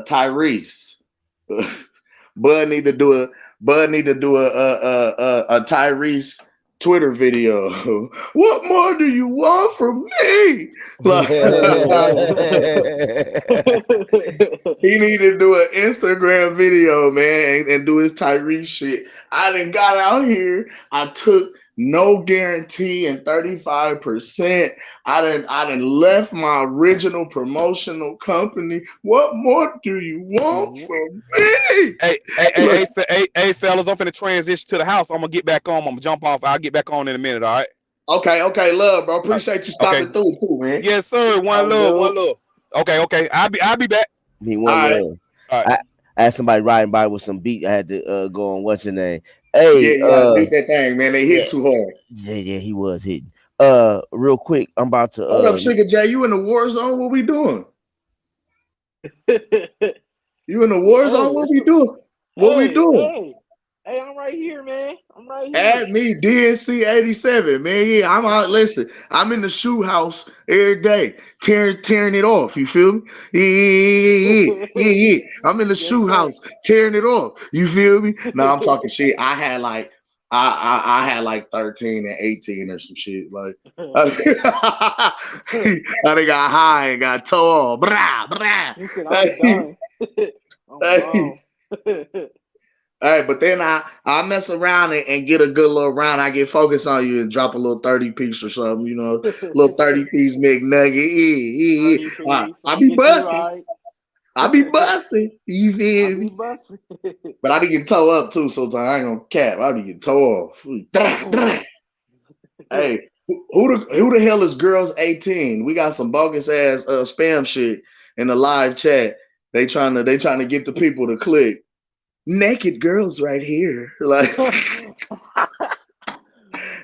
Tyrese. Bud need to do a Tyrese Twitter video. What more do you want from me? Like, he need to do an Instagram video, man, and do his Tyrese shit. I done got out here. I took no guarantee and 35%. I done left my original promotional company. What more do you want from me? Hey, fellas, I'm finna transition to the house. I'm gonna get back on. I'm gonna jump off. I'll get back on in a minute. All right. Okay, love, bro. Appreciate you stopping through too, man. Yes, sir. One love. Okay. I'll be back. Me one love. All right. I had somebody riding by with some beat. I had to go on. What's your name? Hey, beat that thing, man. They hit too hard. Yeah, he was hitting. Real quick, I'm about to. Hold up, Sugar J. You in the war zone? What we doing? You in the war zone? What we doing? What we doing? Hey, I'm right here, man. I'm right here. Add me, DNC 87, man. Yeah, I'm out. Listen, I'm in the shoe house every day, tearing it off. You feel me? Yeah. I'm in the shoe house tearing it off. You feel me? No, I'm talking shit. I had like 13 and 18 or some shit. Like I done got high and got toe off. You said I'm done. Hey, but then I mess around and get a good little round. I get focused on you and drop a little 30 piece or something, you know, little 30 piece McNugget. I be busting. I be busting. You feel me? But I be getting toe up too sometimes. I ain't gonna cap. I be getting toe off. Hey, who the hell is Girls 18? We got some bogus ass spam shit in the live chat. They trying to get the people to click. Naked girls right here. Like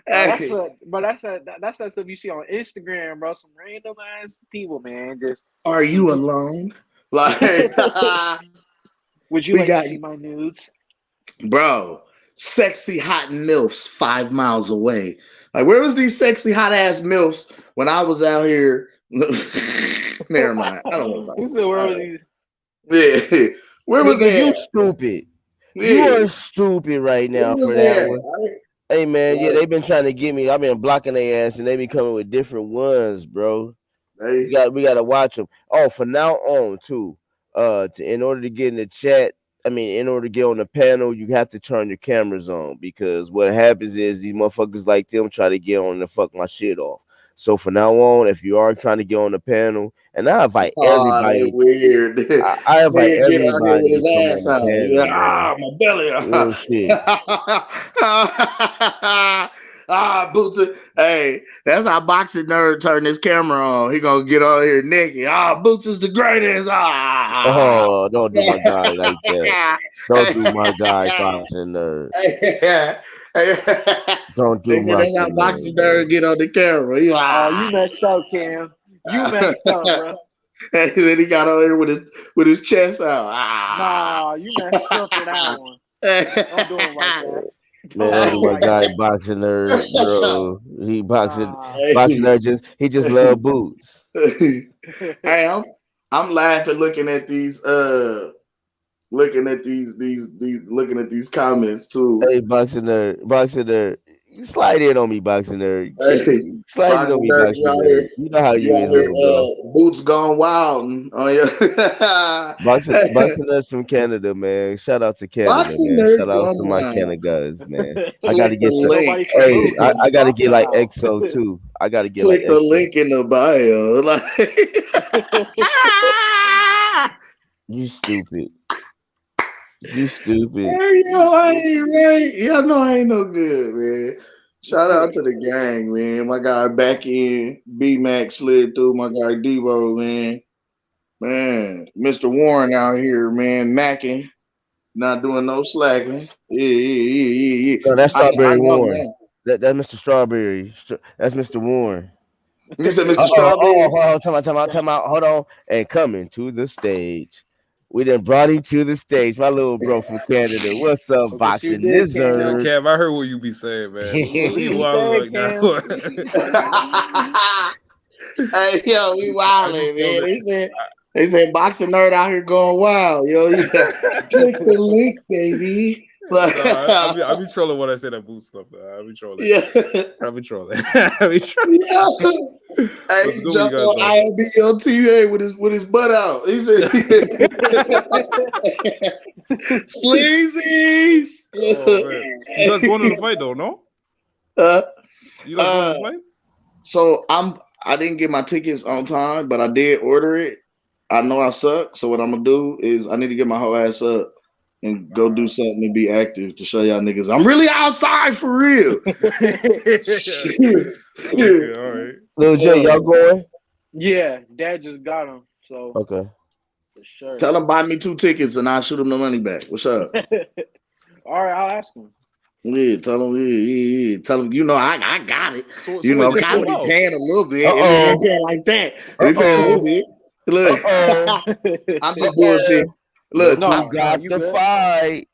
that's that stuff you see on Instagram, bro. Some random ass people, man. Just are you alone? Like would you like to see my nudes? Bro, sexy hot MILFs 5 miles away. Like where was these sexy hot ass MILFs when I was out here? Never mind. I don't want to talk. Who said where was he? Yeah. Where was Nigga, you that? stupid. Yeah. You are stupid right Where now was for that that? one. Hey man, yeah, Like, they been trying to get me. I've been blocking their ass, and they be coming with different ones, bro. hey, We gotta watch them. Oh, from now on too. In order to get in the chat, I mean, in order to get on the panel, you have to turn your cameras on because what happens is these motherfuckers like them try to get on and fuck my shit off. So from now on, if you are trying to get on the panel, and I invite oh, they everybody, weird. I invite Nigga get on here with everybody to his come ass on the out. panel, man. My belly. Real shit. Boots. Hey, that's how boxing nerd turn his camera on. He gonna get on here naked. Boots is the greatest. Oh, don't do my guy like that. Don't do my guy boxing nerd. Don't They do said that's how boxing boxing nerd, man. nerd get on the camera. He, Oh, you messed up, Cam. You messed up, bro. And then he got on here with his chest out. Nah, you messed up for that one. Don't do him like that. Man, don't do my guy boxing nerd, bro. He boxing nerd he just love boots. Hey, I'm laughing looking at these looking at these comments too. Hey, boxing nerd. You slide in on me, boxing nerd. Hey, Slide in on me, boxing you out nerd. here, You know how you is, out here, little bro. boots gone wild. Oh yeah. Boxing nerds from Canada, man. Shout out to Canada, Boxing man. nerd Shout out gone to my wild. Canada guys, man. I Click gotta the get link. hey, I gotta get like EXO too. I gotta get like Click the EXO. link in the bio. You stupid. You stupid. Hey, yo, I ain't right. Y'all know I ain't no good, man. Shout out to the gang, man. My guy back in B Max slid through. My guy Devo, man. Man, Mr. Warren out here, man, macking, not doing no slacking. Yeah. No, that's I Strawberry know, Warren. man. That's Mr. Strawberry. That's Mr. Warren. You said Mr. Oh, Strawberry? time out. Hold on. And coming to the stage. We done brought him to the stage. My little bro from Canada. What's up, Yes, you boxing did, Cam. Yo, lizard? Cam, I heard what you be saying, man. We You wild said, right now. Hey, yo, we I be wildin', man. trolling. They said boxing nerd out here going wild, yo. Yeah. Click the link, baby. I be trolling when I say that boot stuff. I be trolling. Yeah. I be trolling. I be trolling. Yeah. Hey, he jumped on ILBL TV with his butt out. He said, "Sleazies." Oh, man. You guys going to the fight though? No. You guys going to the fight? So I didn't get my tickets on time, but I did order it. I know I suck, so what I'm gonna do is I need to get my whole ass up and go do something and be active to show y'all niggas I'm really outside for real. Okay, all right. Little J, y'all going? Yeah, Dad just got him. So okay. For sure. Tell him buy me 2 tickets and I'll shoot him the money back. What's up? All right, I'll ask him. Yeah, tell him. Yeah. Tell him. You know, I got it. So you know, wait, comedy paying a little bit. If they paying like that, they paying a little bit. Look, I'm just bullshitting. Look, I got the fight.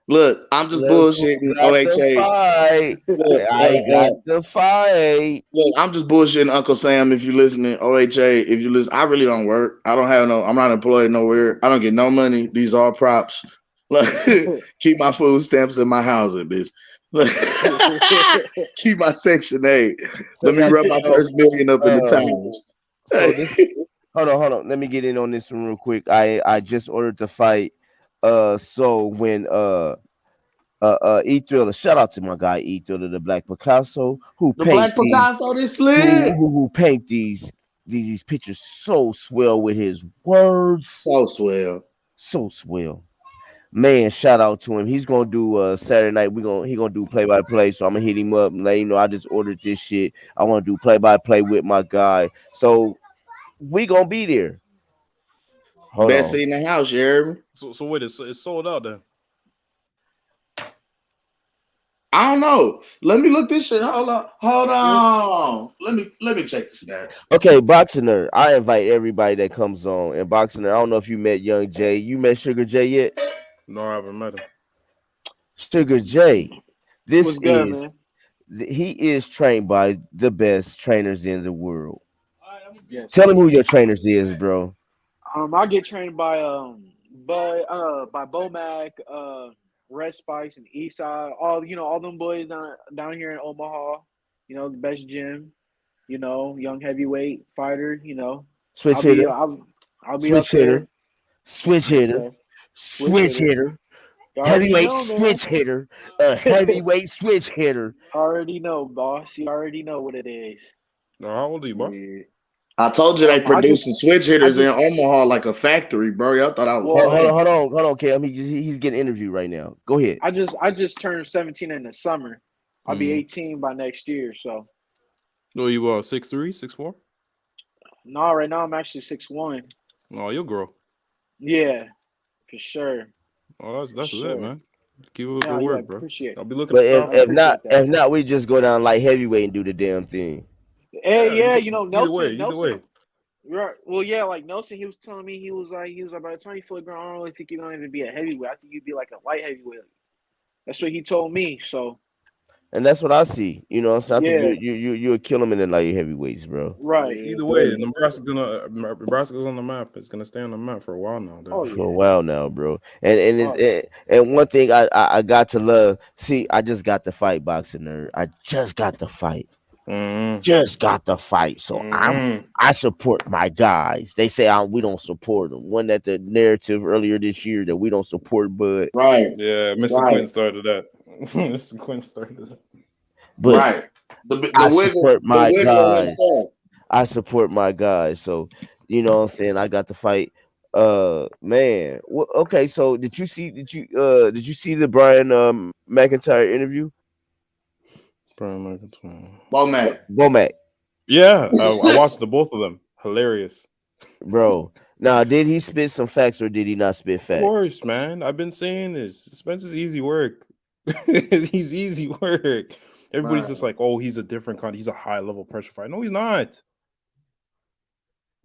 Look, I'm just bullshitting. OHA. Look, I got the fight. Look, I'm just bullshitting Uncle Sam. If you listening, OHA. If you listen, I really don't work. I don't have no. I'm not employed nowhere. I don't get no money. These are props. Keep my food stamps in my housing, bitch. Keep my Section 8. Let me rub my first million up in the towers. Hold on. Let me get in on this one real quick. I just ordered the fight. So when E Thriller, shout out to my guy E Thriller, the Black Picasso, who paint these pictures so swell with his words. So swell. Man, shout out to him. He's gonna do Saturday night. He gonna do play-by-play. So I'm gonna hit him up and let him know I just ordered this shit. I want to do play-by-play with my guy. So we gonna be there. Best seat in the house, you heard me? So wait, it's sold out then. I don't know. Let me look this shit. Hold on. Let me check the stats. Okay, Boxing Nerd. I invite everybody that comes on. And Boxing Nerd, I don't know if you met Young Jay. You met Sugar Jay yet? No, I haven't met him. Sugar Jay. What's good, man? He is trained by the best trainers in the world. Yes, Tell sir. him who your trainers is, bro. I get trained by Bomac, Red Spice, and Eastside. All them boys down here in Omaha. The best gym. Young heavyweight fighter. Switch I'll be hitter, I'll be up switch there. hitter, switch hitter, Okay, switch switch hitter. hitter, You already heavyweight know, man. switch hitter, a heavyweight switch hitter. Already know, boss. You already know what it is. No, how old are you, boss? Yeah. I told you they I just producing switch I hitters in just Omaha like a factory, bro. Y'all thought I was Hold, well hold on, playing. hold on, Cam. He's getting interviewed right now. Go ahead. I just turned 17 in the summer. I'll be Mm. 18 by next year. So No, you 6'3", 6'4"? no, right now I'm actually 6'1". Oh, you'll grow. Yeah, for sure. Oh, For that's lit, sure. man. Keep up the good Yeah, work, bro. appreciate I'll be looking But out I for you. appreciate that. if not, we just go down like heavyweight and do the damn thing. Hey, Yeah, yeah, either way, Nelson. Right. Well, yeah, like Nelson, he was telling me he was like, by the time you fully grown, I don't really think you're gonna even be a heavyweight. I think you'd be like a light heavyweight. That's what he told me. So And that's what I see. You know what I'm saying? I think yeah, you'll kill him in the light heavyweights, bro. right. Yeah, Either way, buddy. Nebraska's on the map. It's gonna stay on the map for a while now, Oh though. For a yeah. while now, bro. And Oh yeah. and one thing I got to love. See, I just got the fight, boxing nerd. I just got the fight. Mm-hmm. Just got the fight. So Mm-hmm. I support my guys. They say we don't support them. One that the narrative earlier this year that we don't support Bud. Right, Yeah, Mr. right, Quinn started that. Mr. Quinn started that. But right. I support The my Wiggler guys. himself. I support my guys. So you know what I'm saying? I got the fight. Man. Okay, so did you see the Brian McIntyre interview? Brian McIntyre. Bomac. Bomac, Yeah, I watched the both of them. Hilarious. bro. Now, did he spit some facts or did he not spit Of facts? course, man. I've been saying this. Spencer's easy work. He's easy work. Everybody's just like, oh, he's a different kind. He's a high level pressure fighter. No, he's not.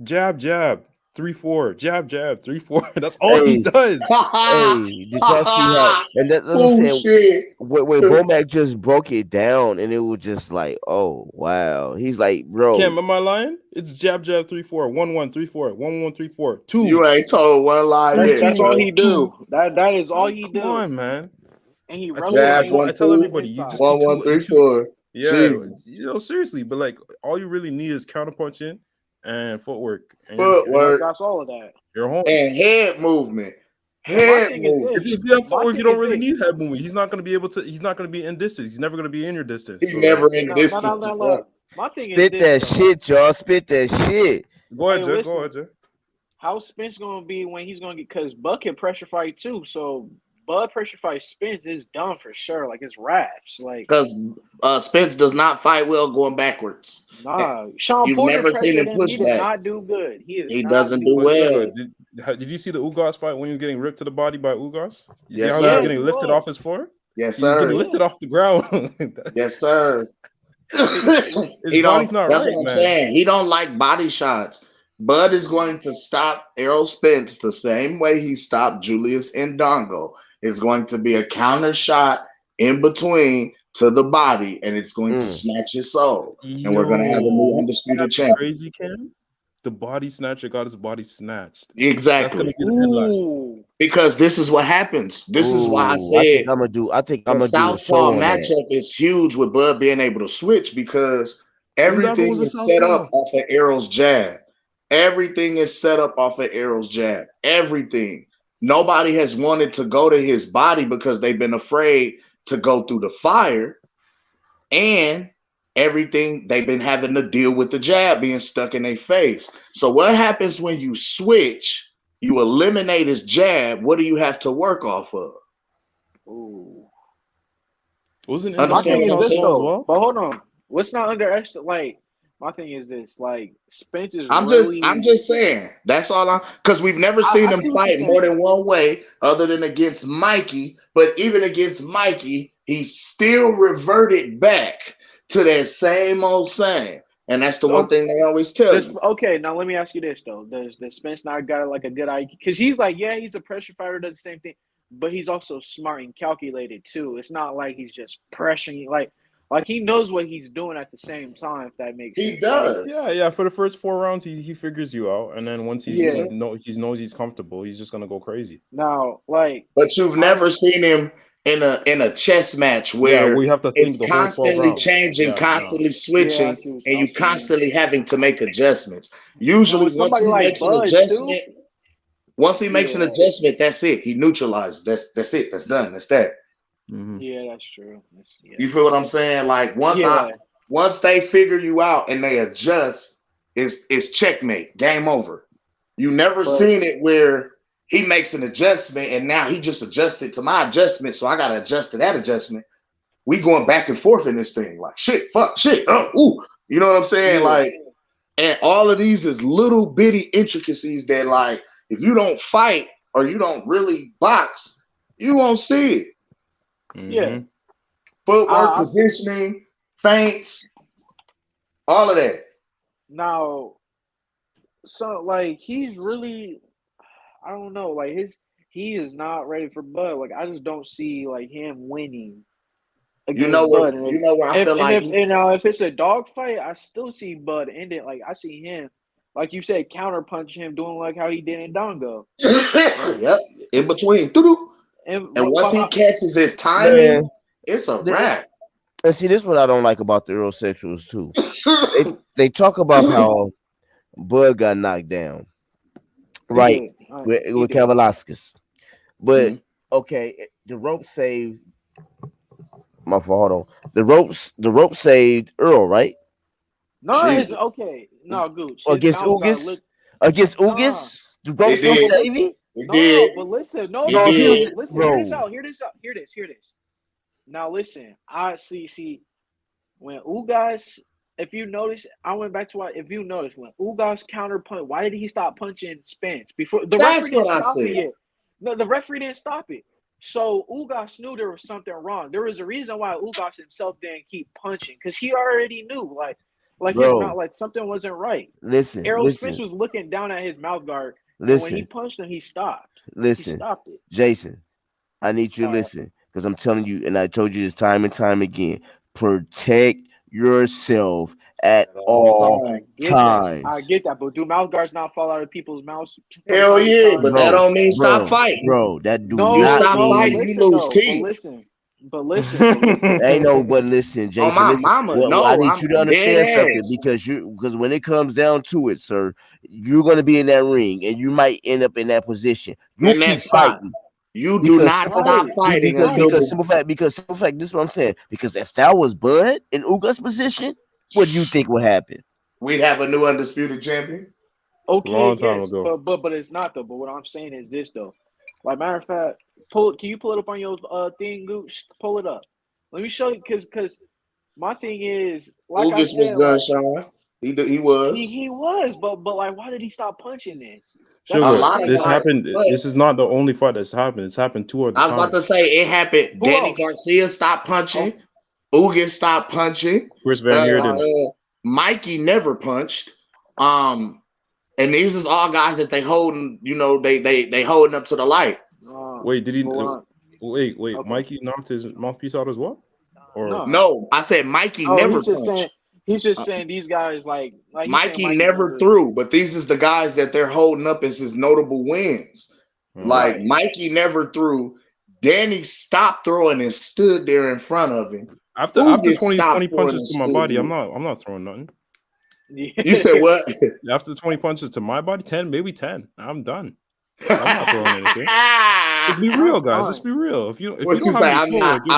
Jab, jab, 3-4. Jab, jab, 3-4. That's all he Hey, does. hey, did y'all see how? And that's what I'm saying. Bullshit. When Bomac just broke it down, and it was just like, oh wow. He's like, bro, Cam, am I lying? It's jab, jab, 3-4. 1-1, 3-4. 1-1, 3-4. 2. You ain't told one lie That's yet, that's all bro. he do. That is all he Come do. on, man. And he I Jab, replicates tell, I one, tell on the two, everybody, you inside. just need 1, 1, 3, two. 4. Yeah, Jesus. seriously, but like all you really need is counterpunching and footwork, and Footwork That's all of that. you're home. and head movement. And my Head thing is movement. If this. you have My footwork, you thing don't is really this. need head movement. He's not going to be able to. He's not going to be in distance. He's never going to be in your distance. He's So never like, in No. distance. My thing is spit this that though. shit, y'all. Spit that shit. go ahead, Hey, Jay. listen. Go ahead, Jay. How's Spence gonna be when he's gonna get? Because Buck can pressure fight too. So Bud pressure fight Spence is done for sure. Like it's raps. Like Because Spence does not fight well going backwards. nah. Sean You've Porter never seen pressured him him. push He did back. not do good. He is He not doesn't do doing But good. well. Sugar, did you see the Ugas fight when he was getting ripped to the body by Ugas? You see Yes, how he was sir. getting He lifted was. off his floor? Yes, He was getting sir. lifted off the ground. Yes, sir. His He body's don't. not That's right, what I'm man. saying. He don't like body shots. Bud is going to stop Errol Spence the same way he stopped Julius Ndongo. It's going to be a counter shot in between to the body, and it's going to snatch his soul. And we're going to have a new Yo, undisputed that's champion. crazy, Cam. The body snatcher got his body snatched. That's Exactly. gonna be the headline. Ooh. Because this is what happens. This is why I Ooh, said I think I'm the gonna do a show southpaw on that. matchup is huge with Bud being able to switch because Ndongo everything was a is set up southpaw. off of Errol's jab. Everything is set up off of Errol's jab. Everything. Nobody has wanted to go to his body because they've been afraid to go through the fire. And everything they've been having to deal with the jab being stuck in their face. So what happens when you switch? You eliminate his jab. What do you have to work off of? Ooh. Wasn't My Understand thing Ndongo is what I'm this southpaw saying? as though. well? But hold on. Let's not underestimate. Like my thing is this. Like Spence is I'm really. just saying. That's all I'm because we've never seen I him see what you're fight more saying. than one way other than against Mikey. But even against Mikey, he still reverted back to that same old same. And that's the one thing they always tell you. Okay, now let me ask you this though: Does Spence not got like a good IQ? Because he's like, yeah, he's a pressure fighter, does the same thing, but he's also smart and calculated too. It's not like he's just pressuring you. Like Like he knows what he's doing at the same time. If that makes sense. He does. Yeah. For the first 4 rounds, he figures you out, and then once he knows he's comfortable, he's just gonna go crazy. Now, like, but you've never seen him in a chess match where we have to think it's the whole 12 constantly rounds. changing, constantly switching, and you constantly having to make adjustments. Usually, once he makes an adjustment, that's it. He neutralizes. That's it. That's done. That's that. Mm-hmm. Yeah, that's true. You feel what I'm saying? Like once they figure you out and they adjust, it's checkmate, game over. You never seen it where he makes an adjustment and now he just adjusted to my adjustment, so I gotta adjust to that adjustment. We going back and forth in this thing, like shit, fuck, shit, ooh, you know what I'm saying? Yeah. Like, and all of these is little bitty intricacies that, like, if you don't fight or you don't really box, you won't see it. Yeah. Footwork, positioning, feints, all of that. Now, so like he's really, I don't know, like he is not ready for Bud. Like I just don't see like him winning against Bud. Where I feel like if it's a dog fight, I still see Bud end it. Like I see him, like you said, counterpunch him, doing like how he did in Dongo. Yep, in between. And once he catches his timing, it's a wrap. And see, this is what I don't like about the Eurosexuals too. they talk about how Bud got knocked down, right, with Kavalauskas. But okay, the rope saved. My fault. Hold on. The rope saved Earl, right? No, no, Gooch. Against Ugas, the rope still saving. But listen, hear this. Now listen, I see when Ugas, if you notice, I went back to if you notice when Ugas counterpunch, why did he stop punching Spence before the referee didn't stop it yet? No, the referee didn't stop it. So Ugas knew there was something wrong. There was a reason why Ugas himself didn't keep punching because he already knew, like his mouth, like something wasn't right. Errol Spence was looking down at his mouth guard. And when he punched him, he stopped. He stopped it. Jason, I need you to listen because I'm telling you, and I told you this time and time again. Protect yourself at all times. I get that, but do mouth guards not fall out of people's mouths? Hell yeah, but that don't mean stop fighting, bro. That do you stop fighting, you lose teeth. But listen. Ain't no but listen, Jason. Oh, my mama, I need you to understand something because when it comes down to it, sir, you're gonna be in that ring and you might end up in that position. You keep fighting. You do not stop fighting because simple fact. This is what I'm saying. Because if that was Bud in Ugas' position, what do you think would happen? We'd have a new undisputed champion. Okay, long time ago. But it's not though. But what I'm saying is this though. Like matter of fact, can you pull it up on your thing, Gooch? Pull it up. Let me show you because my thing is like Ugas was gunshot. He was. He was, but like why did he stop punching then? This happened. This is not the only fight that's happened. It's happened 2 other times. I was about to say it happened. Danny Garcia stopped punching. Ugas stopped punching. Chris Van Heerden. Mikey never punched. And these is all guys that they holding. You know, they holding up to the light. Wait, did he? Wait. Okay. Mikey knocked his mouthpiece out as well? Or no, I said Mikey never punched. He's just saying these guys like Mikey never threw, but these is the guys that they're holding up as his notable wins. Like Mikey never threw. Danny stopped throwing and stood there in front of him. After 20 punches to my body, I'm not throwing nothing. You said what? After 20 punches to my body, 10, maybe 10. I'm done. I'm not throwing anything. Let's be real, guys. Let's be real. If you don't say, I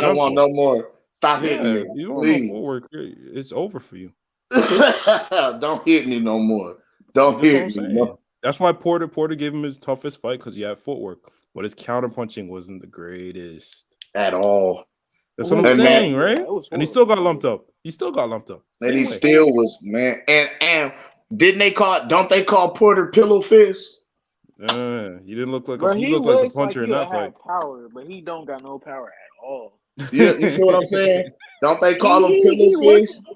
don't want no more. Stop hitting me. You don't want no footwork. It's over for you. Don't hit me no more. Don't hit me. No. That's why Porter gave him his toughest fight because he had footwork, but his counterpunching wasn't the greatest at all. That's what I'm saying, right? And he still got lumped up. And he still was, man. And didn't they don't they call Porter Pillow Fist? He didn't look like he looked like a puncher in that fight. Power, but he don't got no power at all. Yeah, you feel what I'm saying? Don't they call him Pillow Fist?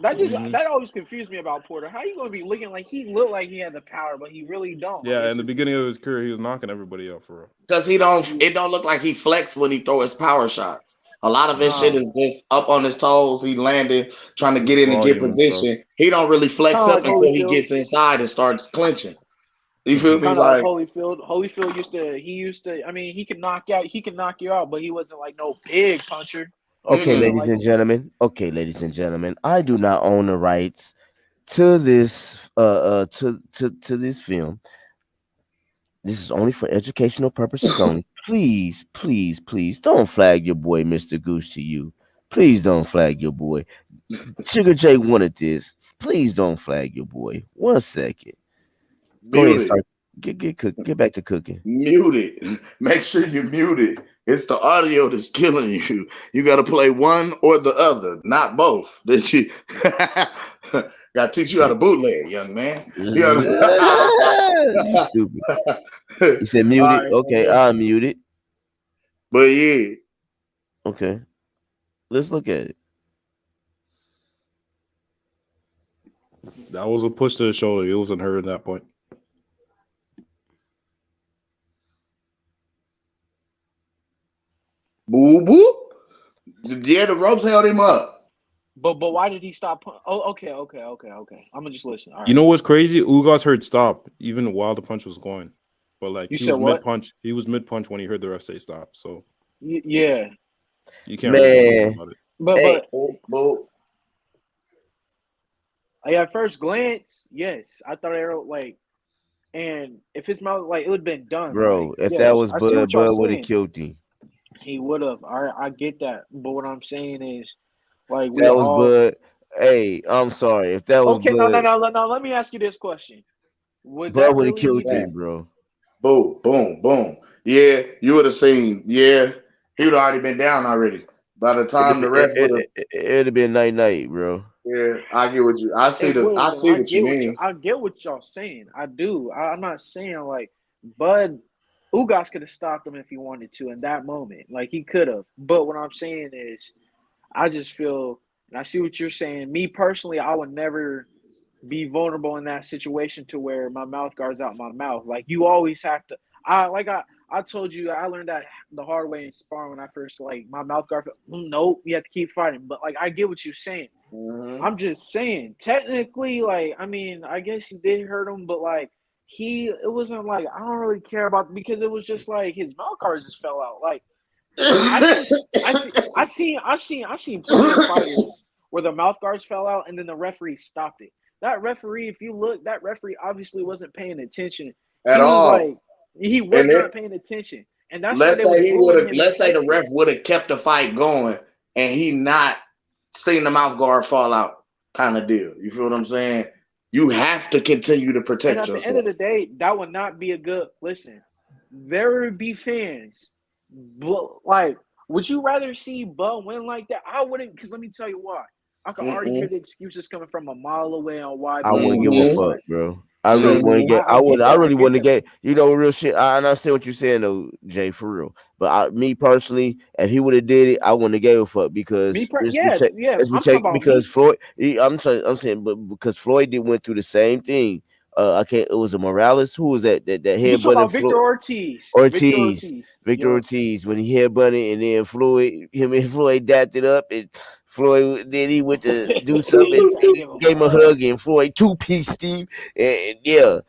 That always confused me about Porter. How you gonna be looking like he looked like he had the power, but he really don't? Yeah, in the beginning of his career, he was knocking everybody out for real. Because it don't look like he flexed when he throw his power shots. A lot of his shit is just up on his toes. He landed, trying to get in and get volume and stuff. position. He don't really flex Kind of up like until he Holyfield. gets inside and starts clinching. You feel me? Kind of like Like, Holyfield. Holyfield used to. I mean, he can knock you out, but he wasn't like no big puncher. Okay, Mm-mm. ladies and gentlemen. Okay, ladies and gentlemen. I do not own the rights to this to this film. This is only for educational purposes only. Please, please, please don't flag your boy Mr. Goose to you. Please don't flag your boy. Sugar J wanted this. Please don't flag your boy. 1 second. Go ahead, mute it. start. Get back to cooking. Mute it. Make sure you mute it. It's the audio that's killing you. You got to play one or the other, not both. That you got to teach you how to bootleg, young man. You You stupid. You said mute it. All right, Okay, so, I'll mute it. but yeah, Okay. Let's look at it. That was a push to the shoulder. It wasn't hurt at that point. boo boo. Yeah, the ropes held him up. But why did he stop? Okay. I'm gonna just listen. All right. You know what's crazy? Ugas heard stop even while the punch was going. But like You he said was what? mid punch. He was mid punch when he heard the ref say stop. So Yeah, you can't really do anything Man, about it. but Hey. Boo, boo. at first glance, yes, I thought Errol and if his mouth it would have been done. bro, Like, if yes, that was I see Bud, what y'all Bud would have saying. killed him. He would have. I get that. But what I'm saying is, like, If we that was all. Bud, hey, I'm sorry. If that was Okay, no. Bud, Let me ask you this question: Would Bud that would have really killed even? him, bro. Boom, boom, boom. Yeah, you would have seen. Yeah, he would have already been down already. By the time the ref would have. It'd have been night, bro. Yeah, I get what you. I see It would I have been. see what you mean. I get what y'all saying. I do. I'm not saying like Bud Ugas could have stopped him if he wanted to in that moment. Like he could have. But what I'm saying is, I just feel, and I see what you're saying. Me personally, I would never be vulnerable in that situation to where my mouth guard's out my mouth. Like you always have to. I told you I learned that the hard way in sparring when I first my mouth guard. Nope, you have to keep fighting. But like I get what you're saying. Mm-hmm. I'm just saying, technically, I mean, I guess he did hurt him, but it wasn't like I don't really care about because it was just like his mouth guards just fell out. Like I seen plenty of fighters where the mouth guards fell out and then the referee stopped it. That referee, if you look, that referee obviously wasn't paying attention. At all. He was And not paying attention, and that's why let's they was say he ruling would have. him Let's say the ineffective. ref would have kept the fight going, and he not seen the mouth guard fall out, kind of deal. You feel what I'm saying? You have to continue to And protect at the yourself. end of the day, that would not be a good listen. There would be fans, but would you rather see Bud win like that? I wouldn't, because let me tell you why. I can already hear the excuses coming from a mile away on why I Bud wouldn't won give a that fuck, fight. bro. I really So wouldn't get. I get that. I I really get wouldn't that. get. Real shit. I understand what you're saying, though, Jay, for real. But me personally, if he would have did it, I wouldn't have gave a fuck because Yeah. I'm talking about because me. Floyd. I'm saying, but because Floyd did went through the same thing. I can't. It was a Morales. Who was that? That You talking headbutted about Floyd. Victor Ortiz? Victor Yup. Ortiz, when he headbutted and then him and Floyd dapped it up, and Floyd then he went to do something, He can't give a gave him a fuck. hug, and Floyd two-pieced him, and yeah,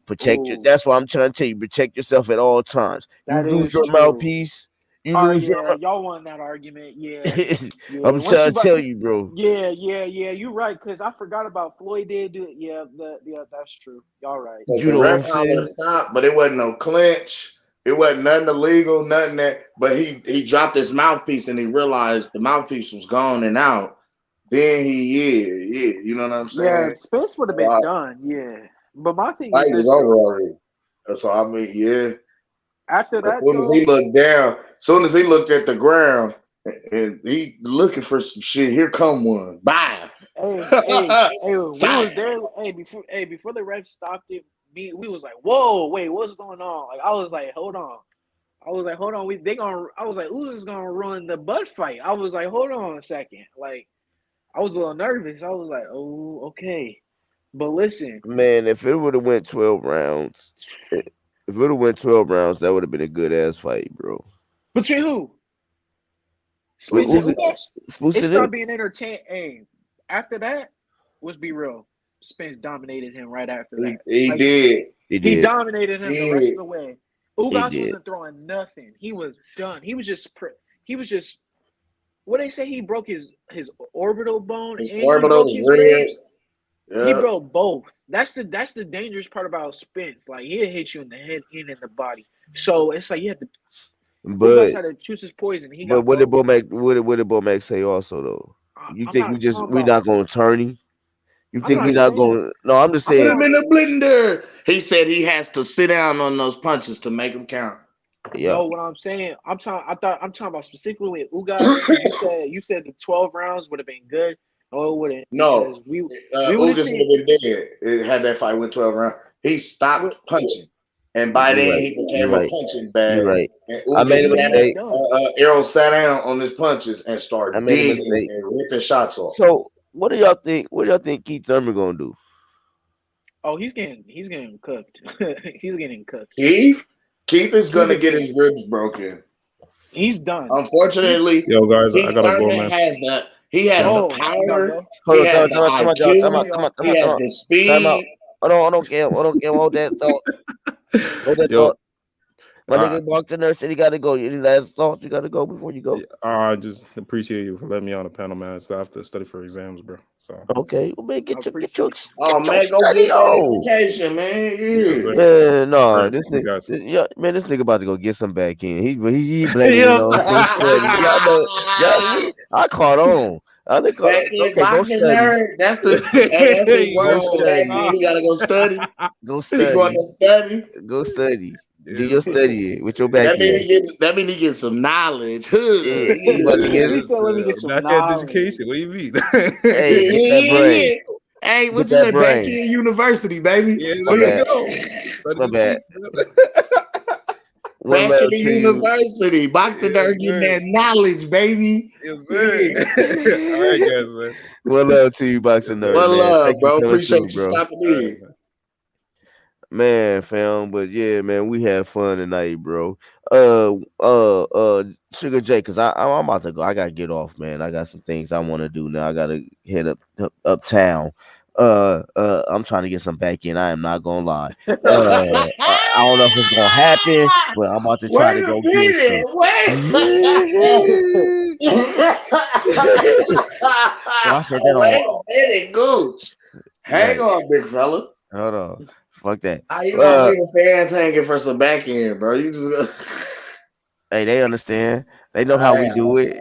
protect your. Ooh, That's why I'm trying to tell you, protect yourself at all times. You that lose is your true. mouthpiece, you All right, lose your. yeah, y'all won that argument. Yeah. I'm Once trying you to tell you, bro. Yeah, you're right. Because I forgot about Floyd did do it. Yeah, that's true. Y'all right. But You the know what I'm ref hollered saying? stop, but it wasn't no clinch. It wasn't nothing illegal, nothing that. But he dropped his mouthpiece and he realized the mouthpiece was gone and out. Then you know what I'm Yeah, saying? Spence would have been done. Yeah, but my thing is Fight was this over though. already. So I mean, yeah. After As that soon as he though, looked down, as soon as he looked at the ground, and he looking for some shit. Here come one. Bye. we Fire. was there. Before the ref stopped it, we was like, whoa, wait, what's going on? Like I was like, hold on. I was like, hold on. I was like, who's gonna ruin the butt fight? I was like, hold on a second. Like, I was a little nervous. I was like, oh, okay. But listen, Man, if it would have went 12 rounds, if it would have went 12 rounds, that would have been a good ass fight, bro. between who? Spence and Who's it? Ugas, Who's it it? stopped being entertaining. Hey, after that, let's be real. Spence dominated him right after that. He Like, did. He he did. dominated him the rest of the way. Ugas did. wasn't throwing nothing. He was done. He was just what they say, he broke his orbital bone His and orbital, he his broke his rib. ribs. Yeah. He broke both. That's the dangerous part about Spence. Like, he'll hit you in the head and in the body. So it's like you have to. But Ugas had to choose his poison. He but got what did both. Bomac what did Bomac say also though? You I'm think not talking we about. not gonna turn him? You I'm think we not not saying. going? No, I'm just I'm Put saying. him talking. in the blender. He said he has to sit down on those punches to make them count. Yeah. No, what I'm saying, I'm talking about specifically with Ugas, because you said the 12 rounds would have been good. No, it wouldn't. No, Because we would have Ugas seen. would have been dead. It had that fight with 12 rounds. He stopped punching, and by You're then right. he You're became a right. punching You're bag. right. And I made Ugas a He was mistake. done. Errol sat down on his punches and I started made a digging mistake. and ripping shots off. So what do y'all think? What do y'all think Keith Thurman gonna do? Oh, he's getting cooked. He's getting cooked. Keith is Keith gonna is get getting. his ribs broken. He's done. Unfortunately, Yo, guys, I Keith gotta go, Thurman man. has the he has the Oh, you gotta power, go. Hold he on, has time the out, time out, y'all. Time out, IQ, time out, time he out, time has out. the Time out. speed. Hold on, hold that thought. Hold that Yo, thought. My nigga walked in there, said he gotta go. Any last thoughts you gotta go before you go? I just appreciate you for letting me on the panel, man. So I have to study for exams, bro. So Okay, well, man, get your Oh man, go study get that on. education, man. Yeah. Man, no, Alright, this you nigga, guys. yeah, man, this nigga about to go get some back in. He blaming You it know, on some study. Y'all know, I caught on. I think, back in okay, go boxing study, nerd. That's his go word for the back study, end. He gotta go study. go He going study, to study. go study. Do Yes, your sir. study with your back That mean end. he get some knowledge. Yeah, he about to get, He said, "Let me get some Back-end knowledge." education. What do you mean? hey, get that brain, Hey, get what you that say? Back brain. in university, baby. Yeah, My there you bad, go. Study my the bad. cheats. Man. One Back in love the to you. university. Boxing Yes, nerd getting sir. that knowledge, baby. Yes, sir. Yeah. All right, guys, man. One love to you, boxing Yes, nerd, sir. Well, man. Thank you bro. for coming Appreciate through, you bro. stopping All right, in. man. Man, fam, but yeah, man, we had fun tonight, bro. Sugar J, cause I'm about to go. I gotta get off, man. I got some things I want to do now. I gotta head uptown. I'm trying to get some back in. I am not gonna lie. I don't know if it's gonna happen, but I'm about to try Wait to a go get minute. some. Well, I said that on. Wait a minute, Gooch. Hang Right. on, big fella. Hold on. Fuck that. How you gonna leave the fans hanging for some back end, bro? You just Hey, they understand. They know how we do it.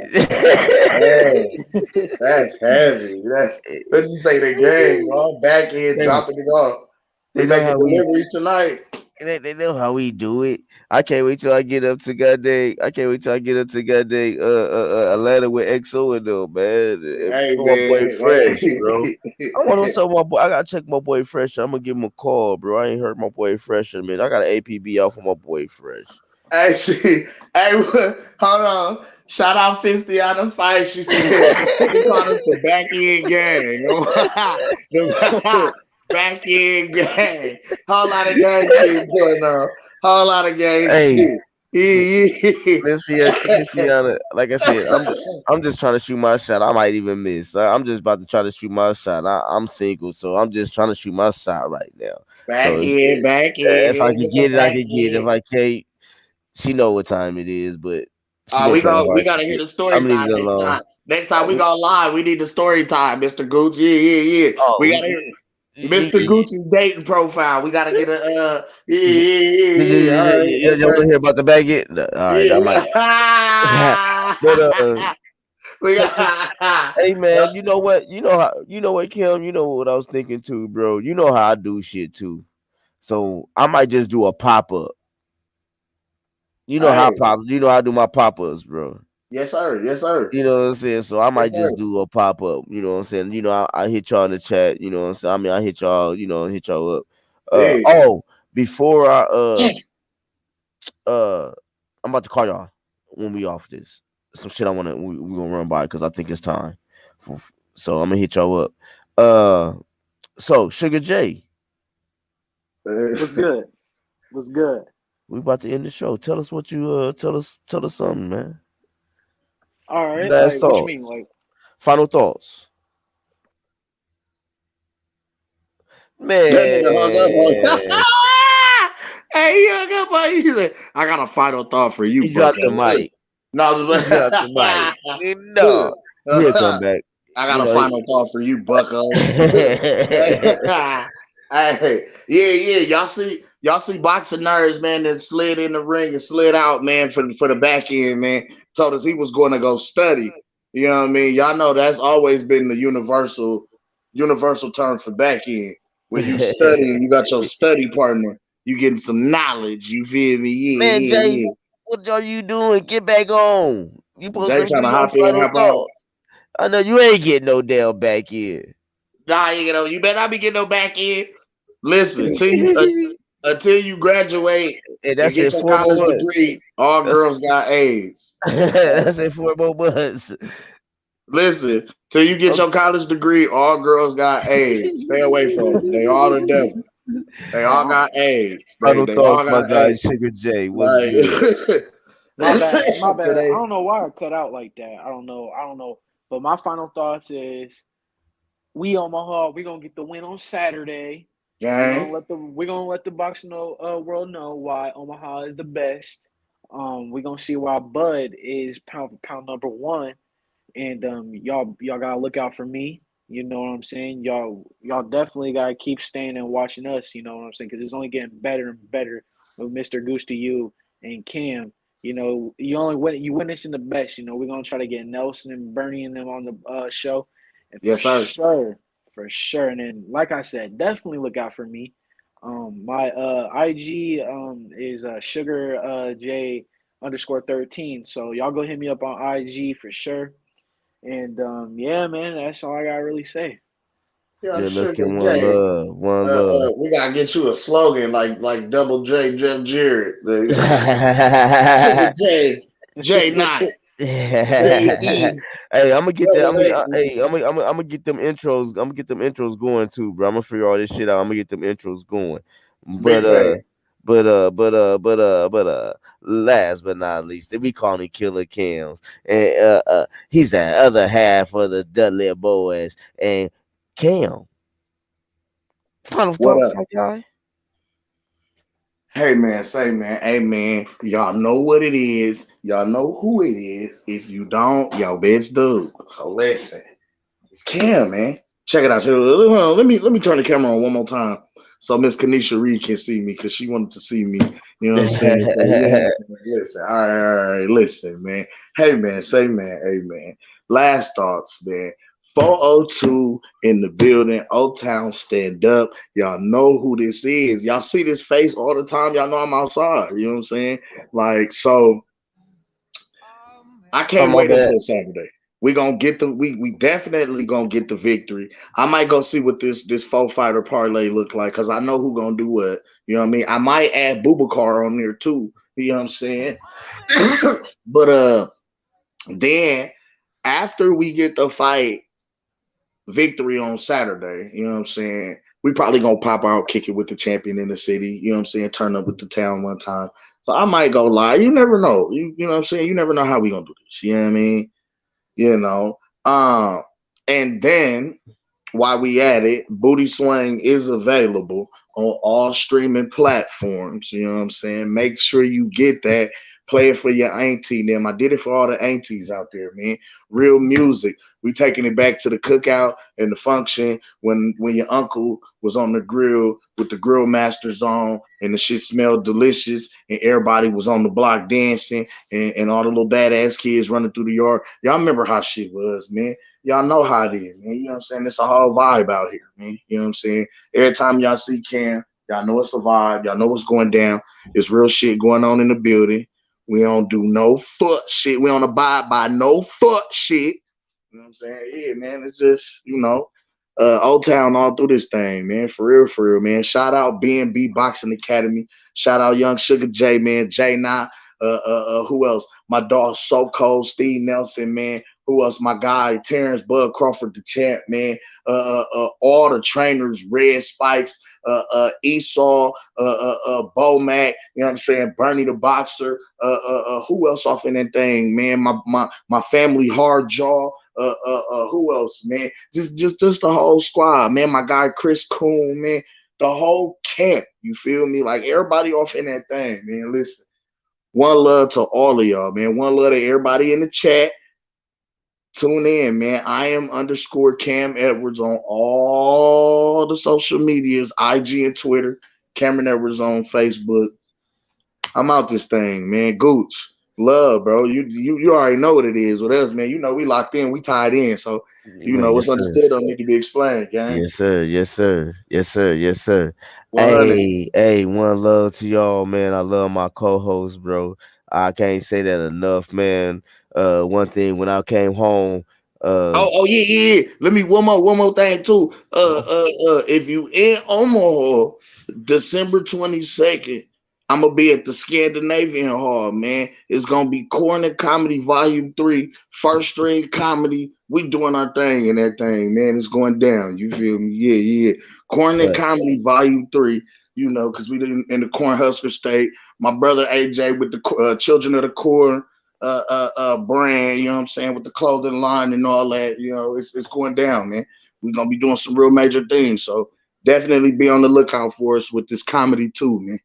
that's heavy. Let's just say the game, bro. Back end, dropping it off. We They know making how we. deliveries tonight. They know how we do it. I can't wait till I get up to goddamn. I can't wait till I get up to goddamn Atlanta with XO and them, man. Hey My boy Fresh, bro. man. I want to tell my boy. I gotta check my boy Fresh. I'm gonna give him a call, bro. I ain't heard my boy Fresh in a minute. I got an APB out for my boy Fresh. Actually, hey, hold on. Shout out Fisty on the fight. She said she called us the back end gang. The back end gang. Whole lot of gang shit going on. Whole lot of gang shit. Miss Fiona, like I said, I'm just trying to shoot my shot. I might even miss. I'm just about to try to shoot my shot. I'm single, so I'm just trying to shoot my shot right now. Back in. If I can get it, I can get it. If I can't, she know what time it is. But she we trying hard gotta to hear get. the story I'm leaving time it next alone. time. Next time we go live, we need the story time, Mr. Gooch. Yeah. Oh, we gotta hear Mr. Gooch's dating profile. We gotta get a All right. You want to hear about the bag it? All right, I might. But we so, got hey man, you know what? You know what, Kim? You know what I was thinking too, bro. You know how I do shit too. So I might just do a pop-up. You know how I do my pop-ups, bro. Yes, sir. Yes, sir. You know what I'm saying? So I might just do a pop-up, you know what I'm saying? You know, I hit y'all in the chat, you know what I'm saying? I mean, I hit y'all, hit y'all up. Before I'm about to call y'all when we off this. Some shit we gonna run by because I think it's time. So I'm gonna hit y'all up. So Sugar J. What's good? What's good? We about to end the show. Tell us what you tell us something, man. All right, Last like what you thought. mean? Like Final thoughts. That nigga hung up on Man, Hey, he hung up on you. He said, I got a final thought for you, he dropped the Bucko. mic. No, He dropped the mic. look. No, he'll come back. I got You a know, final thought for you, Bucko. he, Hey, yeah. Y'all see boxing nerds, man, that slid in the ring and slid out, man, for the back end, man. Told us he was going to go study. You know what I mean? Y'all know that's always been the universal term for back end. When you studying, you got your study partner. You getting some knowledge. You feel me? man, Jay, Yeah. what are you doing? Get back on. You supposed Jay to trying do to your hop in, final hop out. thoughts. I know you ain't getting no damn back in. Nah, you better not be getting no back end. Listen, until you graduate And and that's get in your 4 more college months. degree, all That's girls got AIDS. that's in 4 more months. Listen, till you get Okay. your college degree, all girls got AIDS. Stay away from them. They all the devil. They hey, all got AIDS. Final They thoughts, all my got guy, AIDS. Sugar J. What's Like good? my bad, my bad. I today, don't know why I cut out like that. I don't know. But my final thoughts is we Omaha. We gonna get the win on Saturday. gang. We gonna let the boxing world know why Omaha is the best. We gonna see why Bud is pound for pound number one, and y'all gotta look out for me. You know what I'm saying? Y'all definitely gotta keep staying and watching us. You know what I'm saying? Because it's only getting better and better with Mr. Goose to you and Cam. You know, you witnessing the best. You know, we're gonna try to get Nelson and Bernie and them on the show, and Yes, sir. for sure. And then, like I said, definitely look out for me. My IG is Sugar J underscore 13. So y'all go hit me up on IG for sure. And yeah, man, that's all I gotta really say. Yeah, Good Sugar looking, one J. love, one love. We gotta get you a slogan like Double J, Jeff Jarrett. Sugar J, J not J Hey, E I'm gonna get that. double A. Hey, I'm gonna get them intros. I'm gonna get them intros going too, bro. I'm gonna figure all this shit out. I'm gonna get them intros going. Big But fan. last but not least, they be calling me Killer Cams, and he's the other half of the Dudley Boys. And Cam, final What thoughts, up? my guy. Hey man, say man, hey man, y'all know what it is. Y'all know who it is. If you don't, y'all bitch dude. So listen, it's Cam, man. Check it out. Hold on, let me turn the camera on one more time so Miss Kanisha Reed can see me because she wanted to see me. You know what I'm saying? So yeah, listen. All right, listen, man. Hey man, say man, hey man. Last thoughts, man. 402 in the building. Old Town, stand up. Y'all know who this is. Y'all see this face all the time. Y'all know I'm outside. You know what I'm saying? Like, so I Oh can't my wait bad. until Saturday. We definitely gonna get the victory. I might go see what this 4 fighter parlay look like because I know who gonna do what. You know what I mean? I might add Bubakar on there too. You know what I'm saying? But then after we get the fight victory on Saturday, you know what I'm saying? We probably gonna pop out, kick it with the champion in the city, you know what I'm saying? Turn up with the town one time. So I might go live. You never know. You know what I'm saying? You never know how we gonna do this. You know what I mean? You know. And then while we at it, Booty Swing is available on all streaming platforms. You know what I'm saying? Make sure you get that. Play it for your auntie. Them. I did it for all the aunties out there, man. Real music. We taking it back to the cookout and the function when your uncle was on the grill with the grill masters on and the shit smelled delicious and everybody was on the block dancing and all the little badass kids running through the yard. Y'all remember how shit was, man. Y'all know how it is, man. You know what I'm saying? It's a whole vibe out here, man. You know what I'm saying? Every time y'all see Cam, y'all know it's a vibe. Y'all know what's going down. There's real shit going on in the building. We don't do no fuck shit. We don't abide by no fuck shit. You know what I'm saying? Yeah, man. It's just, Old Town all through this thing, man. For real, man. Shout out B&B Boxing Academy. Shout out Young Sugar J, man. J Knot. Who else? My dog So Cold, Steve Nelson, man. Who else? My guy Terence Bud Crawford, the champ, man. All the trainers, Red Spikes, Esau, Bomac, you know what I'm saying? Bernie the Boxer, who else off in that thing, man? My family Hard Jaw. Who else, man? Just the whole squad, man. My guy Chris Coon, man. The whole camp, you feel me? Like everybody off in that thing, man. Listen, one love to all of y'all, man. One love to everybody in the chat. Tune in, man. I am _ Cam Edwards on all the social medias, IG and Twitter. Cameron Edwards on Facebook. I'm out this thing, man. Gooch. Love, bro. You already know what it is with us, man. You know we locked in, we tied in. So you know what's understood don't need to be explained, gang. Yes, sir. Yes, sir. Yes, sir. Yes, sir. 100. Hey, one love to y'all, man. I love my co-host, bro. I can't say that enough, man. One thing when I came home, Oh yeah. Let me one more thing too. If you in Omaha, December 22nd, I'm gonna be at the Scandinavian Hall, man. It's gonna be Corner Comedy Volume 3, first string comedy. We doing our thing in that thing, man. It's going down. You feel me? Yeah. Corner Comedy Volume 3. You know, because we in the Cornhusker State. My brother AJ with the Children of the Corn brand, you know what I'm saying, with the clothing line and all that. You know, it's going down, man. We're gonna be doing some real major things. So definitely be on the lookout for us with this comedy too, man.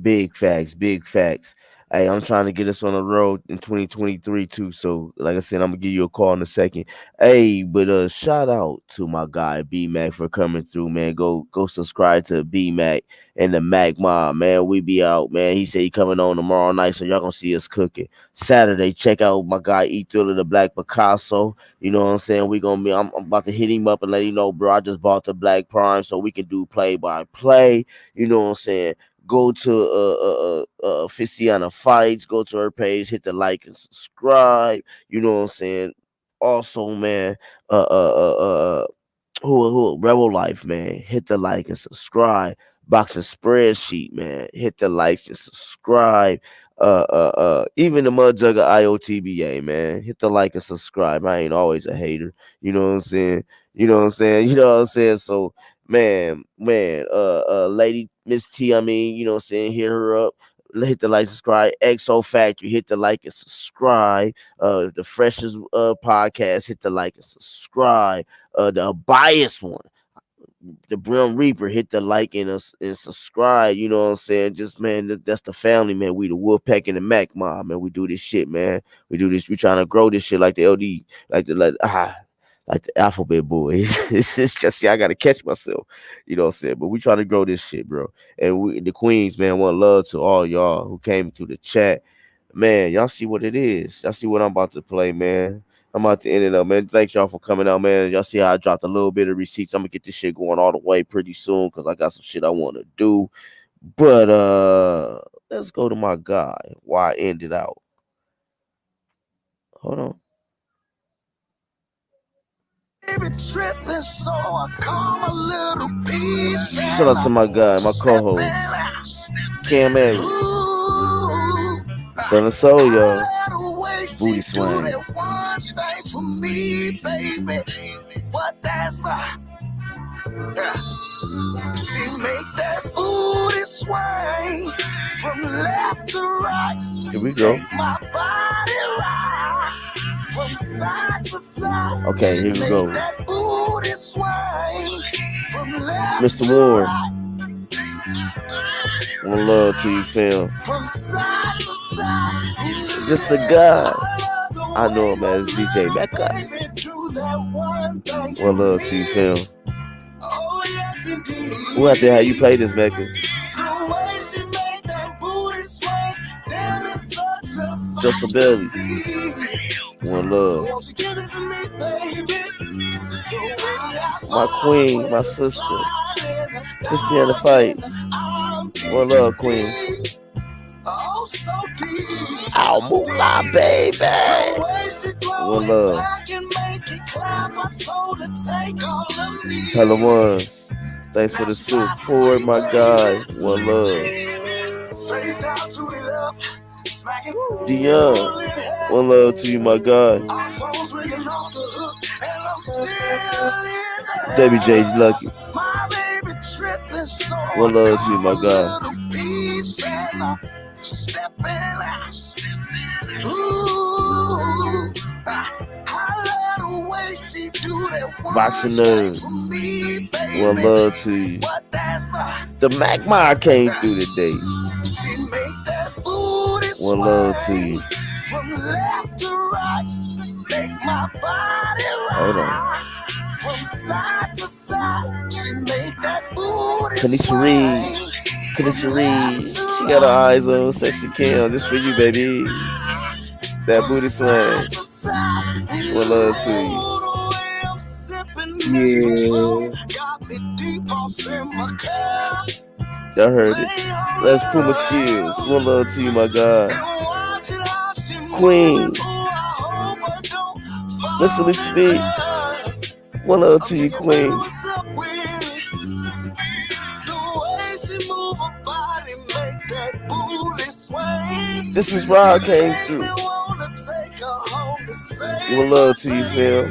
big facts, big facts. Hey, I'm trying to get us on the road in 2023 too. So, like I said, I'm gonna give you a call in a second. Hey, but shout out to my guy B Mac for coming through, man. Go subscribe to B Mac and the Mac Mob, man. We be out, man. He said he coming on tomorrow night, so y'all gonna see us cooking. Saturday, check out my guy E Thriller the Black Picasso. You know what I'm saying? I'm about to hit him up and let him know, bro. I just bought the Black Prime so we can do play by play. You know what I'm saying? Go to Fistiana Fights, go to her page, hit the like and subscribe. You know what I'm saying? Also, man, who Rebel Life, man, hit the like and subscribe. Boxing Spreadsheet, man, hit the likes and subscribe. Even the Mudjugger IOTBA, man, hit the like and subscribe. I ain't always a hater. You know what I'm saying? You know what I'm saying? You know what I'm saying? So, man, lady Miss T, I mean, you know what I'm saying, hit her up. Hit the like, subscribe. XO Factory, hit the like and subscribe. The Freshest podcast, hit the like and subscribe. The biased one, the Brim Reaper, hit the like and subscribe. You know what I'm saying? Just, man, that's the family, man. We the Wolfpack and the Mac Mob, man. We do this shit, man. We do this. We trying to grow this shit like the LD, like the Alphabet Boys. It's just, see, I gotta catch myself. You know what I'm saying? But we trying to grow this shit, bro. And we, the Queens, man, one love to all y'all who came to the chat. Man, y'all see what it is. Y'all see what I'm about to play, man. I'm about to end it up, man. Thanks y'all for coming out, man. Y'all see how I dropped a little bit of receipts. I'm gonna get this shit going all the way pretty soon because I got some shit I want to do. But let's go to my guy. Why I ended out. Hold on. Tripping, so I call my little piece. Shout out to my guy, my co-host, Cam Edwards. Southern Soul, y'all. Booty swing. One thing for me, baby. What that's my. She make that booty swing from left to right. Here we go. Make my body rock from side to side. Okay, here we go. That booty swing from left Mr. to Warren. right. One love to you, fam. From side to side. Just the guy. I know him as DJ Mecca. One love to you, fam. We'll have to have you play this, Mecca. Joseph Bailey. One love. My queen, my sister. Christiana Fight. One love, queen. Oh, moolah, baby. One love. Hello, ones. Thanks for the support, my guy. One love. Dion. One love to you, my guy. Debbie J's Lucky. One love to you, my guy. Boxing nerds. One love to you. The Magma came through today. One love to you. From left to right, make my body Hold on. rock. From side to side, she make that booty Kanisha sway. Reed. Kanisha Reed. She got her eyes on Sexy Cam. This for you, baby. That booty swing. One love to you. Yeah. Y'all heard it. Let's Puma Skills. One love to you, my God. Queen. Listen, Lisa B. One love to you, Queen. This is Rod came through. One love to you, Phil.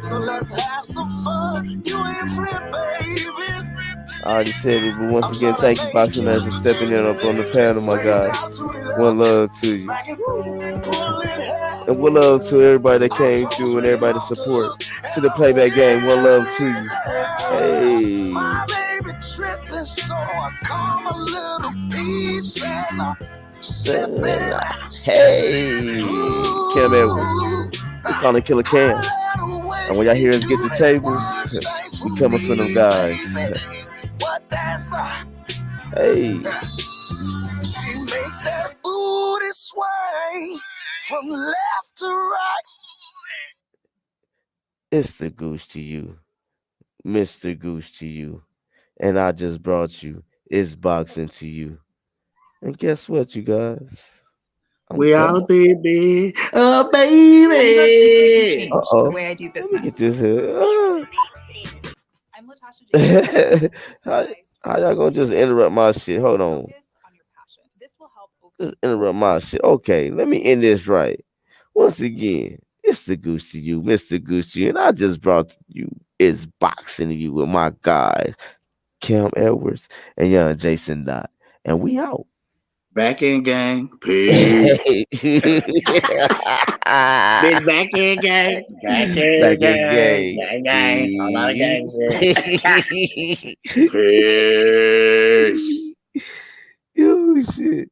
So let's have some fun. You ain't free, baby. I already said it, but once again, thank you, Boxing Nerds, for stepping in up on the panel, my guys. One love to you. And one love to everybody that came through and everybody that support to the playback game. One love to you. Hey. My baby tripping, so I come a little piece and I step in. Hey. Cam Edwards. We call him Killer Cam. And when y'all hear us get the tables, we coming for them guys. Hey. She make that booty sway from left to right. It's the Goose to you, Mr. Goose to you, and I just brought you It's Boxing to you. And guess what, you guys? We out there, baby. Oh, baby. Uh-oh. The way I do Let me get business. this here. I'm Latasha James. How y'all gonna just interrupt my shit? Hold on. This will help. Just interrupt my shit. Okay, let me end this right. Once again, it's the Goose to you, Mr. Goose to you, and I just brought you It's Boxing to you with my guys, Cam Edwards and young Jason Dot. And we out. Back in gang. Peace. Bitch, back in gang. Back in gang. Gang, gang. A lot of gangs. Peace. Yo, shit.